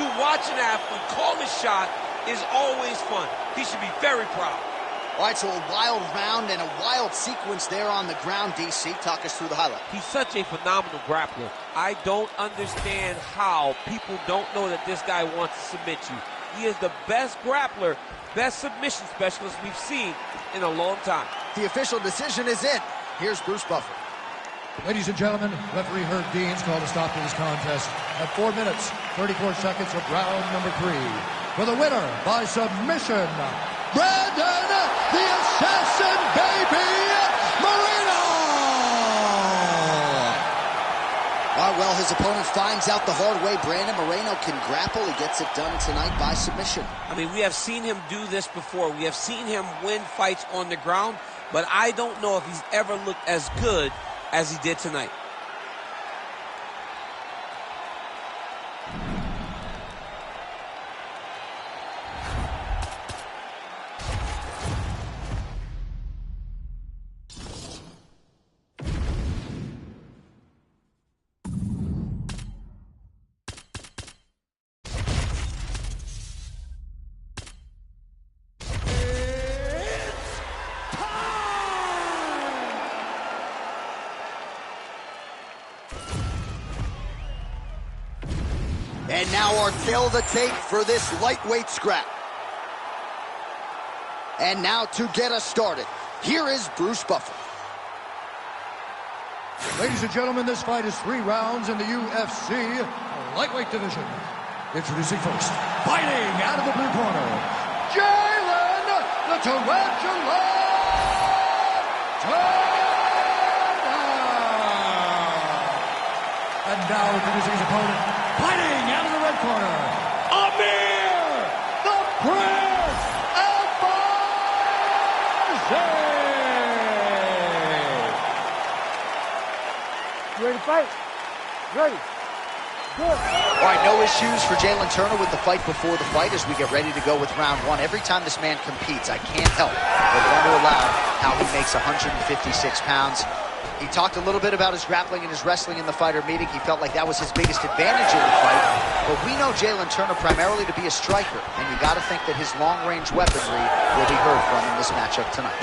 To watch an athlete call his shot is always fun. He should be very proud. All right, so a wild round and a wild sequence there on the ground, DC. Talk us through the highlight. He's such a phenomenal grappler. I don't understand how people don't know that this guy wants to submit you. He is the best grappler, best submission specialist we've seen in a long time. The official decision is in. Here's Bruce Buffer. Ladies and gentlemen, referee Herb Dean's called a stop to this contest at 4 minutes, 34 seconds of round number 3. For the winner by submission, Brandon the Assassin Baby Moreno! All right, well, his opponent finds out the hard way. Brandon Moreno can grapple. He gets it done tonight by submission. I mean, we have seen him do this before. We have seen him win fights on the ground, but I don't know if he's ever looked as good as he did tonight. And now our tail of the tape for this lightweight scrap. And now to get us started, here is Bruce Buffer. Ladies and gentlemen, this fight is 3 rounds in the UFC lightweight division. Introducing first, fighting out of the blue corner, Jalen the Tarantula Turner. And now introducing his opponent, fighting out of the red corner, Amir the Prince Albazi. You ready to fight? Ready. Good. All right, no issues for Jalen Turner with the fight before the fight as we get ready to go with round 1. Every time this man competes, I can't help but wonder aloud how he makes 156 pounds. He talked a little bit about his grappling and his wrestling in the fighter meeting. He felt like that was his biggest advantage in the fight. But we know Jalen Turner primarily to be a striker, and you got to think that his long-range weaponry will be heard from in this matchup tonight.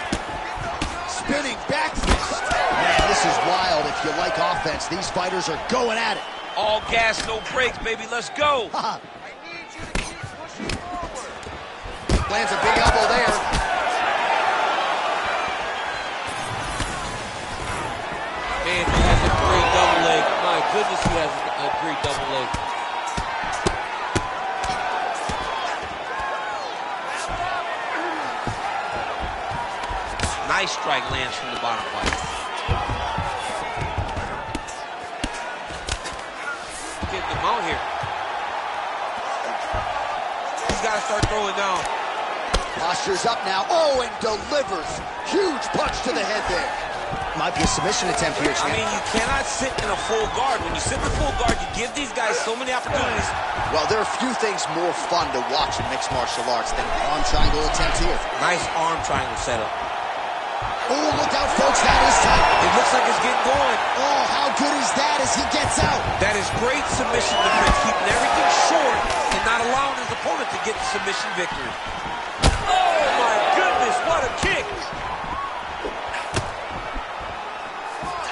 Spinning back fist. Man, this is wild. If you like offense, these fighters are going at it. All gas, no brakes, baby. Let's go. Lands a big elbow there. Man, he has a great double leg. My goodness, he has a great double leg. Nice strike lands from the bottom fight. Getting him out here. He's got to start throwing down. Posture's up now. Oh, and delivers. Huge punch to the head there. Might be a submission attempt here, champ. I mean, you cannot sit in a full guard. When you sit in a full guard, you give these guys so many opportunities. Well, there are few things more fun to watch in mixed martial arts than arm triangle attempts here. Nice arm triangle setup. Oh, look out, folks. That is tight. It looks like it's getting going. Oh, how good is that as he gets out? That is great submission defense, keeping everything short and not allowing his opponent to get the submission victory. Oh, my goodness, what a kick.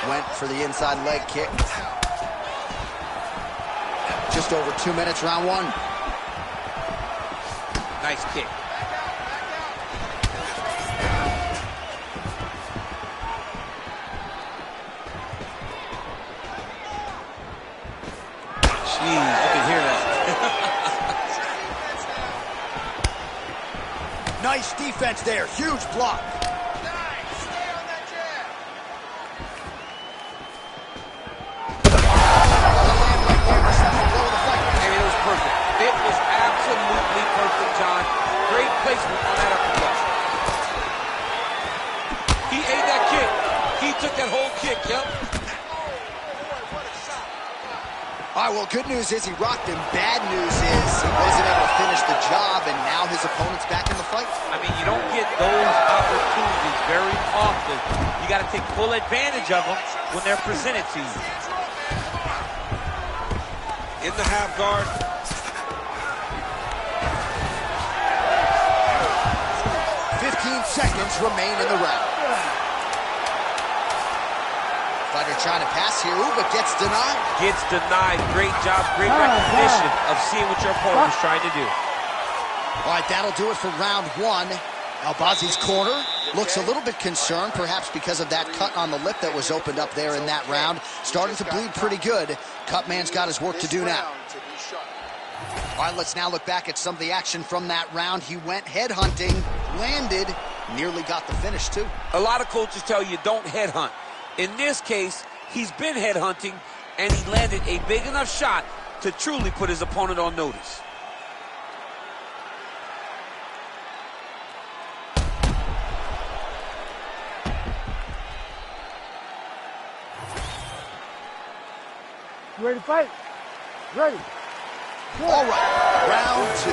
Went for the inside leg kick. Just over 2 minutes, round 1. Nice kick. Jeez, you can hear that. Nice defense there. Huge block. It was absolutely perfect, John. Great placement on that uppercut. He ate that kick. He took that whole kick, yep. All right, well, good news is he rocked him. Bad news is he wasn't able to finish the job, and now his opponent's back in the fight. I mean, you don't get those opportunities very often. You got to take full advantage of them when they're presented to you. In the half guard. 15 seconds remain in the round. Fighter trying to pass here, ooh, but gets denied. Gets denied. Great job, great recognition of seeing what your opponent was trying to do. All right, that'll do it for round 1. Albazi's corner looks a little bit concerned, perhaps because of that cut on the lip that was opened up there in that round. Starting to bleed pretty good. Cutman's got his work to do now. All right, let's now look back at some of the action from that round. He went headhunting, landed, nearly got the finish, too. A lot of coaches tell you don't headhunt. In this case, he's been headhunting, and he landed a big enough shot to truly put his opponent on notice. You ready to fight? Ready. Good. All right, round 2.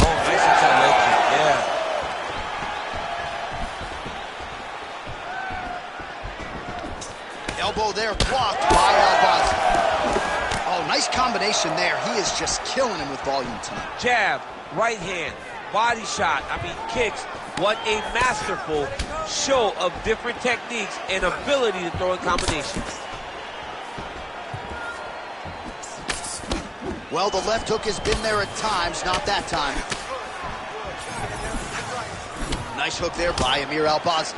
Oh, nice inside leg kick, yeah. Elbow there blocked by Albazi. Oh, nice combination there. He is just killing him with volume tonight. Jab, right hand, body shot, kicks. What a masterful show of different techniques and ability to throw in combinations. Well, the left hook has been there at times, not that time. Nice hook there by Amir Albazi.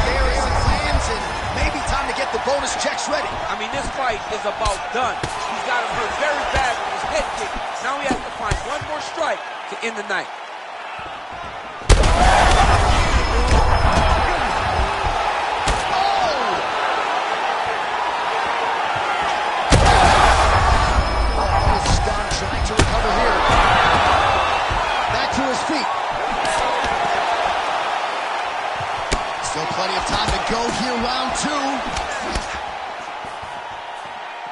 there as he lands, and maybe time to get the bonus checks ready. I mean, this fight is about done. He's got him hurt very bad with his head kick. Now he has to find one more strike to end the night. Trying to recover here. Back to his feet. Still plenty of time to go here, round two.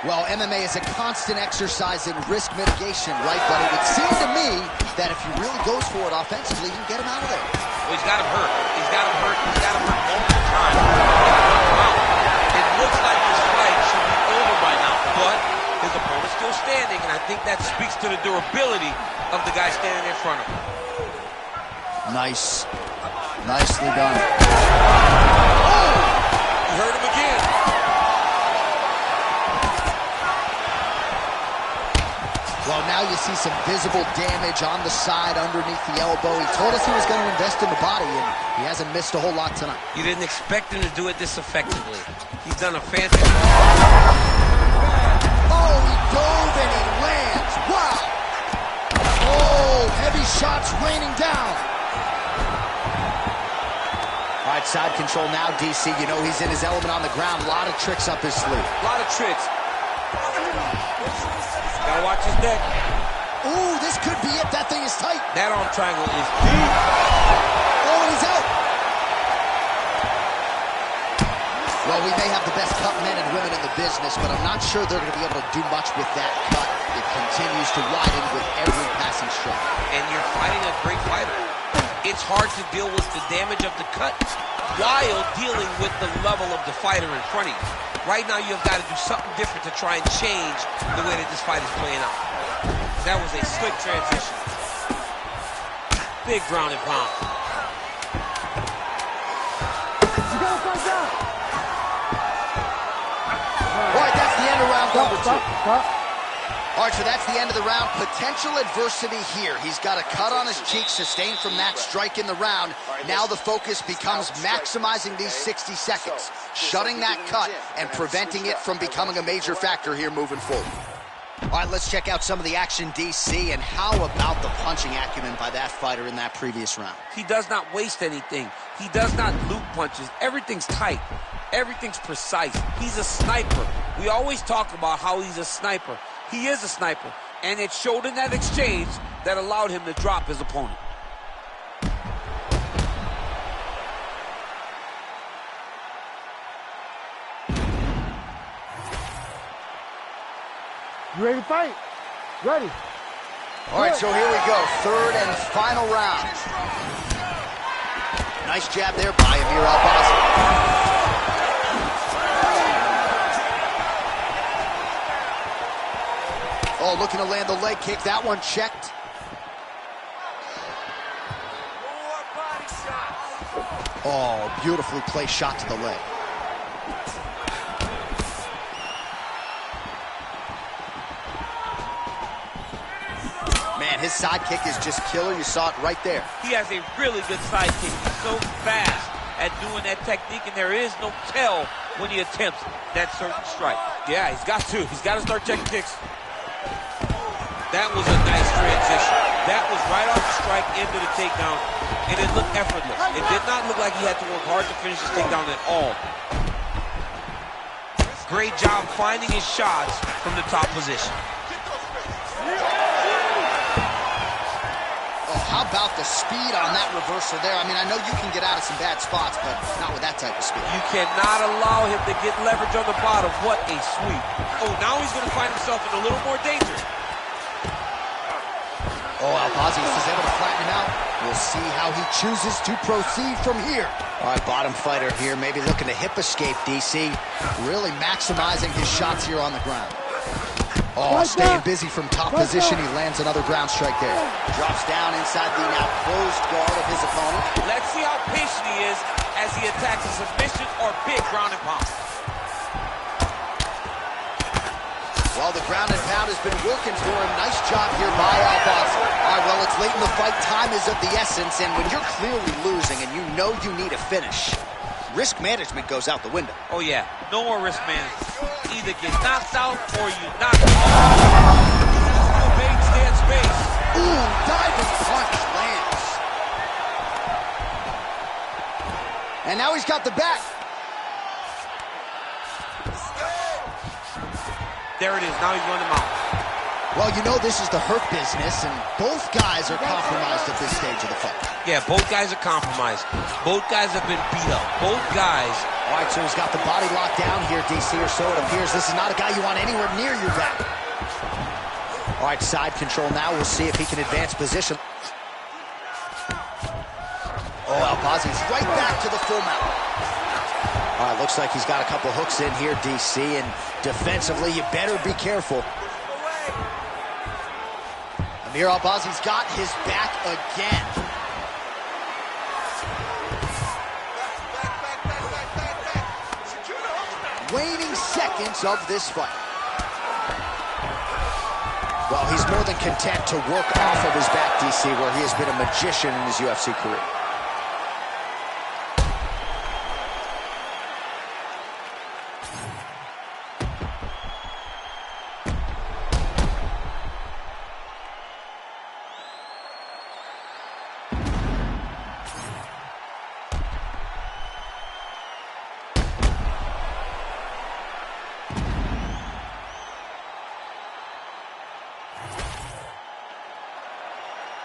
Well, MMA is a constant exercise in risk mitigation, right? But it would seem to me that if he really goes for it offensively, you can get him out of there. Well, he's got him hurt. He's got him hurt. He's got him hurt multiple times. It looks like this fight should be over by now, but his opponent's still standing, and I think that speaks to the durability of the guy standing in front of him. Nice. Nicely done. Oh! You heard him again. Well, now you see some visible damage on the side underneath the elbow. He told us he was going to invest in the body, and he hasn't missed a whole lot tonight. You didn't expect him to do it this effectively. He's done a fantastic Oh, he dove and he lands. Wow. Oh, heavy shots raining down. All right, side control now, DC. You know he's in his element on the ground. A lot of tricks up his sleeve. A lot of tricks. Gotta watch his neck. Ooh, this could be it. That thing is tight. That arm triangle is deep. Oh, and he's out. Well, we may have the best cut men and women in the business, but I'm not sure they're going to be able to do much with that cut. It continues to widen with every passing strike. And you're fighting a great fighter. It's hard to deal with the damage of the cut while dealing with the level of the fighter in front of you. Right now, you've got to do something different to try and change the way that this fight is playing out. That was a slick transition. Big ground and pound. You gotta fight down. All right, that's the end of round number two. Stop. All right, so that's the end of the round. Potential adversity here. He's got a cut on his cheek sustained from that strike in the round. Now the focus becomes maximizing these 60 seconds, shutting that cut and preventing it from becoming a major factor here moving forward. All right, let's check out some of the action, DC, and how about the punching acumen by that fighter in that previous round? He does not waste anything. He does not loop punches. Everything's tight. Everything's precise. He's a sniper. We always talk about how he's a sniper. He is a sniper, and it showed in that exchange that allowed him to drop his opponent. You ready to fight? Ready. All right, so here we go. Third and final round. Nice jab there by Amir Albazi. Oh, looking to land the leg kick. That one checked. Oh, beautifully placed shot to the leg. Man, his side kick is just killer. You saw it right there. He has a really good side kick. He's so fast at doing that technique, and there is no tell when he attempts that certain strike. Yeah, he's got to. He's got to start checking kicks. That was a nice transition. That was right off the strike into the takedown, and it looked effortless. It did not look like he had to work hard to finish his takedown at all. Great job finding his shots from the top position. Oh, how about the speed on that reversal there? I mean, I know you can get out of some bad spots, but not with that type of speed. You cannot allow him to get leverage on the bottom. What a sweep. Oh, now he's going to find himself in a little more danger. Oh, Albazi is able to flatten him out. We'll see how he chooses to proceed from here. All right, bottom fighter here, maybe looking to hip escape, DC. Really maximizing his shots here on the ground. Oh, staying busy from top position. He lands another ground strike there. Drops down inside the now closed guard of his opponent. Let's see how patient he is as he attacks a submission or big ground and pound. Well, the ground and pound has been working for him. Nice job here by Albazi. All right, well, it's late in the fight. Time is of the essence, and when you're clearly losing and you know you need a finish, risk management goes out the window. Oh, yeah. No more risk management. Either get knocked out or you knock out. Big stand space. Ooh, diving punch lands. And now he's got the back. There it is. Now he's running him out. Well, you know this is the hurt business, and both guys are compromised at this stage of the fight. Yeah, both guys are compromised. Both guys have been beat up. Both guys. All right, so he's got the body locked down here, DC, or so it appears. This is not a guy you want anywhere near your back. All right, side control now. We'll see if he can advance position. Oh, Albazi's right back to the full mount. All right, looks like he's got a couple hooks in here, DC, and defensively, you better be careful. Amir Albazi's got his back again. Waning seconds of this fight. Well, he's more than content to work off of his back, DC, where he has been a magician in his UFC career.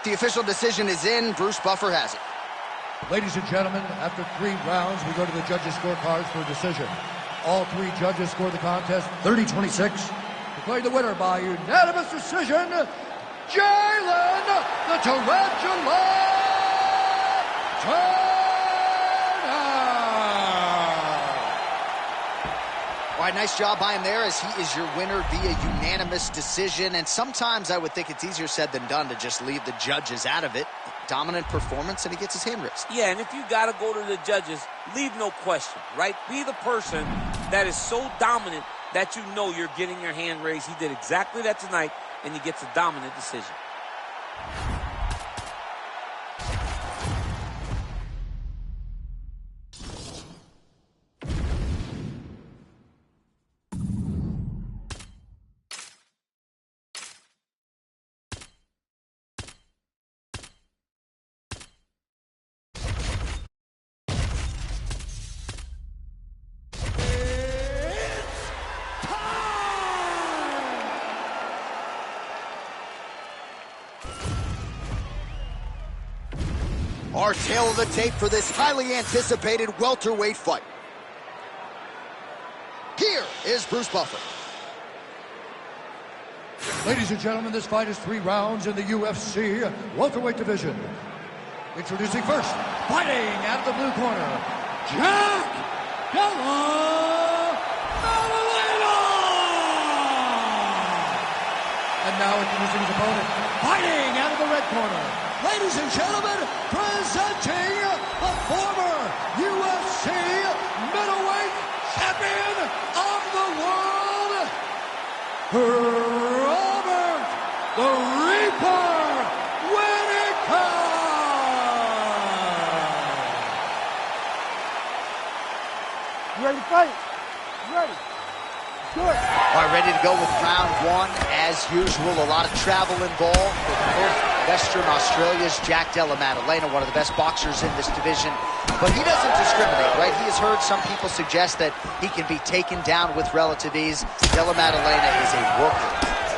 The official decision is in. Bruce Buffer has it. Ladies and gentlemen, after 3 rounds, we go to the judges' scorecards for a decision. All 3 judges score the contest 30-26. Declaring the winner by unanimous decision, Jalen the Tarantula Turner! All right, nice job by him there, as he is your winner via unanimous decision. And sometimes I would think it's easier said than done to just leave the judges out of it. Dominant performance, and he gets his hand raised. Yeah, and if you got to go to the judges, leave no question, right? Be the person that is so dominant that you know you're getting your hand raised. He did exactly that tonight, and he gets a dominant decision. Our tail of the tape for this highly anticipated welterweight fight. Here is Bruce Buffer. Ladies and gentlemen, this fight is 3 rounds in the UFC welterweight division. Introducing first, fighting out of the blue corner, Jack Della Maddalena! And now introducing his opponent, fighting out of the red corner, ladies and gentlemen, presenting the former UFC middleweight champion of the world, Robert the Reaper Whittaker! You ready to fight? You ready? Let's do it. All right, ready to go with round 1. As usual, a lot of travel involved with Western Australia's Jack Della Maddalena, one of the best boxers in this division. But he doesn't discriminate, right? He has heard some people suggest that he can be taken down with relative ease. Della Maddalena is a worker.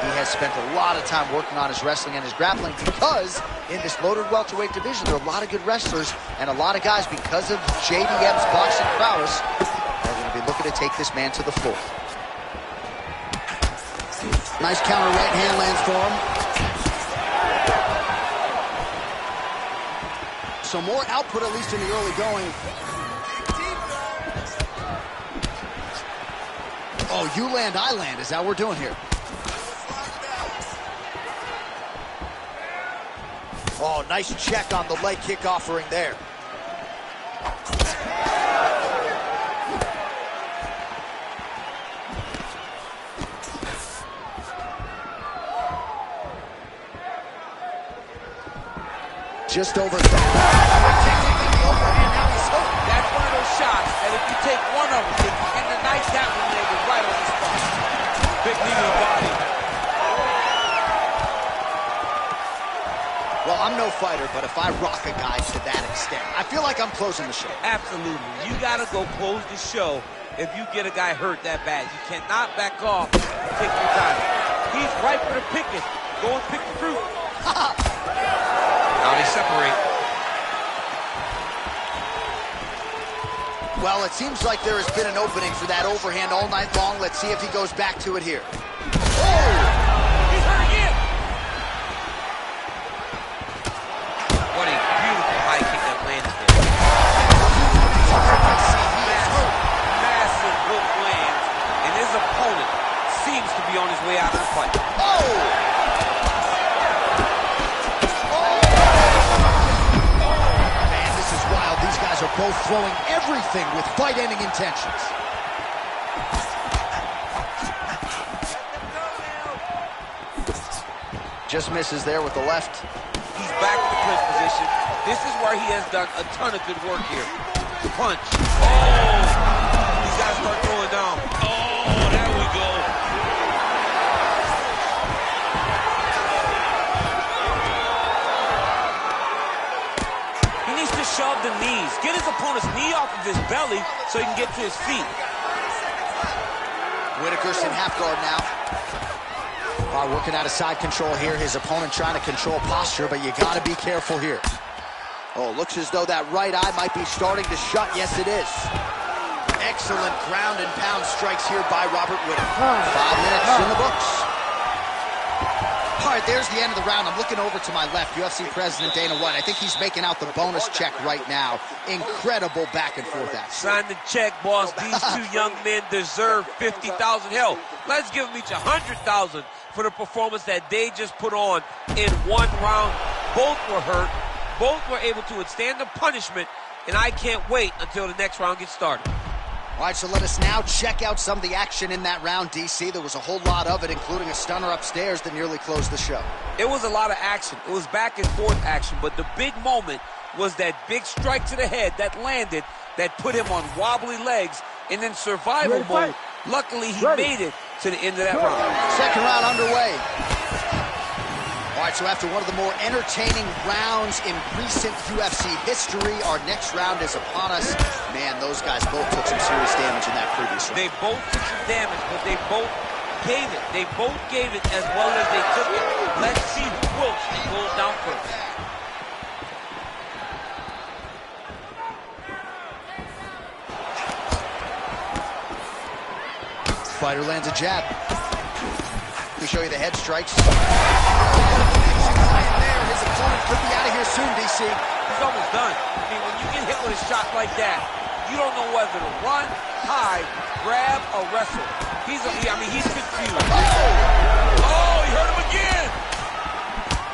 He has spent a lot of time working on his wrestling and his grappling, because in this loaded welterweight division, there are a lot of good wrestlers and a lot of guys, because of JDM's boxing prowess, are going to be looking to take this man to the floor. Nice counter right hand lands for him. So more output, at least in the early going. Oh, you land, I land. Is that what we're doing here? Oh, nice check on the leg kick offering there. Just over. That's one of those shots that if you take one of them, and the night that one landed right on the spot. Big knee to the body. Well, I'm no fighter, but if I rock a guy to that extent, I feel like I'm closing the show. Absolutely. You got to go close the show if you get a guy hurt that bad. You cannot back off and take your time. He's ripe for the picking. Go and pick the fruit. Now they separate. Well, it seems like there has been an opening for that overhand all night long. Let's see if he goes back to it here. Oh! He's hurt again! What a beautiful high kick that landed there. Massive hook lands, and his opponent seems to be on his way out of the fight. Oh! These guys are both throwing everything with fight-ending intentions. Just misses there with the left. He's back in the clinch position. This is where he has done a ton of good work here. Punch. Oh! He's got to start throwing down. Oh, there we go. Shove the knees. Get his opponent's knee off of his belly so he can get to his feet. Whitaker's in half guard now. Working out of side control here. His opponent trying to control posture, but you got to be careful here. Oh, looks as though that right eye might be starting to shut. Yes, it is. Excellent ground and pound strikes here by Robert Whitaker. 5 minutes in the books. All right, there's the end of the round. I'm looking over to my left, UFC President Dana White. I think he's making out the bonus check right now. Incredible back and forth action. Sign the check, boss. These two young men deserve $50,000. Hell, let's give them each $100,000 for the performance that they just put on in one round. Both were hurt. Both were able to withstand the punishment, and I can't wait until the next round gets started. All right, so let us now check out some of the action in that round, DC. There was a whole lot of it, including a stunner upstairs that nearly closed the show. It was a lot of action. It was back and forth action, but the big moment was that big strike to the head that landed, that put him on wobbly legs, and in survival mode, luckily he made it to the end of that round. Second round underway. All right, so after one of the more entertaining rounds in recent UFC history, our next round is upon us. Man, those guys both took some serious damage in that previous round. They both took some damage, but they both gave it. They both gave it as well as they took it. Let's see who quilts and goes down first. Fighter lands a jab. Let me show you the head strikes. His opponent could be out of here soon, DC. He's almost done. I mean, when you get hit with a shot like that, you don't know whether to run, hide, grab, or wrestle. He's confused. Oh, he hurt him again.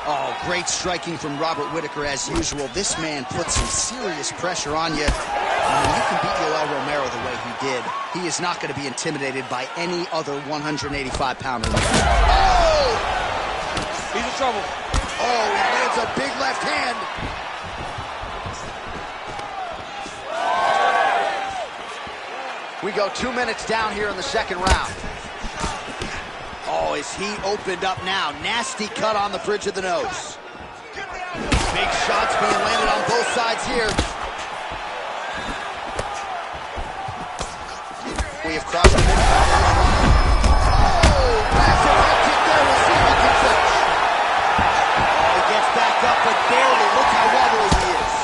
Oh, great striking from Robert Whitaker as usual. This man puts some serious pressure on you. And when you can beat Yoel Romero the way he did, he is not going to be intimidated by any other 185-pounder. Oh! He's in trouble. Oh, he lands a big left hand. We go 2 minutes down here in the second round. Oh, is he opened up now? Nasty cut on the bridge of the nose. Big shots being landed on both sides here. We have crossed the midfield. Oh, massive head kick there. We'll see if he can finish. Oh, he gets back up, but barely. Look how wobbly he is.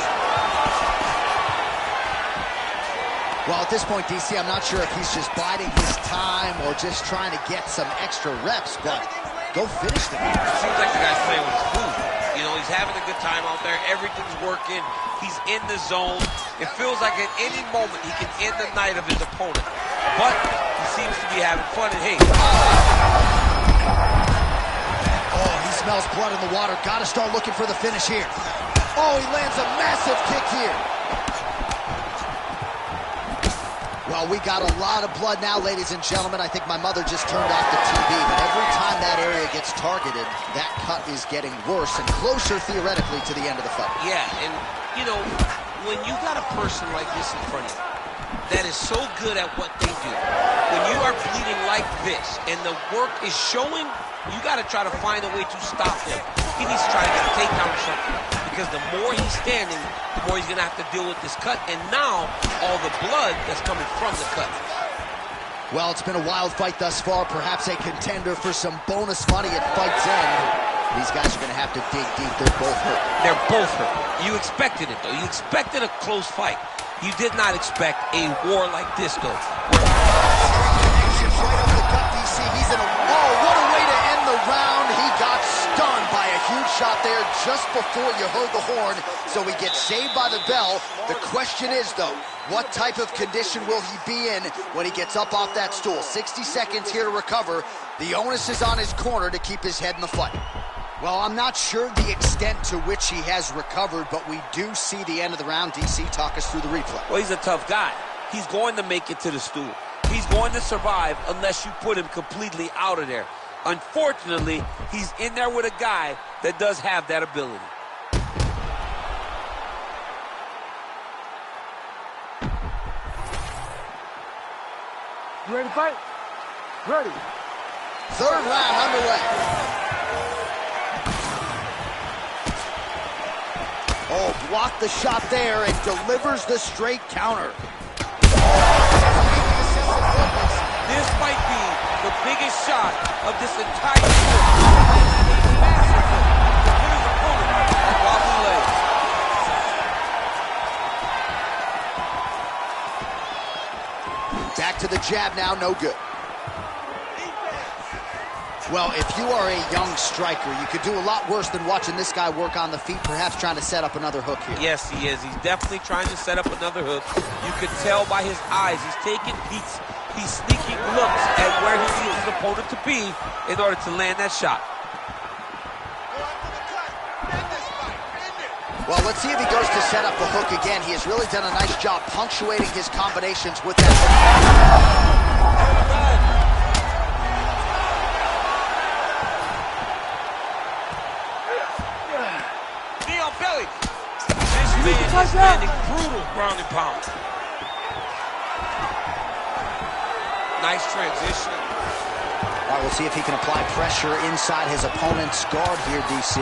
Well, at this point, DC, I'm not sure if he's just biding his time or just trying to get some extra reps, but go finish the game. It seems like the guy's playing with his food. You know, he's having a good time out there. Everything's working. He's in the zone. It feels like at any moment he can end the night of his opponent. But he seems to be having fun, and hey. Oh, he smells blood in the water. Got to start looking for the finish here. Oh, he lands a massive kick here. Well, we got a lot of blood now, ladies and gentlemen. I think my mother just turned off the TV, but every time that area gets targeted, that cut is getting worse and closer, theoretically, to the end of the fight. Yeah, and, you know, when you got a person like this in front of you, that is so good at what they do. When you are bleeding like this and the work is showing, you got to try to find a way to stop him. He needs to try to get a takedown or something, because the more he's standing, the more he's going to have to deal with this cut, and now all the blood that's coming from the cut. Well, it's been a wild fight thus far, perhaps a contender for some bonus money at fight's end. These guys are going to have to dig deep. They're both hurt. They're both hurt. You expected it, though. You expected a close fight. You did not expect a war like this, though. Right over the gut, DC. He's in a... Oh, what a way to end the round. He got stunned by a huge shot there just before you heard the horn, so he gets saved by the bell. The question is, though, what type of condition will he be in when he gets up off that stool? 60 seconds here to recover. The onus is on his corner to keep his head in the fight. Well, I'm not sure the extent to which he has recovered, but we do see the end of the round. DC, talk us through the replay. Well, he's a tough guy. He's going to make it to the stool. He's going to survive unless you put him completely out of there. Unfortunately, he's in there with a guy that does have that ability. You ready to fight? Ready. Third round underway. Oh, blocked the shot there and delivers the straight counter. This might be the biggest shot of this entire tour. A massive hit to put his opponent on wobbly legs. Back to the jab now, no good. Well, if you are a young striker, you could do a lot worse than watching this guy work on the feet, perhaps trying to set up another hook here. Yes, he is. He's definitely trying to set up another hook. You could tell by his eyes. He's taking peeks. He's sneaking looks at where he needs his opponent to be in order to land that shot. Well, let's see if he goes to set up the hook again. He has really done a nice job punctuating his combinations with that hook. Belly. This man is landing brutal ground and pound. Nice transition. All right, we'll see if he can apply pressure inside his opponent's guard here, DC.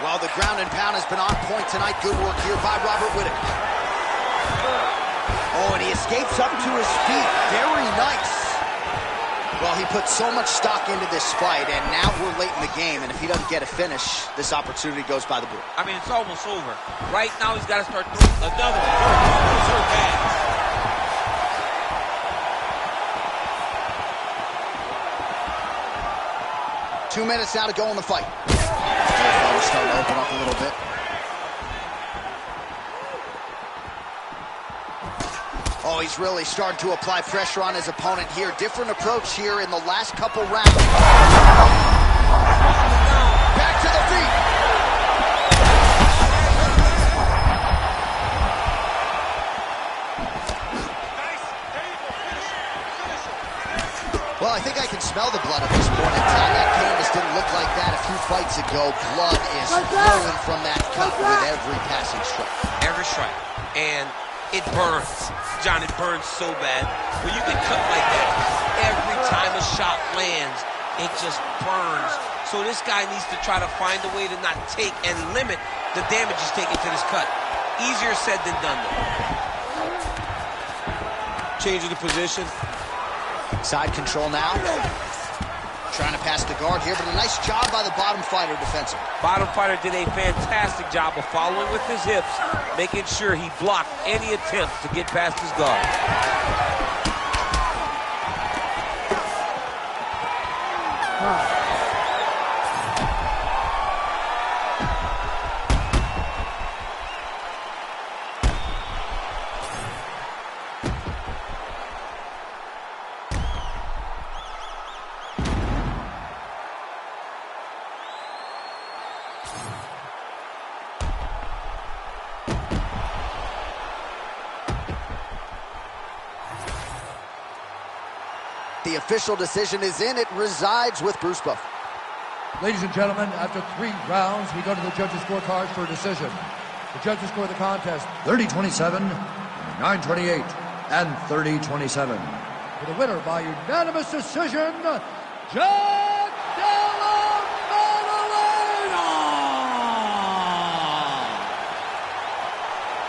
Well, the ground and pound has been on point tonight. Good work here by Robert Whittaker. Oh, and he escapes up to his feet. Very nice. Well, he put so much stock into this fight, and now we're late in the game, and if he doesn't get a finish, this opportunity goes by the book. I mean, it's almost over. Right now, he's got to start throwing another one. Those are bad. 2 minutes now to go in the fight. He's starting to open up a little bit. Oh, he's really starting to apply pressure on his opponent here. Different approach here in the last couple rounds. Back to the feet. Well, I think I can smell the blood at this point. That canvas didn't look like that a few fights ago. Blood is flowing from that cut with every passing strike. Every strike. And it burns. John, it burns so bad. When you get cut like that, every time a shot lands, it just burns. So this guy needs to try to find a way to not take and limit the damage he's taking to this cut. Easier said than done, though. Changing the position. Side control now. Trying to pass the guard here, but a nice job by the bottom fighter defensively. Bottom fighter did a fantastic job of following with his hips, making sure he blocked any attempt to get past his guard. The official decision is in. It resides with Bruce Buffer. Ladies and gentlemen, after 3 rounds, we go to the judges' scorecards for a decision. The judges score the contest 30-27, 9-28. and 30-27. For the winner by unanimous decision, Jack Della Maddalena!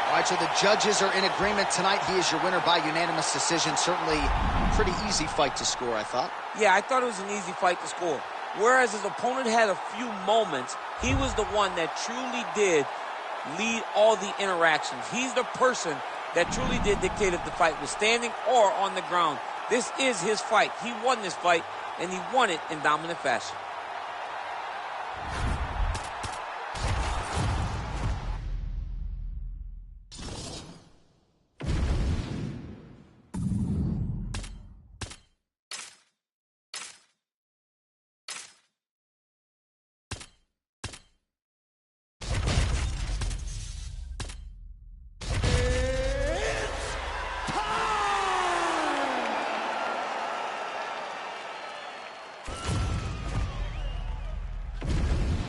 All right, so the judges are in agreement tonight. He is your winner by unanimous decision. Certainly pretty easy fight to score, I thought. Yeah, I thought it was an easy fight to score. Whereas his opponent had a few moments, he was the one that truly did lead all the interactions. He's the person that truly did dictate if the fight was standing or on the ground. This is his fight. He won this fight, and he won it in dominant fashion.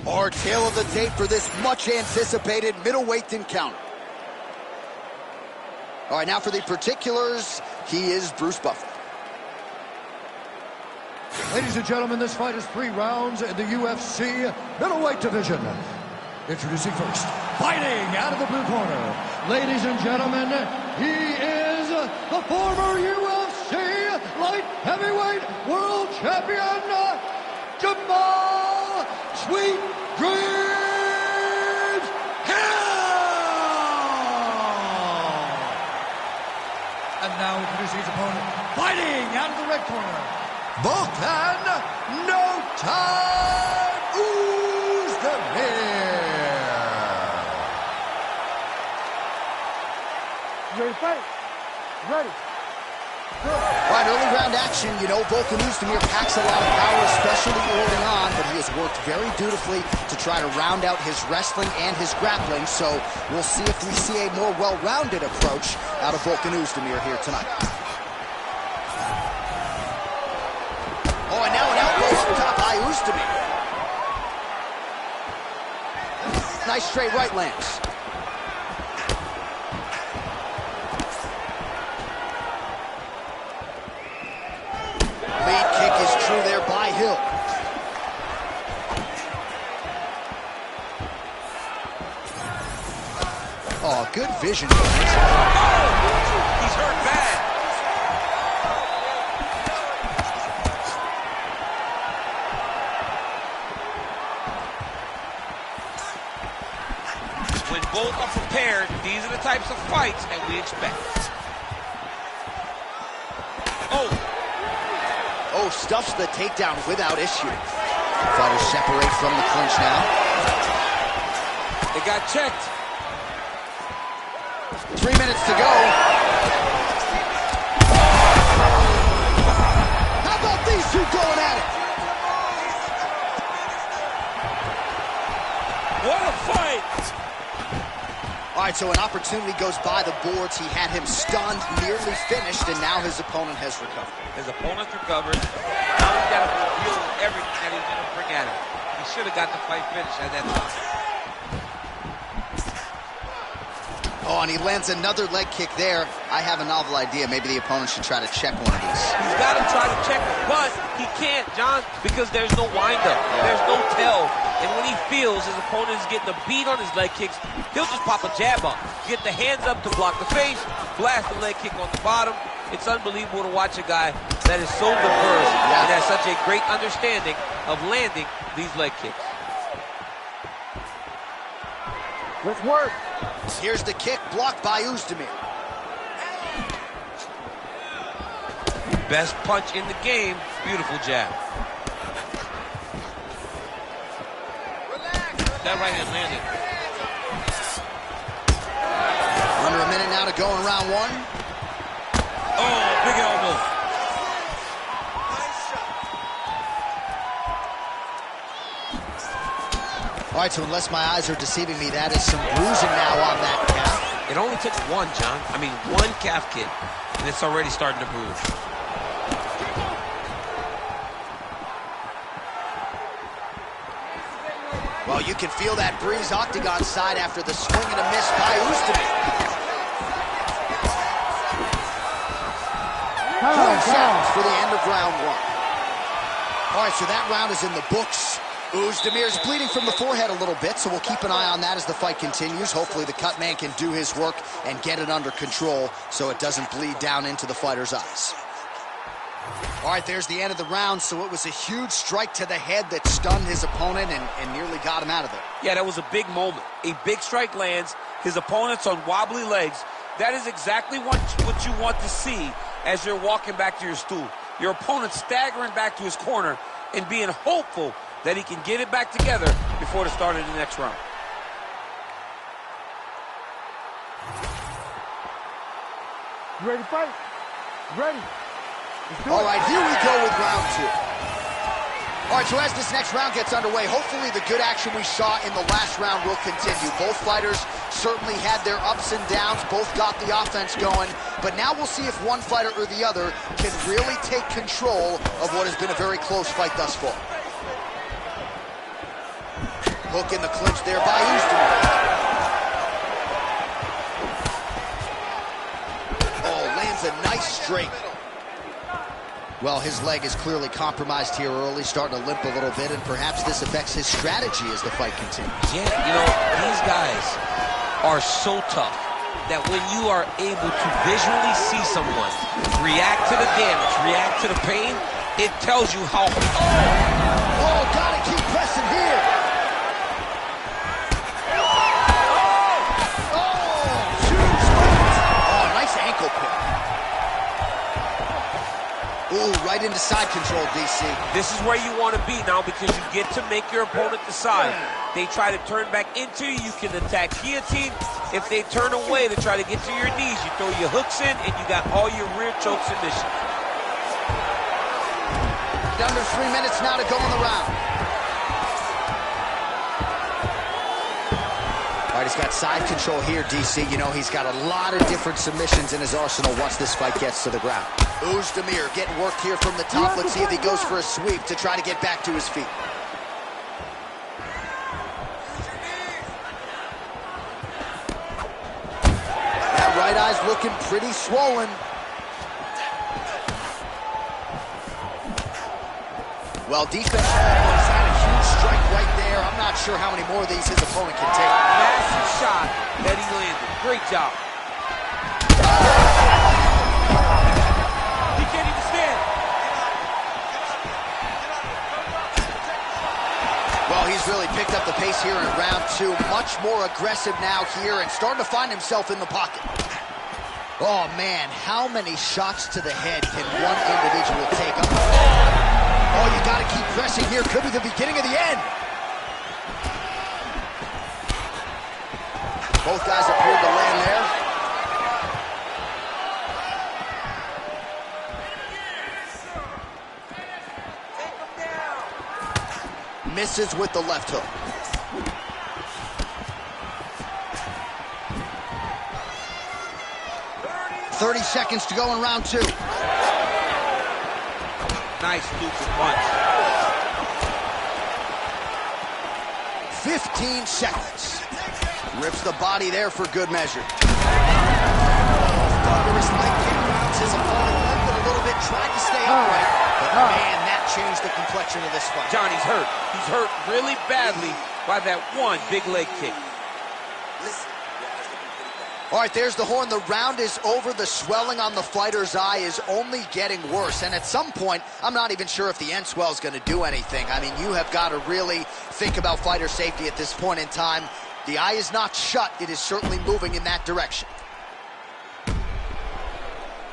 Our tale of the tape for this much-anticipated middleweight encounter. All right, now for the particulars, he is Bruce Buffer. Ladies and gentlemen, this fight is 3 rounds in the UFC middleweight division. Introducing first, fighting out of the blue corner. Ladies and gentlemen, he is the former UFC light heavyweight world champion, Jamal Sweet Dreams Hill! And now introducing his opponent, fighting out of the red corner, Volkan No Time Oezdemir. You ready to fight? Ready. All right, early round action. You know, Volkan Oezdemir packs a lot of power, especially early on, but he has worked very dutifully to try to round out his wrestling and his grappling, so we'll see if we see a more well-rounded approach out of Volkan Oezdemir here tonight. Oh, and now an elbow up top by Oezdemir. Nice straight right lands. Lead kick is true there by Hill. Oh, good vision. Oh, he's hurt bad. When both are prepared, these are the types of fights that we expect. Oh, stuffs the takedown without issue. Fighters separate from the clinch now. They got checked. 3 minutes to go. How about these two going at it? What a fight! All right, so an opportunity goes by the boards. He had him stunned, nearly finished, and now his opponent has recovered. His opponent's recovered. Now he's got to deal with everything that he's going to bring at him. He should have got the fight finished at that time. Oh, and he lands another leg kick there. I have a novel idea. Maybe the opponent should try to check one of these. He's got to try to check it, but he can't, John, because there's no windup. There's no tell. And when he feels his opponent is getting a beat on his leg kicks, he'll just pop a jab up. Get the hands up to block the face, blast the leg kick on the bottom. It's unbelievable to watch a guy that is so diverse and has such a great understanding of landing these leg kicks. Let's work. Here's the kick, blocked by Oezdemir. Best punch in the game. Beautiful jab. That right hand landed. Under a minute now to go in round one. Oh, big elbow. All right, so unless my eyes are deceiving me, that is some bruising now on that calf. It only took one, John. I mean, one calf kick, and it's already starting to bruise. Well, you can feel that breeze octagon side after the swing and a miss by Oezdemir. Point sounds for the end of round one. All right, so that round is in the books. Uzdemir's bleeding from the forehead a little bit, so we'll keep an eye on that as the fight continues. Hopefully the cut man can do his work and get it under control so it doesn't bleed down into the fighter's eyes. All right, there's the end of the round, so it was a huge strike to the head that stunned his opponent and nearly got him out of there. Yeah, that was a big moment. A big strike lands, his opponent's on wobbly legs. That is exactly what you want to see as you're walking back to your stool. Your opponent staggering back to his corner and being hopeful that he can get it back together before the start of the next round. You ready to fight? Ready. All right, here we go with round two. All right, so as this next round gets underway, hopefully the good action we saw in the last round will continue. Both fighters certainly had their ups and downs, both got the offense going, but now we'll see if one fighter or the other can really take control of what has been a very close fight thus far. Hook in the clinch there by Uzdemir's. Oh, lands a nice straight. Well, his leg is clearly compromised here early, starting to limp a little bit, and perhaps this affects his strategy as the fight continues. Yeah, you know, these guys are so tough that when you are able to visually see someone react to the damage, react to the pain, it tells you how... Oh, gotta keep pressing here. Oh, huge strikes. Oh, nice ankle pick. Ooh, right into side control, DC. This is where you want to be now because you get to make your opponent decide. They try to turn back into you, you can attack guillotine. If they turn away to try to get to your knees, you throw your hooks in and you got all your rear choke submission. Under 3 minutes now to go in the round. All right, he's got side control here, DC. You know, he's got a lot of different submissions in his arsenal once this fight gets to the ground. Uzdemir getting worked here from the top. Let's see if he goes for a sweep to try to get back to his feet. That right eye's looking pretty swollen. Well, defense almost had a huge strike right there. I'm not sure how many more of these his opponent can take. Massive shot that he landed. Great job. He can't even stand. Well, he's really picked up the pace here in round two. Much more aggressive now here and starting to find himself in the pocket. Oh, man, how many shots to the head can one individual take? Oh, you got to keep pressing here. Could be the beginning of the end. Both guys appeared to land there. Misses with the left hook. .30 seconds to go in round two. Nice looping punch. 15 seconds. Rips the body there for good measure. Thunderous leg kick rounds his opponent limped a little bit, tried to stay upright, but man, that changed the complexion of this fight. Johnny's hurt. He's hurt really badly by that one big leg kick. All right, there's the horn. The round is over. The swelling on the fighter's eye is only getting worse. And at some point, I'm not even sure if the end swell is going to do anything. I mean, you have got to really think about fighter safety at this point in time. The eye is not shut. It is certainly moving in that direction.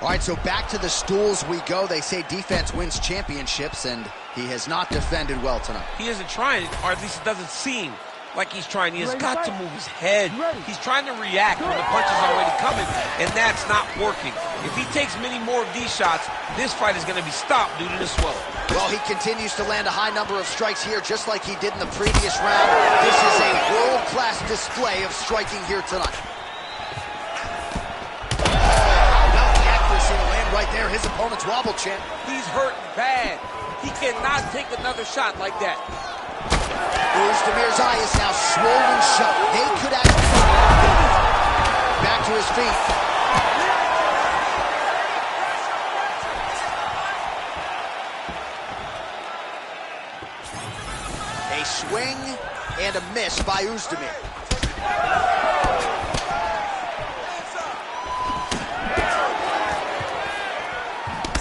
All right, so back to the stools we go. They say defense wins championships, and he has not defended well tonight. He isn't trying, or at least it doesn't seem like he's trying. He has got to move his head. He's trying to react when the punch is already coming, and that's not working. If he takes many more of these shots, this fight is going to be stopped due to the swelling. Well, he continues to land a high number of strikes here, just like he did in the previous round. This is a world-class display of striking here tonight. Oh, how about the accuracy to land right there? His opponent's wobble chin. He's hurting bad. He cannot take another shot like that. Uzdemir's eye is now swollen shut. They could actually... Back to his feet. A swing and a miss by Oezdemir.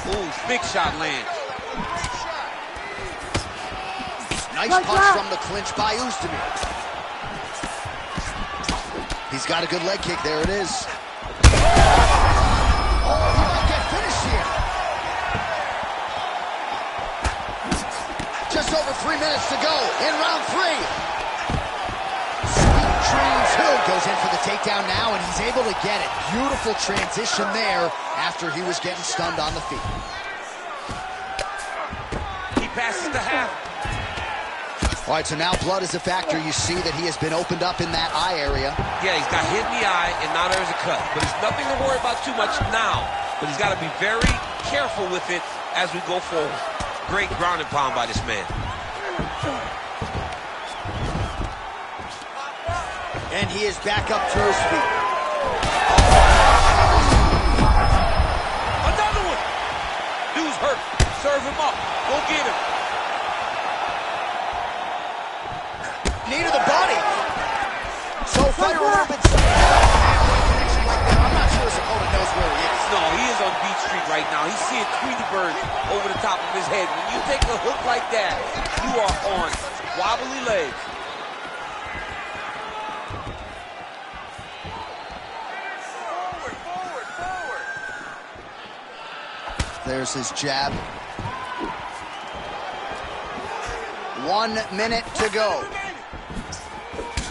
Ooh, big shot lands. Nice punch from the clinch by Oezdemir. He's got a good leg kick. There it is. Oh, he might get finished here. Just over 3 minutes to go in round 3. Sweet Dreams Hill goes in for the takedown now, and he's able to get it. Beautiful transition there after he was getting stunned on the feet. He passes the half. All right, so now blood is a factor. You see that he has been opened up in that eye area. Yeah, he's got hit in the eye, and now there's a cut. But it's nothing to worry about too much now. But he's got to be very careful with it as we go forward. Great ground and pound by this man. And he is back up to his feet. Another one. Dude's hurt. Serve him up. Go get him. Knee to the body. So fighter a little bit. I'm not sure his opponent knows where he is. No, he is on Beach Street right now. He's seeing Tweety Bird over the top of his head. When you take a hook like that, you are on wobbly legs. Forward. There's his jab. 1 minute to go.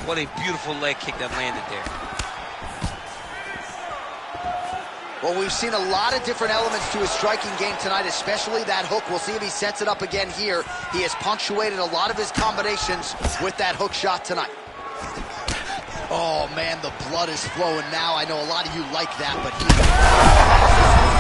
What a beautiful leg kick that landed there. Well, we've seen a lot of different elements to his striking game tonight, especially that hook. We'll see if he sets it up again here. He has punctuated a lot of his combinations with that hook shot tonight. Oh, man, the blood is flowing now. I know a lot of you like that, but he...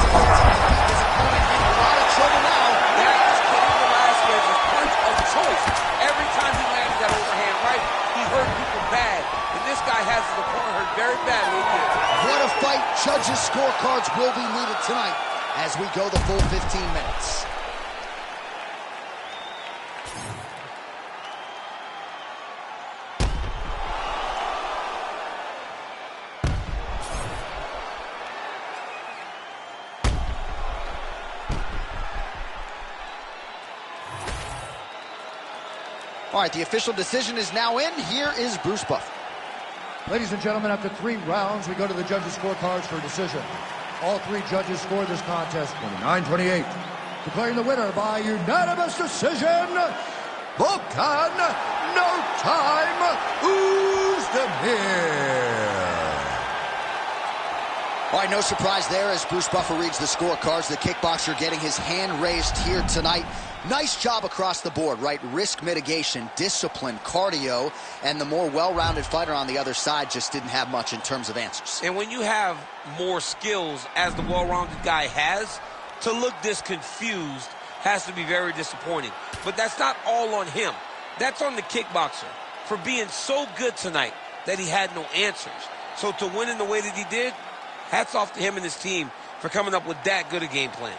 His opponent in a lot of trouble now. That is Cain Velasquez's punch of choice. Every time he lands that overhand right, he hurt people bad. And this guy has his opponent hurt very badly again. What a fight. Judges' scorecards will be needed tonight as we go the full 15 minutes. All right, the official decision is now in. Here is Bruce Buffer. Ladies and gentlemen, after 3 rounds, we go to the judges' scorecards for a decision. All 3 judges scored this contest 29-28. Declaring the winner by unanimous decision, Volkan No Time Oezdemir. All right, no surprise there as Bruce Buffer reads the scorecards. The kickboxer getting his hand raised here tonight. Nice job across the board, right? Risk mitigation, discipline, cardio, and the more well-rounded fighter on the other side just didn't have much in terms of answers. And when you have more skills, as the well-rounded guy has, to look this confused has to be very disappointing. But that's not all on him. That's on the kickboxer for being so good tonight that he had no answers. So to win in the way that he did, hats off to him and his team for coming up with that good a game plan.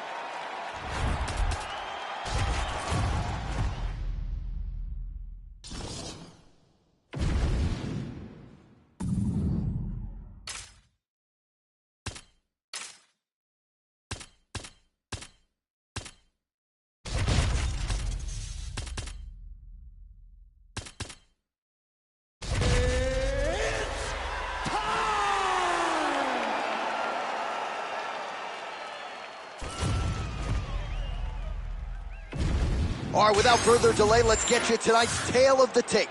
All right, without further delay, let's get you tonight's tale of the tape.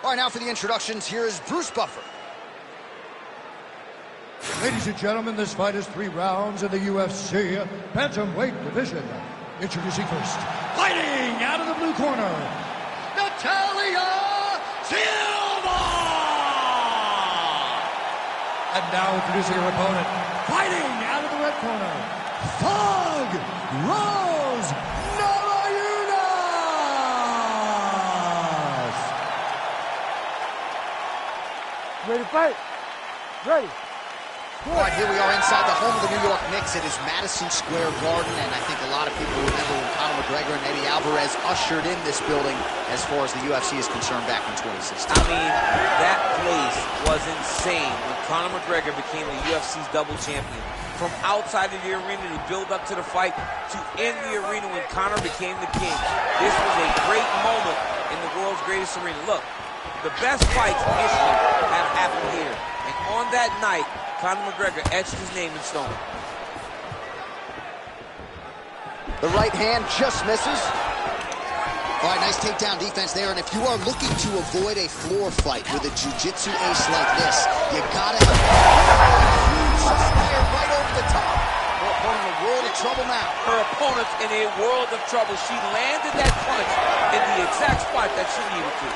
All right, now for the introductions, here is Bruce Buffer. Ladies and gentlemen, this fight is 3 rounds in the UFC bantamweight division. Introducing first, fighting out of the blue corner, Natalia Silva! And now introducing her opponent, fighting out of the red corner, Thug Rose Namajunas! Ready to fight? Ready. All right, here we are inside the home of the New York Knicks. It is Madison Square Garden, and I think a lot of people remember when Conor McGregor and Eddie Alvarez ushered in this building as far as the UFC is concerned back in 2016. I mean, that place was insane when Conor McGregor became the UFC's double champion. From outside of the arena to build up to the fight to in the arena when Conor became the king. This was a great moment in the world's greatest arena. Look, the best fights in history have happened here. And on that night, Conor McGregor etched his name in stone. The right hand just misses. All right, nice takedown defense there. And if you are looking to avoid a floor fight with a jiu-jitsu ace like this, you gotta have huge fire right over the top. Her opponent in a world of trouble now. Her opponent's in a world of trouble. She landed that punch in the exact spot that she needed to.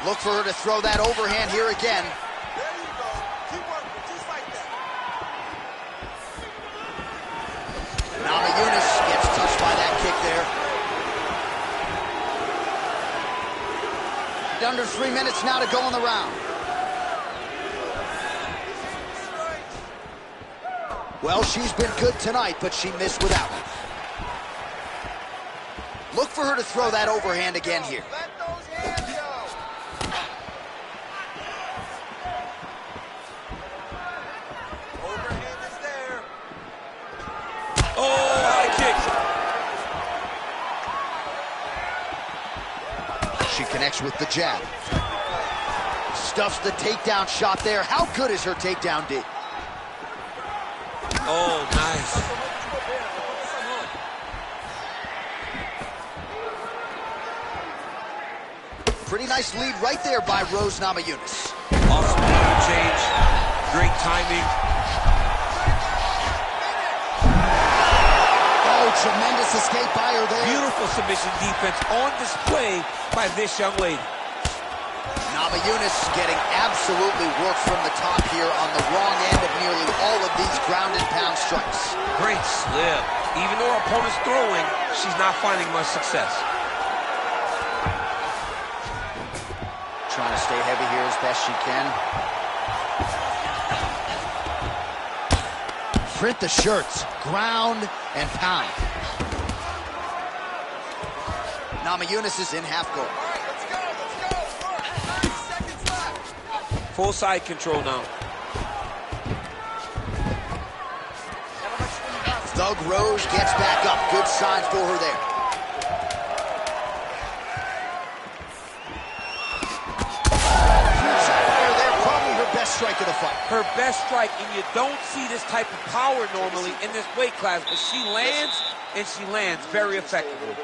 Look for her to throw that overhand here again. There you go. Keep working, just like that. Namajunas gets touched by that kick there. Under 3 minutes now to go in the round. Well, she's been good tonight, but she missed without it. Look for her to throw that overhand again here. Let those hands go. Overhand is there. Oh, high kick. She connects with the jab. Stuffs the takedown shot there. How good is her takedown, D? Oh, nice. Pretty nice lead right there by Rose Namajunas. Awesome change. Great timing. Oh, tremendous escape by her there. Beautiful submission defense on display by this young lady. Namajunas getting absolutely worked from the top here on the wrong end of nearly all of these ground and pound strikes. Great slip. Even though her opponent's throwing, she's not finding much success. Trying to stay heavy here as best she can. Print the shirts, ground and pound. Namajunas is in half guard. Full side control now. Thug Rose gets back up. Good sign for her there. Huge fire there, probably her best strike of the fight. Her best strike, and you don't see this type of power normally in this weight class, but she lands, and she lands very effectively.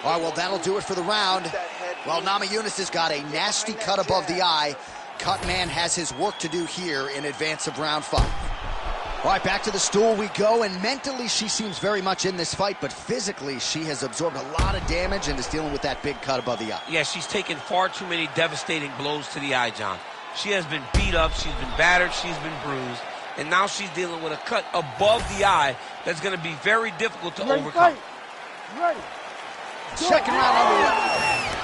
All right, well, that'll do it for the round. Well, Namajunas has got a nasty cut above the eye. Cut man has his work to do here in advance of round 5. All right, back to the stool we go, and mentally she seems very much in this fight, but physically she has absorbed a lot of damage and is dealing with that big cut above the eye. Yeah, she's taken far too many devastating blows to the eye, John. She has been beat up, she's been battered, she's been bruised, and now she's dealing with a cut above the eye that's going to be very difficult to overcome. Ready. Second round underway.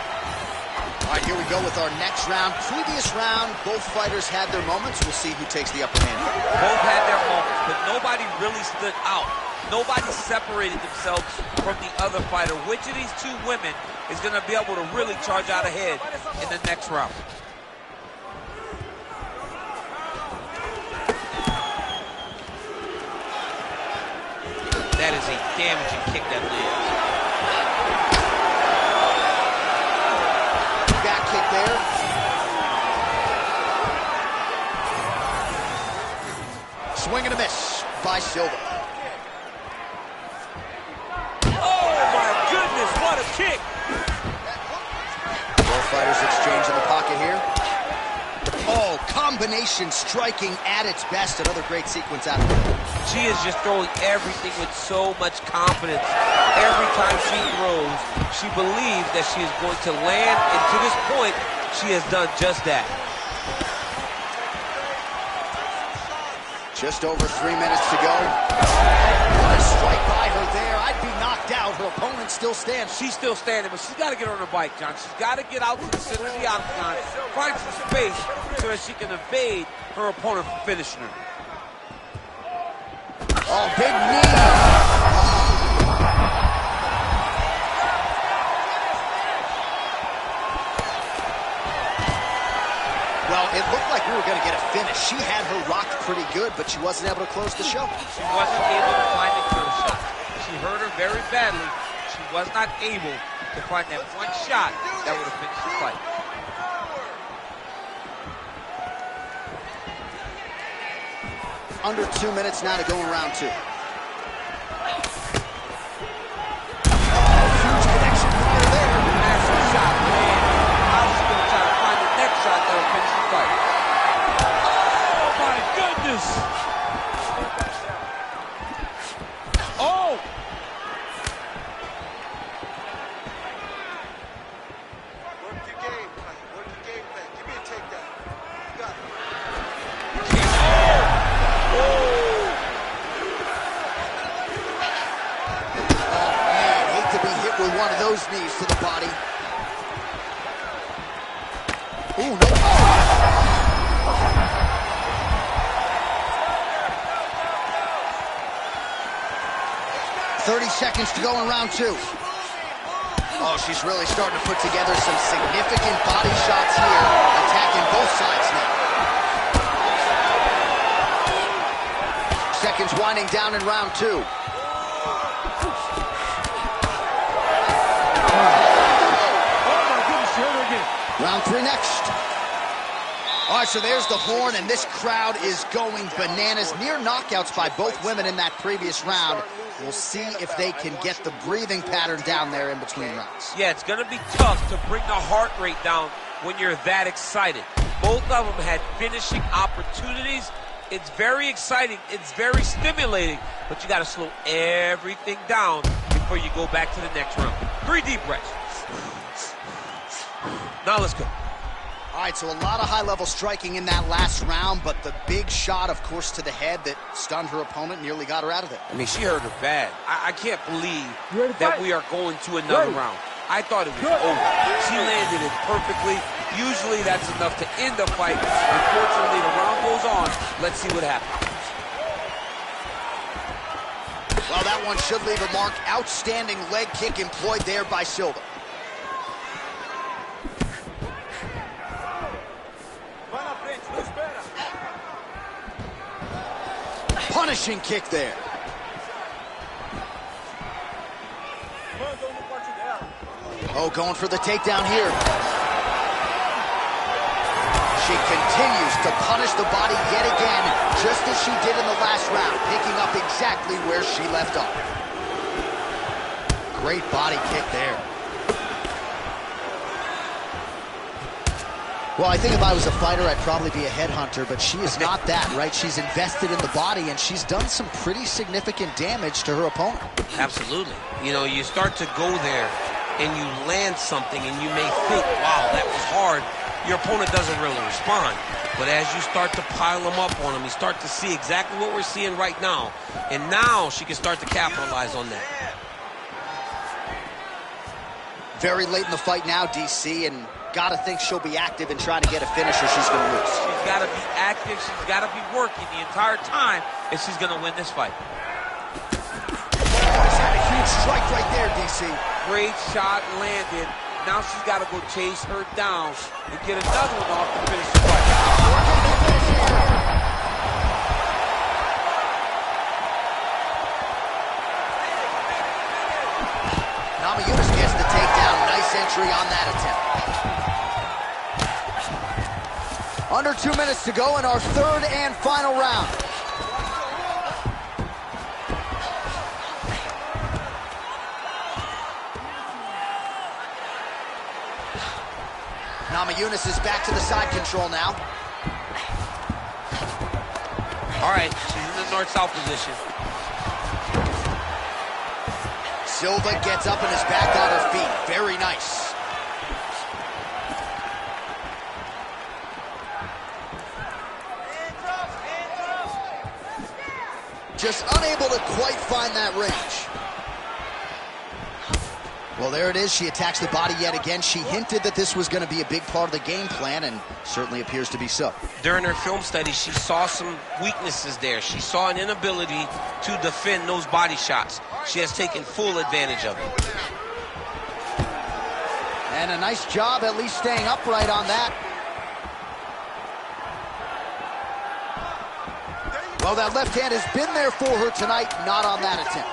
All right, here we go with our next round. Previous round, both fighters had their moments. We'll see who takes the upper hand. Both had their moments, but nobody really stood out. Nobody separated themselves from the other fighter. Which of these two women is going to be able to really charge out ahead in the next round? That is a damaging kick that lands. Back kick there. Swing and a miss by Silva. Oh my goodness, what a kick! Both fighters exchange in the pocket here. Oh, combination striking at its best. Another great sequence out of her. She is just throwing everything with so much confidence. Every time she throws, she believes that she is going to land, and to this point, she has done just that. Just over 3 minutes to go. What a strike by her there. I'd be knocked out. Her opponent still still stands. She's still standing, but she's got to get on her bike, John. She's got to get out to the center of the octagon, find some space so that she can evade her opponent from finishing her. Oh, big knee. Well, it looked like we were going to get a finish. She had her rocked pretty good, but she wasn't able to close the show. She wasn't able to find the kill shot. She hurt her very badly. She was not able to find that one shot that would have finished the fight. Under 2 minutes now to go in round 2. Huge connection fire there. Massive shot, man. How's she going to try to find the next shot that will finish the fight? Oh, my goodness. Oh! Work your game plan. Work your game plan. Give me a takedown. You got it. With one of those knees to the body. Ooh, no. Oh. 30 seconds to go in round 2. Oh, she's really starting to put together some significant body shots here, attacking both sides now. Seconds winding down in round 2. Round 3 next. All right, so there's the horn, and this crowd is going bananas. Near knockouts by both women in that previous round. We'll see if they can get the breathing pattern down there in between rounds. Yeah, it's going to be tough to bring the heart rate down when you're that excited. Both of them had finishing opportunities. It's very exciting. It's very stimulating, but you got to slow everything down before you go back to the next round. 3 deep breaths. Now let's go. All right, so a lot of high-level striking in that last round, but the big shot, of course, to the head that stunned her opponent, nearly got her out of there. I mean, she hurt her bad. I can't believe that we are going to another round. I thought it was over. She landed it perfectly. Usually that's enough to end the fight. Unfortunately, the round goes on. Let's see what happens. Well, that one should leave a mark. Outstanding leg kick employed there by Silva. Punishing kick there. Oh, going for the takedown here. She continues to punish the body yet again, just as she did in the last round, picking up exactly where she left off. Great body kick there. Well, I think if I was a fighter, I'd probably be a headhunter, but she is not that, right? She's invested in the body, and she's done some pretty significant damage to her opponent. Absolutely. You know, you start to go there, and you land something, and you may think, wow, that was hard. Your opponent doesn't really respond. But as you start to pile them up on him, you start to see exactly what we're seeing right now. And now she can start to capitalize on that. Very late in the fight now, DC, and gotta think she'll be active in trying to get a finish or she's gonna lose. She's gotta be active, she's gotta be working the entire time if she's gonna win this fight. Just had a huge strike right there, DC. Great shot landed. Now she's gotta go chase her down and get another one off to finish the fight. Namajunas gets the takedown. Nice entry on that attempt. Under 2 minutes to go in our third and final round. Namajunas is back to the side control now. All right, she's in the north-south position. Silva gets up and is back on her feet. Very nice. Just unable to quite find that range. Well, there it is. She attacks the body yet again. She hinted that this was going to be a big part of the game plan, and certainly appears to be so. During her film study, she saw some weaknesses there. She saw an inability to defend those body shots. She has taken full advantage of it. And a nice job at least staying upright on that. Well, that left hand has been there for her tonight, not on that attempt.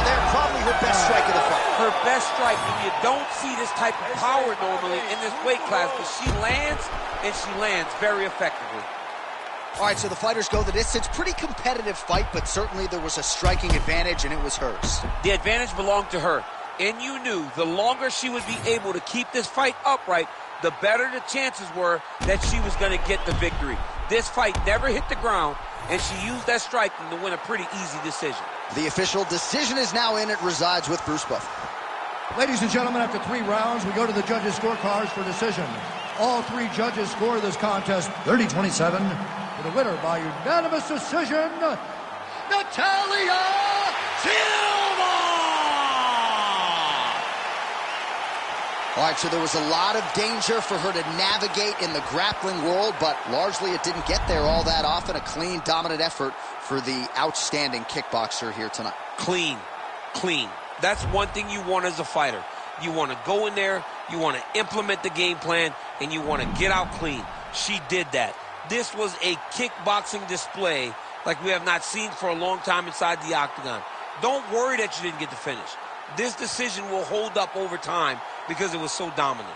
There, probably her best strike of the fight. Her best strike, and you don't see this type of power normally in this weight class, but she lands, and she lands very effectively. All right, so the fighters go the distance. Pretty competitive fight, but certainly there was a striking advantage, and it was hers. The advantage belonged to her, and you knew the longer she would be able to keep this fight upright, the better the chances were that she was going to get the victory. This fight never hit the ground, and she used that striking to win a pretty easy decision. The official decision is now in. It resides with Bruce Buffer. Ladies and gentlemen, after 3 rounds, we go to the judges' scorecards for decision. All 3 judges score this contest 30-27. For the winner by unanimous decision, Natalia Silva! All right, so there was a lot of danger for her to navigate in the grappling world, but largely it didn't get there all that often. A clean, dominant effort for the outstanding kickboxer here tonight. Clean, clean. That's one thing you want as a fighter. You want to go in there, you want to implement the game plan, and you want to get out clean. She did that. This was a kickboxing display like we have not seen for a long time inside the octagon. Don't worry that you didn't get the finish. This decision will hold up over time because it was so dominant.